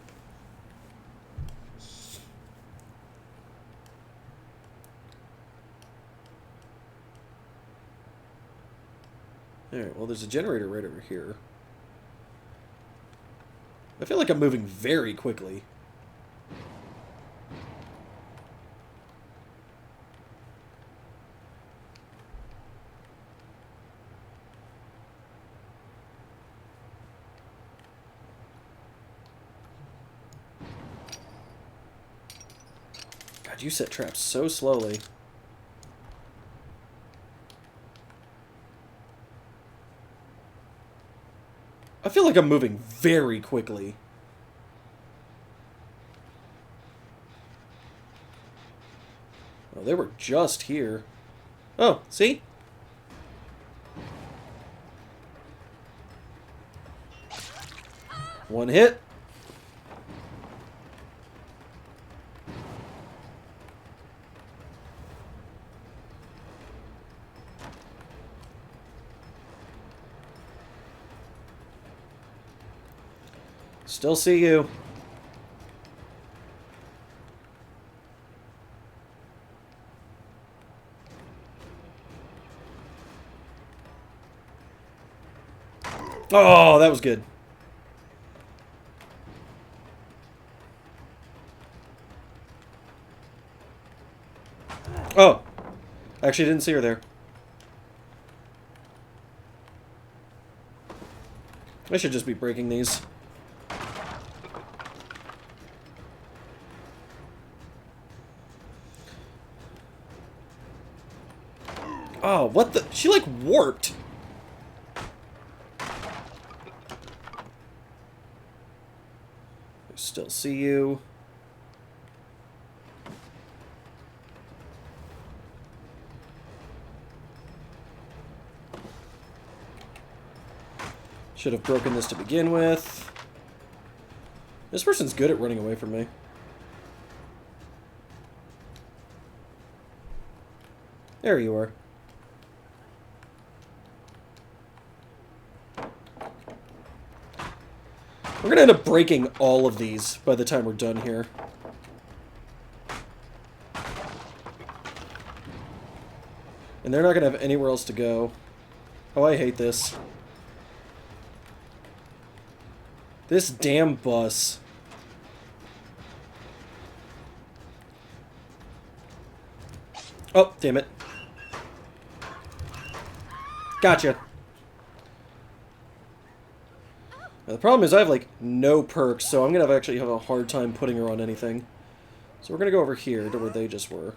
Alright, well, there's a generator right over here. I feel like I'm moving very quickly. God, you set traps so slowly. I feel like I'm moving very quickly. Oh, they were just here. Oh, see? One hit. Still see you. Oh, that was good. Oh. I actually didn't see her there. I should just be breaking these. Oh, what the? She, like, warped. I still see you. Should have broken this to begin with. This person's good at running away from me. There you are. We're gonna end up breaking all of these by the time we're done here. And they're not gonna have anywhere else to go. Oh, I hate this. This damn bus. Oh, damn it. Gotcha. Now, the problem is I have, like, no perks, so I'm gonna actually have a hard time putting her on anything. So we're gonna go over here to where they just were.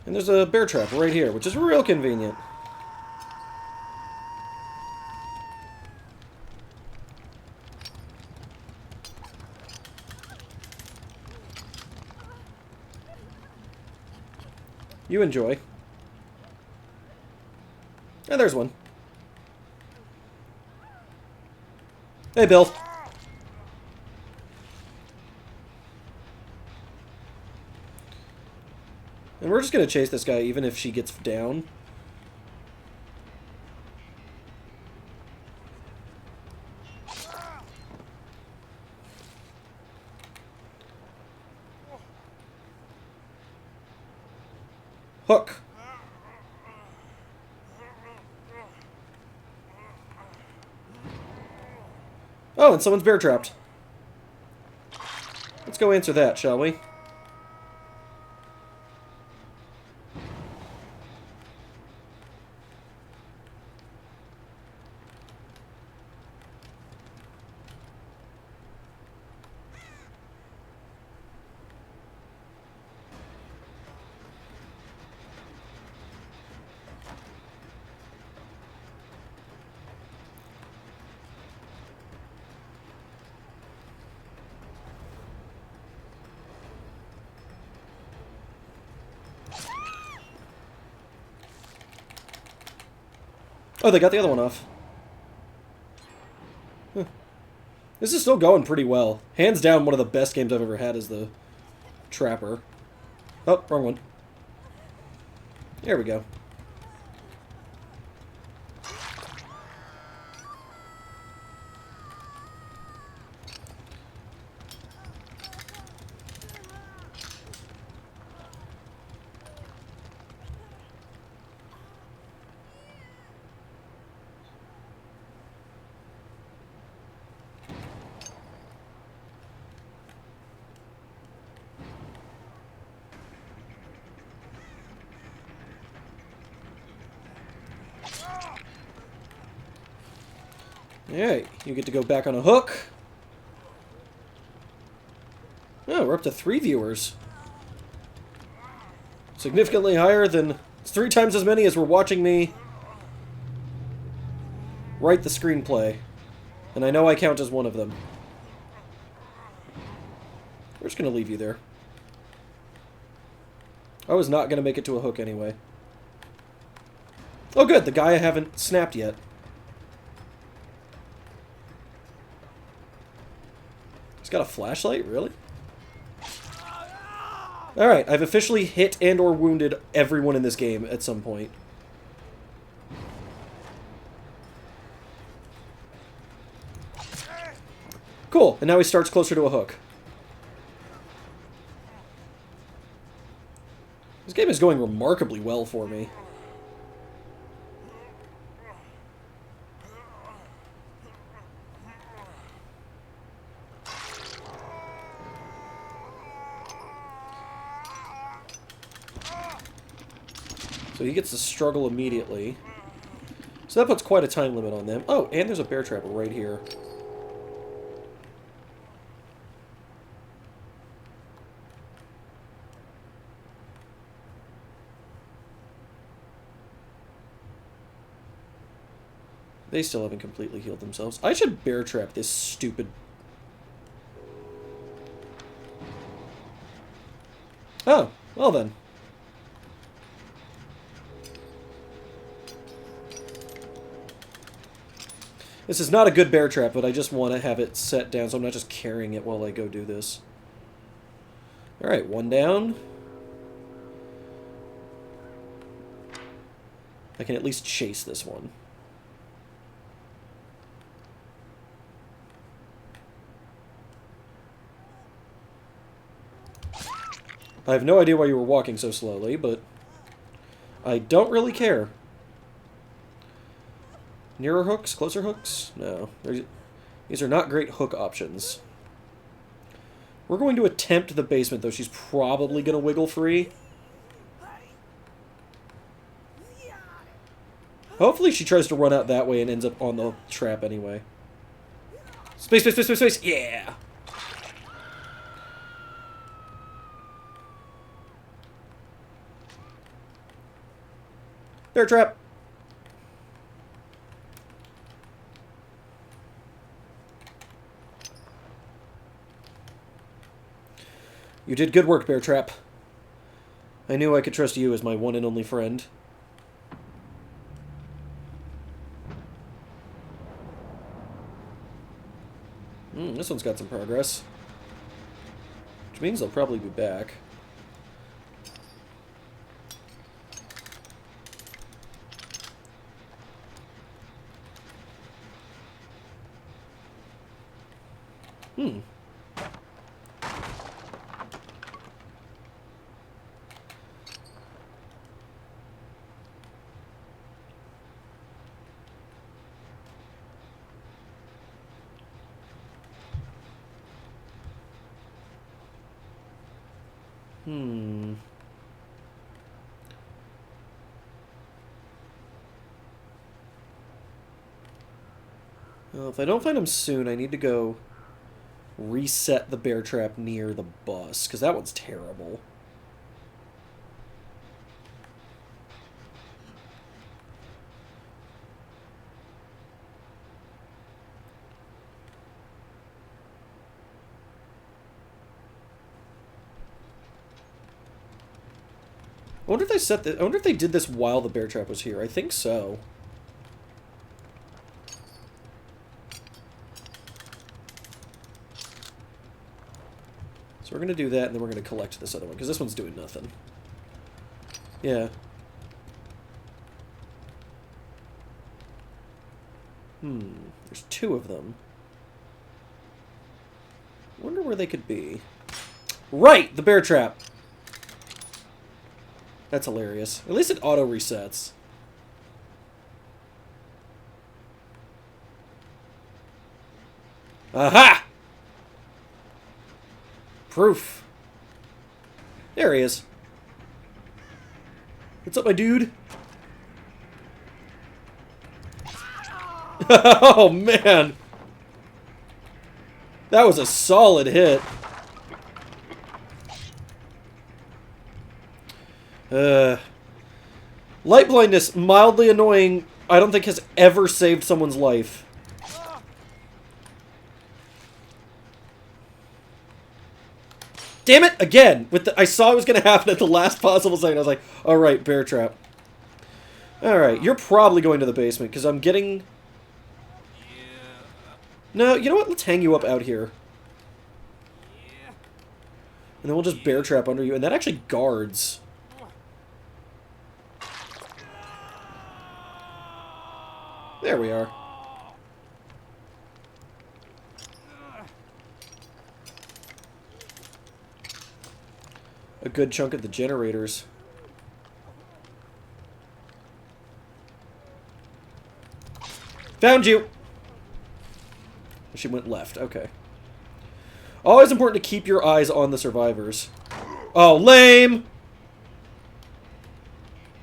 And there's a bear trap right here, which is real convenient. You enjoy. And there's one. Hey, Bill. And we're just gonna chase this guy even if she gets down. Hook. Oh, and someone's bear trapped. Let's go answer that, shall we? Oh, they got the other one off. Huh. This is still going pretty well. Hands down, one of the best games I've ever had is the Trapper. Oh, wrong one. There we go. Alright, you get to go back on a hook. Oh, we're up to 3 viewers. Significantly higher than... It's 3 times as many as were watching me write the screenplay. And I know I count as one of them. We're just going to leave you there. I was not going to make it to a hook anyway. Oh good, the guy I haven't snapped yet. He's got a flashlight? Really? Alright, I've officially hit and or wounded everyone in this game at some point. Cool, and now he starts closer to a hook. This game is going remarkably well for me. So he gets to struggle immediately. So that puts quite a time limit on them. Oh, and there's a bear trap right here. They still haven't completely healed themselves. I should bear trap this stupid... Oh, well then. This is not a good bear trap, but I just want to have it set down so I'm not just carrying it while I go do this. Alright, 1 down. I can at least chase this one. I have no idea why you were walking so slowly, but I don't really care. Nearer hooks? Closer hooks? No. These are not great hook options. We're going to attempt the basement, though. She's probably going to wiggle free. Hopefully she tries to run out that way and ends up on the trap anyway. Space, space, space, space, space! Yeah! Bear trap! You did good work, Bear Trap. I knew I could trust you as my one and only friend. This one's got some progress. Which means they'll probably be back. Well, if I don't find him soon, I need to go reset the bear trap near the bus, because that one's terrible. I wonder if they set the, I wonder if they did this while the bear trap was here. I think so. So we're going to do that, and then we're going to collect this other one, because this one's doing nothing. Yeah. There's two of them. Wonder where they could be. Right! The bear trap! That's hilarious. At least it auto-resets. Aha! Proof. There he is. What's up, my dude? Oh, man! That was a solid hit. Light blindness, mildly annoying, I don't think has ever saved someone's life. Damn it! Again! I saw it was going to happen at the last possible second. I was like, alright, bear trap. Alright, you're probably going to the basement, because I'm getting... No, you know what? Let's hang you up out here. And then we'll just bear trap under you. And that actually guards. There we are. A good chunk of the generators. Found you! She went left. Okay. Always important to keep your eyes on the survivors. Oh, lame!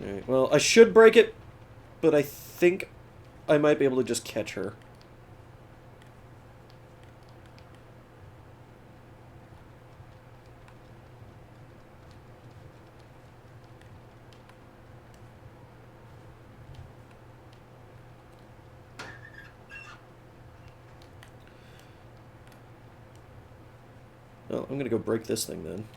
Alright, well, I should break it, but I think I might be able to just catch her. Oh, I'm gonna go break this thing then.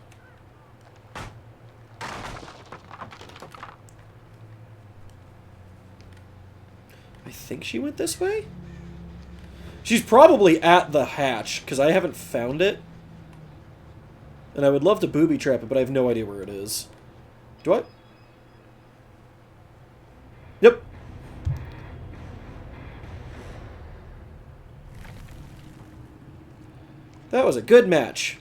I think she went this way? She's probably at the hatch, because I haven't found it. And I would love to booby trap it, but I have no idea where it is. Do I? Yep. That was a good match.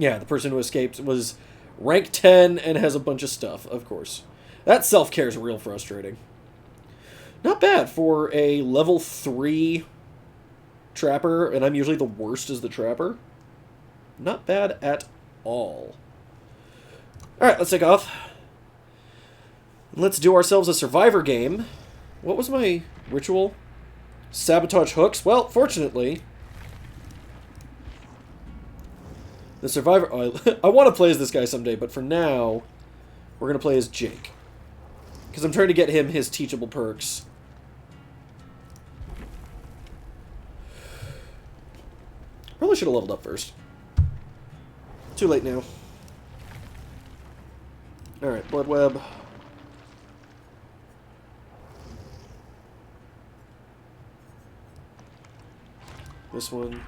Yeah, the person who escaped was rank 10 and has a bunch of stuff, of course. That self-care is real frustrating. Not bad for a level 3 trapper, and I'm usually the worst as the trapper. Not bad at all. Alright, let's take off. Let's do ourselves a survivor game. What was my ritual? Sabotage hooks? Well, fortunately... The survivor... Oh, I want to play as this guy someday, but for now, we're going to play as Jake. Because I'm trying to get him his teachable perks. Probably should have leveled up first. Too late now. Alright, blood web. This one.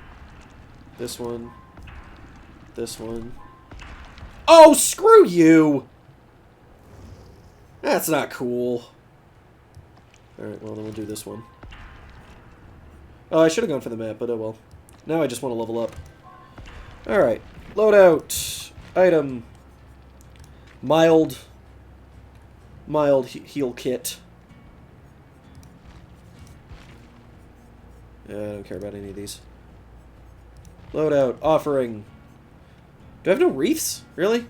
This one. This one. Oh, screw you! That's not cool. Alright, well, then we'll do this one. Oh, I should have gone for the map, but oh well. Now I just want to level up. Alright. Loadout. Item. Mild heal kit. Yeah, I don't care about any of these. Loadout. Offering. Do I have no wreaths? Really?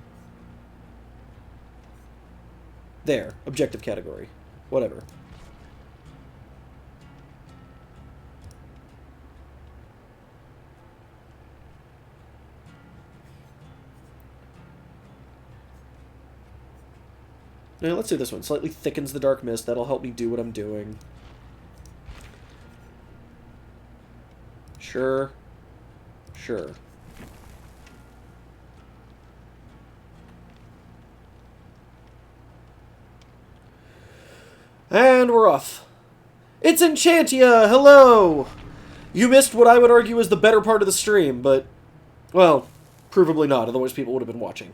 There. Objective category. Whatever. Now, let's do this one. Slightly thickens the dark mist. That'll help me do what I'm doing. Sure. Sure. And we're off. It's Enchantia! Hello! You missed what I would argue is the better part of the stream, but, well, provably not, otherwise people would have been watching.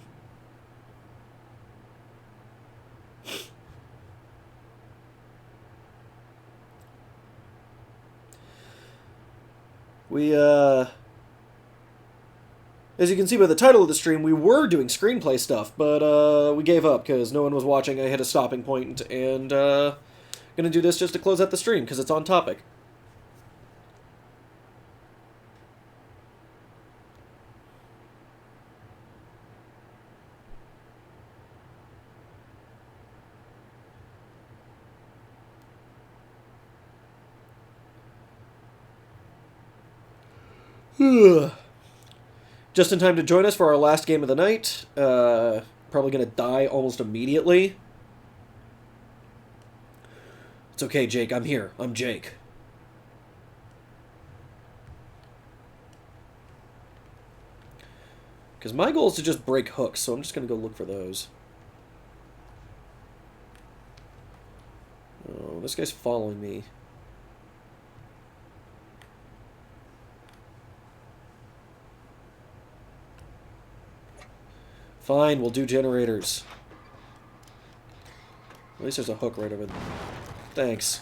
We, as you can see by the title of the stream, we were doing screenplay stuff, but we gave up because no one was watching. I hit a stopping point, and gonna do this just to close out the stream because it's on topic. Just in time to join us for our last game of the night. Probably going to die almost immediately. It's okay, Jake. I'm here. I'm Jake. Because my goal is to just break hooks, so I'm just going to go look for those. Oh, this guy's following me. Fine, we'll do generators. At least there's a hook right over there. Thanks.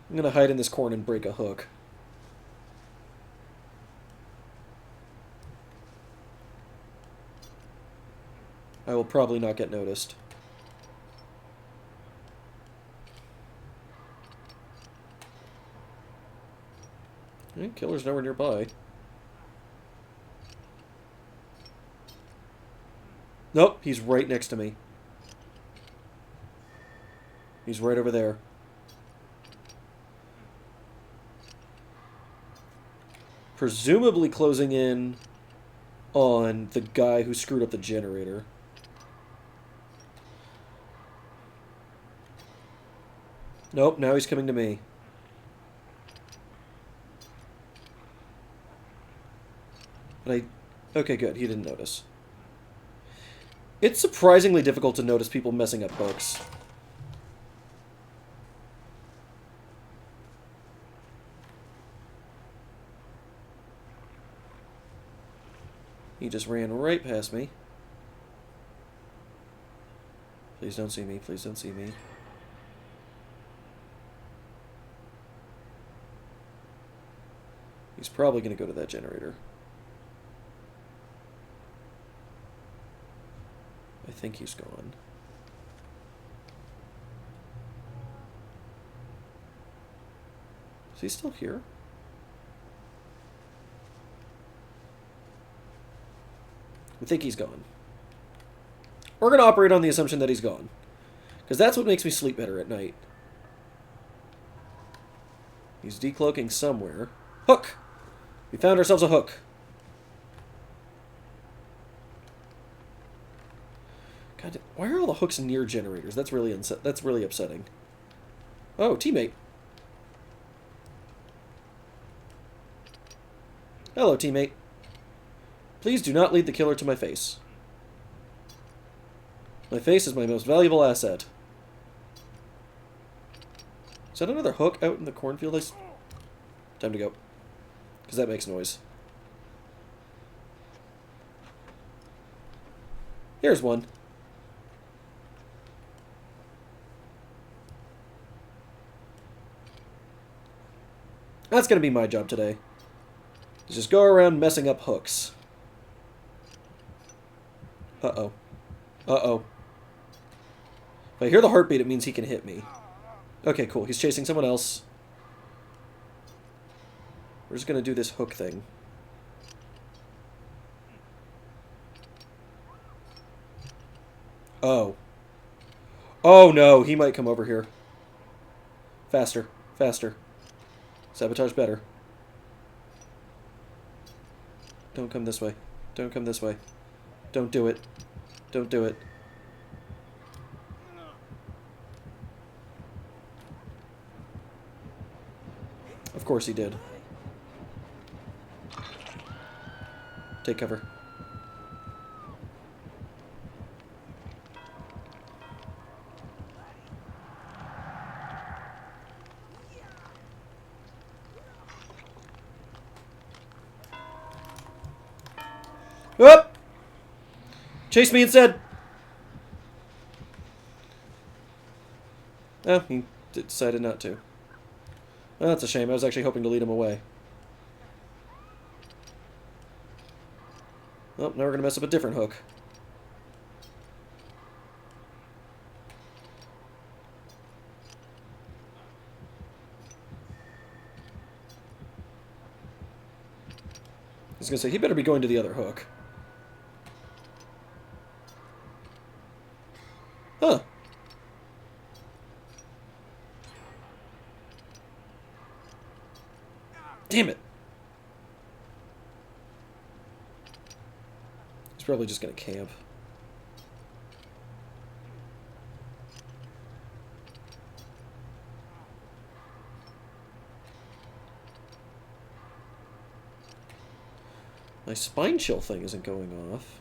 I'm gonna hide in this corner and break a hook. I will probably not get noticed. Killer's nowhere nearby. Nope, he's right next to me. He's right over there. Presumably closing in on the guy who screwed up the generator. Nope, now he's coming to me. But okay, good. He didn't notice. It's surprisingly difficult to notice people messing up hooks. He just ran right past me. Please don't see me. Please don't see me. He's probably going to go to that generator. I think he's gone. Is he still here? I think he's gone. We're going to operate on the assumption that he's gone. Because that's what makes me sleep better at night. He's decloaking somewhere. Hook! We found ourselves a hook. God, why are all the hooks near generators? That's really upsetting. Oh, teammate. Hello, teammate. Please do not lead the killer to my face. My face is my most valuable asset. Is that another hook out in the cornfield? Time to go. Because that makes noise. Here's one. That's going to be my job today. Just go around messing up hooks. Uh-oh. Uh-oh. If I hear the heartbeat, it means he can hit me. Okay, cool. He's chasing someone else. We're just going to do this hook thing. Oh. Oh, no. He might come over here. Faster. Faster. Sabotage better. Don't come this way. Don't come this way. Don't do it. Don't do it. Of course he did. Take cover. Whoop! Chase me instead! Oh, he Decided not to. Oh, that's a shame. I was actually hoping to lead him away. Oh, now we're going to mess up a different hook. I was going to say, he better be going to the other hook. Huh. Damn it. He's probably just going to camp. My spine chill thing isn't going off.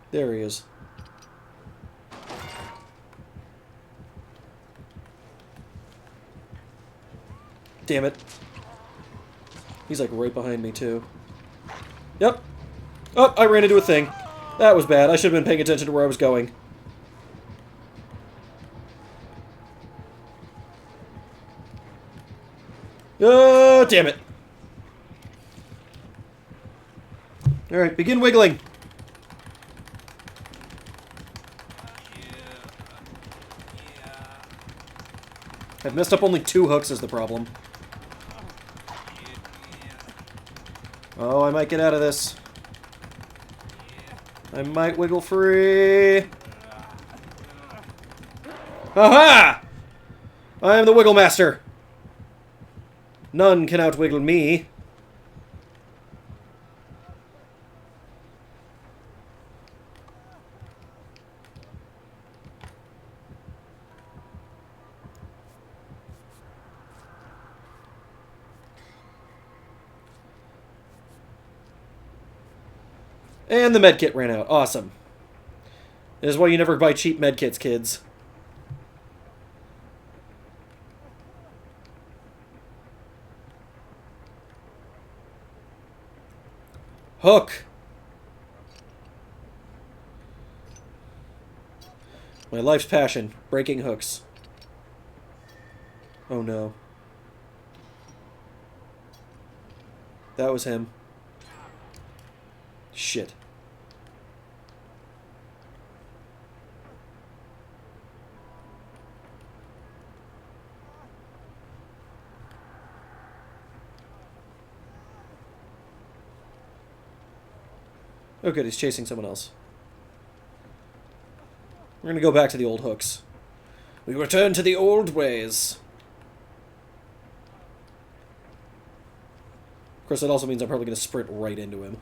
There he is. Damn it. He's like right behind me too. Yep. Oh, I ran into a thing. That was bad. I should have been paying attention to where I was going. Oh, damn it. Alright, begin wiggling. I've messed up only 2 hooks is the problem. Oh, I might get out of this. I might wiggle free. Aha! I am the Wiggle Master. None can outwiggle me. And the medkit ran out. Awesome. This is why you never buy cheap medkits, kids. Hook! My life's passion. Breaking hooks. Oh no. That was him. Shit. Oh good, he's chasing someone else. We're gonna go back to the old hooks. We return to the old ways. Of course, that also means I'm probably gonna sprint right into him.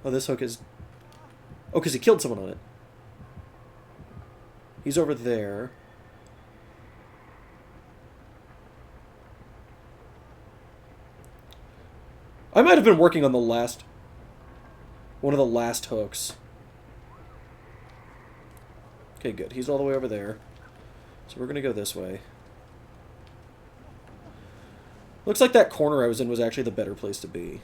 Oh, this hook is... Oh, because he killed someone on it. He's over there. I might have been working on the last... one of the last hooks. Okay, good. He's all the way over there. So we're gonna go this way. Looks like that corner I was in was actually the better place to be.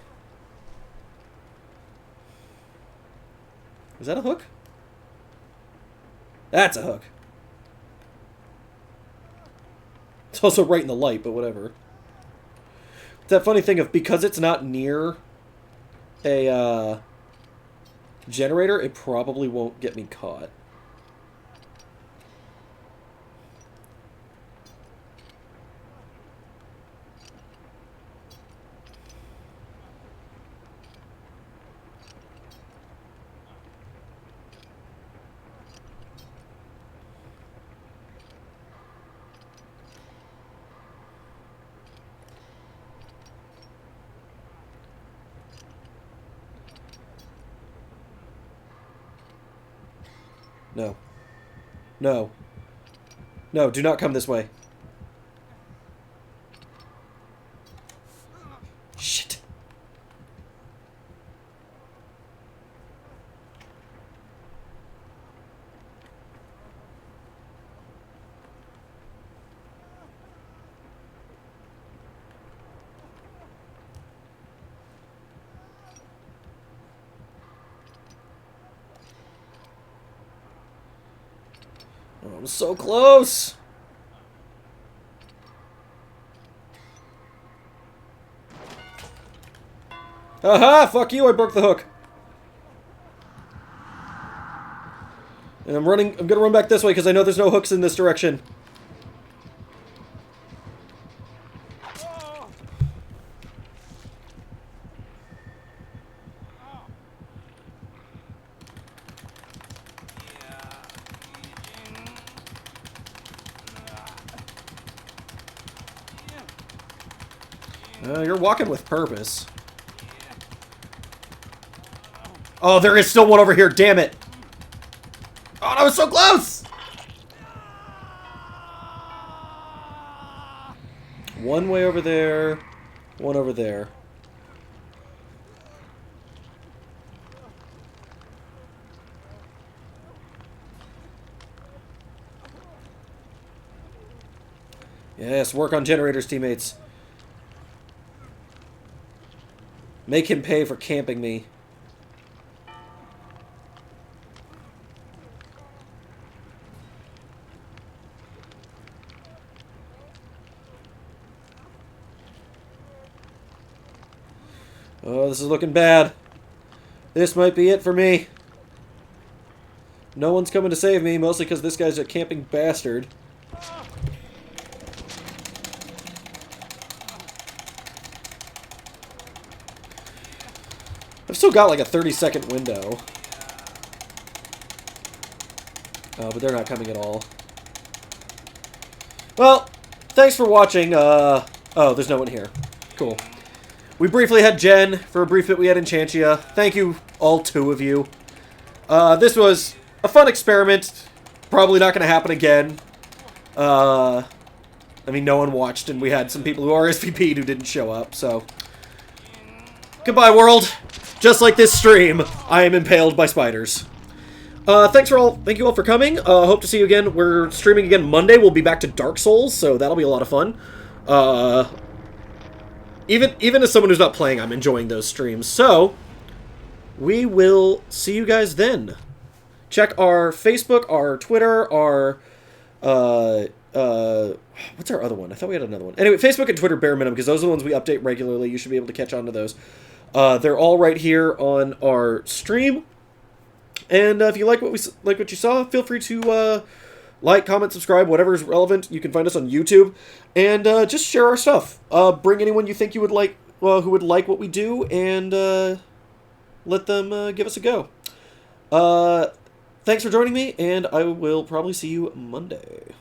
Is that a hook? That's a hook. It's also right in the light, but whatever. It's that funny thing of, because it's not near a generator, it probably won't get me caught. No. No. No, do not come this way. Shit. Oh, I'm so close! Aha! Fuck you, I broke the hook. And I'm gonna run back this way because I know there's no hooks in this direction. You're walking with purpose. Oh, there is still one over here, damn it! Oh, that was so close! One way over there, one over there. Yes, work on generators, teammates. Make him pay for camping me. Oh, this is looking bad. This might be it for me. No one's coming to save me, mostly because this guy's a camping bastard. I've still got like a 30-second window. Oh, but they're not coming at all. Well, thanks for watching. Oh, there's no one here. Cool. We briefly had Jen. For a brief bit, we had Enchantia. Thank you, all two of you. This was a fun experiment. Probably not going to happen again. I mean, no one watched, and we had some people who RSVP'd who didn't show up, so... Goodbye, world! Just like this stream, I am impaled by spiders. Thank you all for coming. Hope to see you again. We're streaming again Monday. We'll be back to Dark Souls, so that'll be a lot of fun. Even as someone who's not playing, I'm enjoying those streams. So, we will see you guys then. Check our Facebook, our Twitter, our, what's our other one? I thought we had another one. Anyway, Facebook and Twitter bare minimum, because those are the ones we update regularly. You should be able to catch on to those. They're all right here on our stream. And if you like what you saw, feel free to like, comment, subscribe, whatever is relevant. You can find us on YouTube, and just share our stuff. Bring anyone you think you would like, who would like what we do, and let them give us a go. Thanks for joining me, and I will probably see you Monday.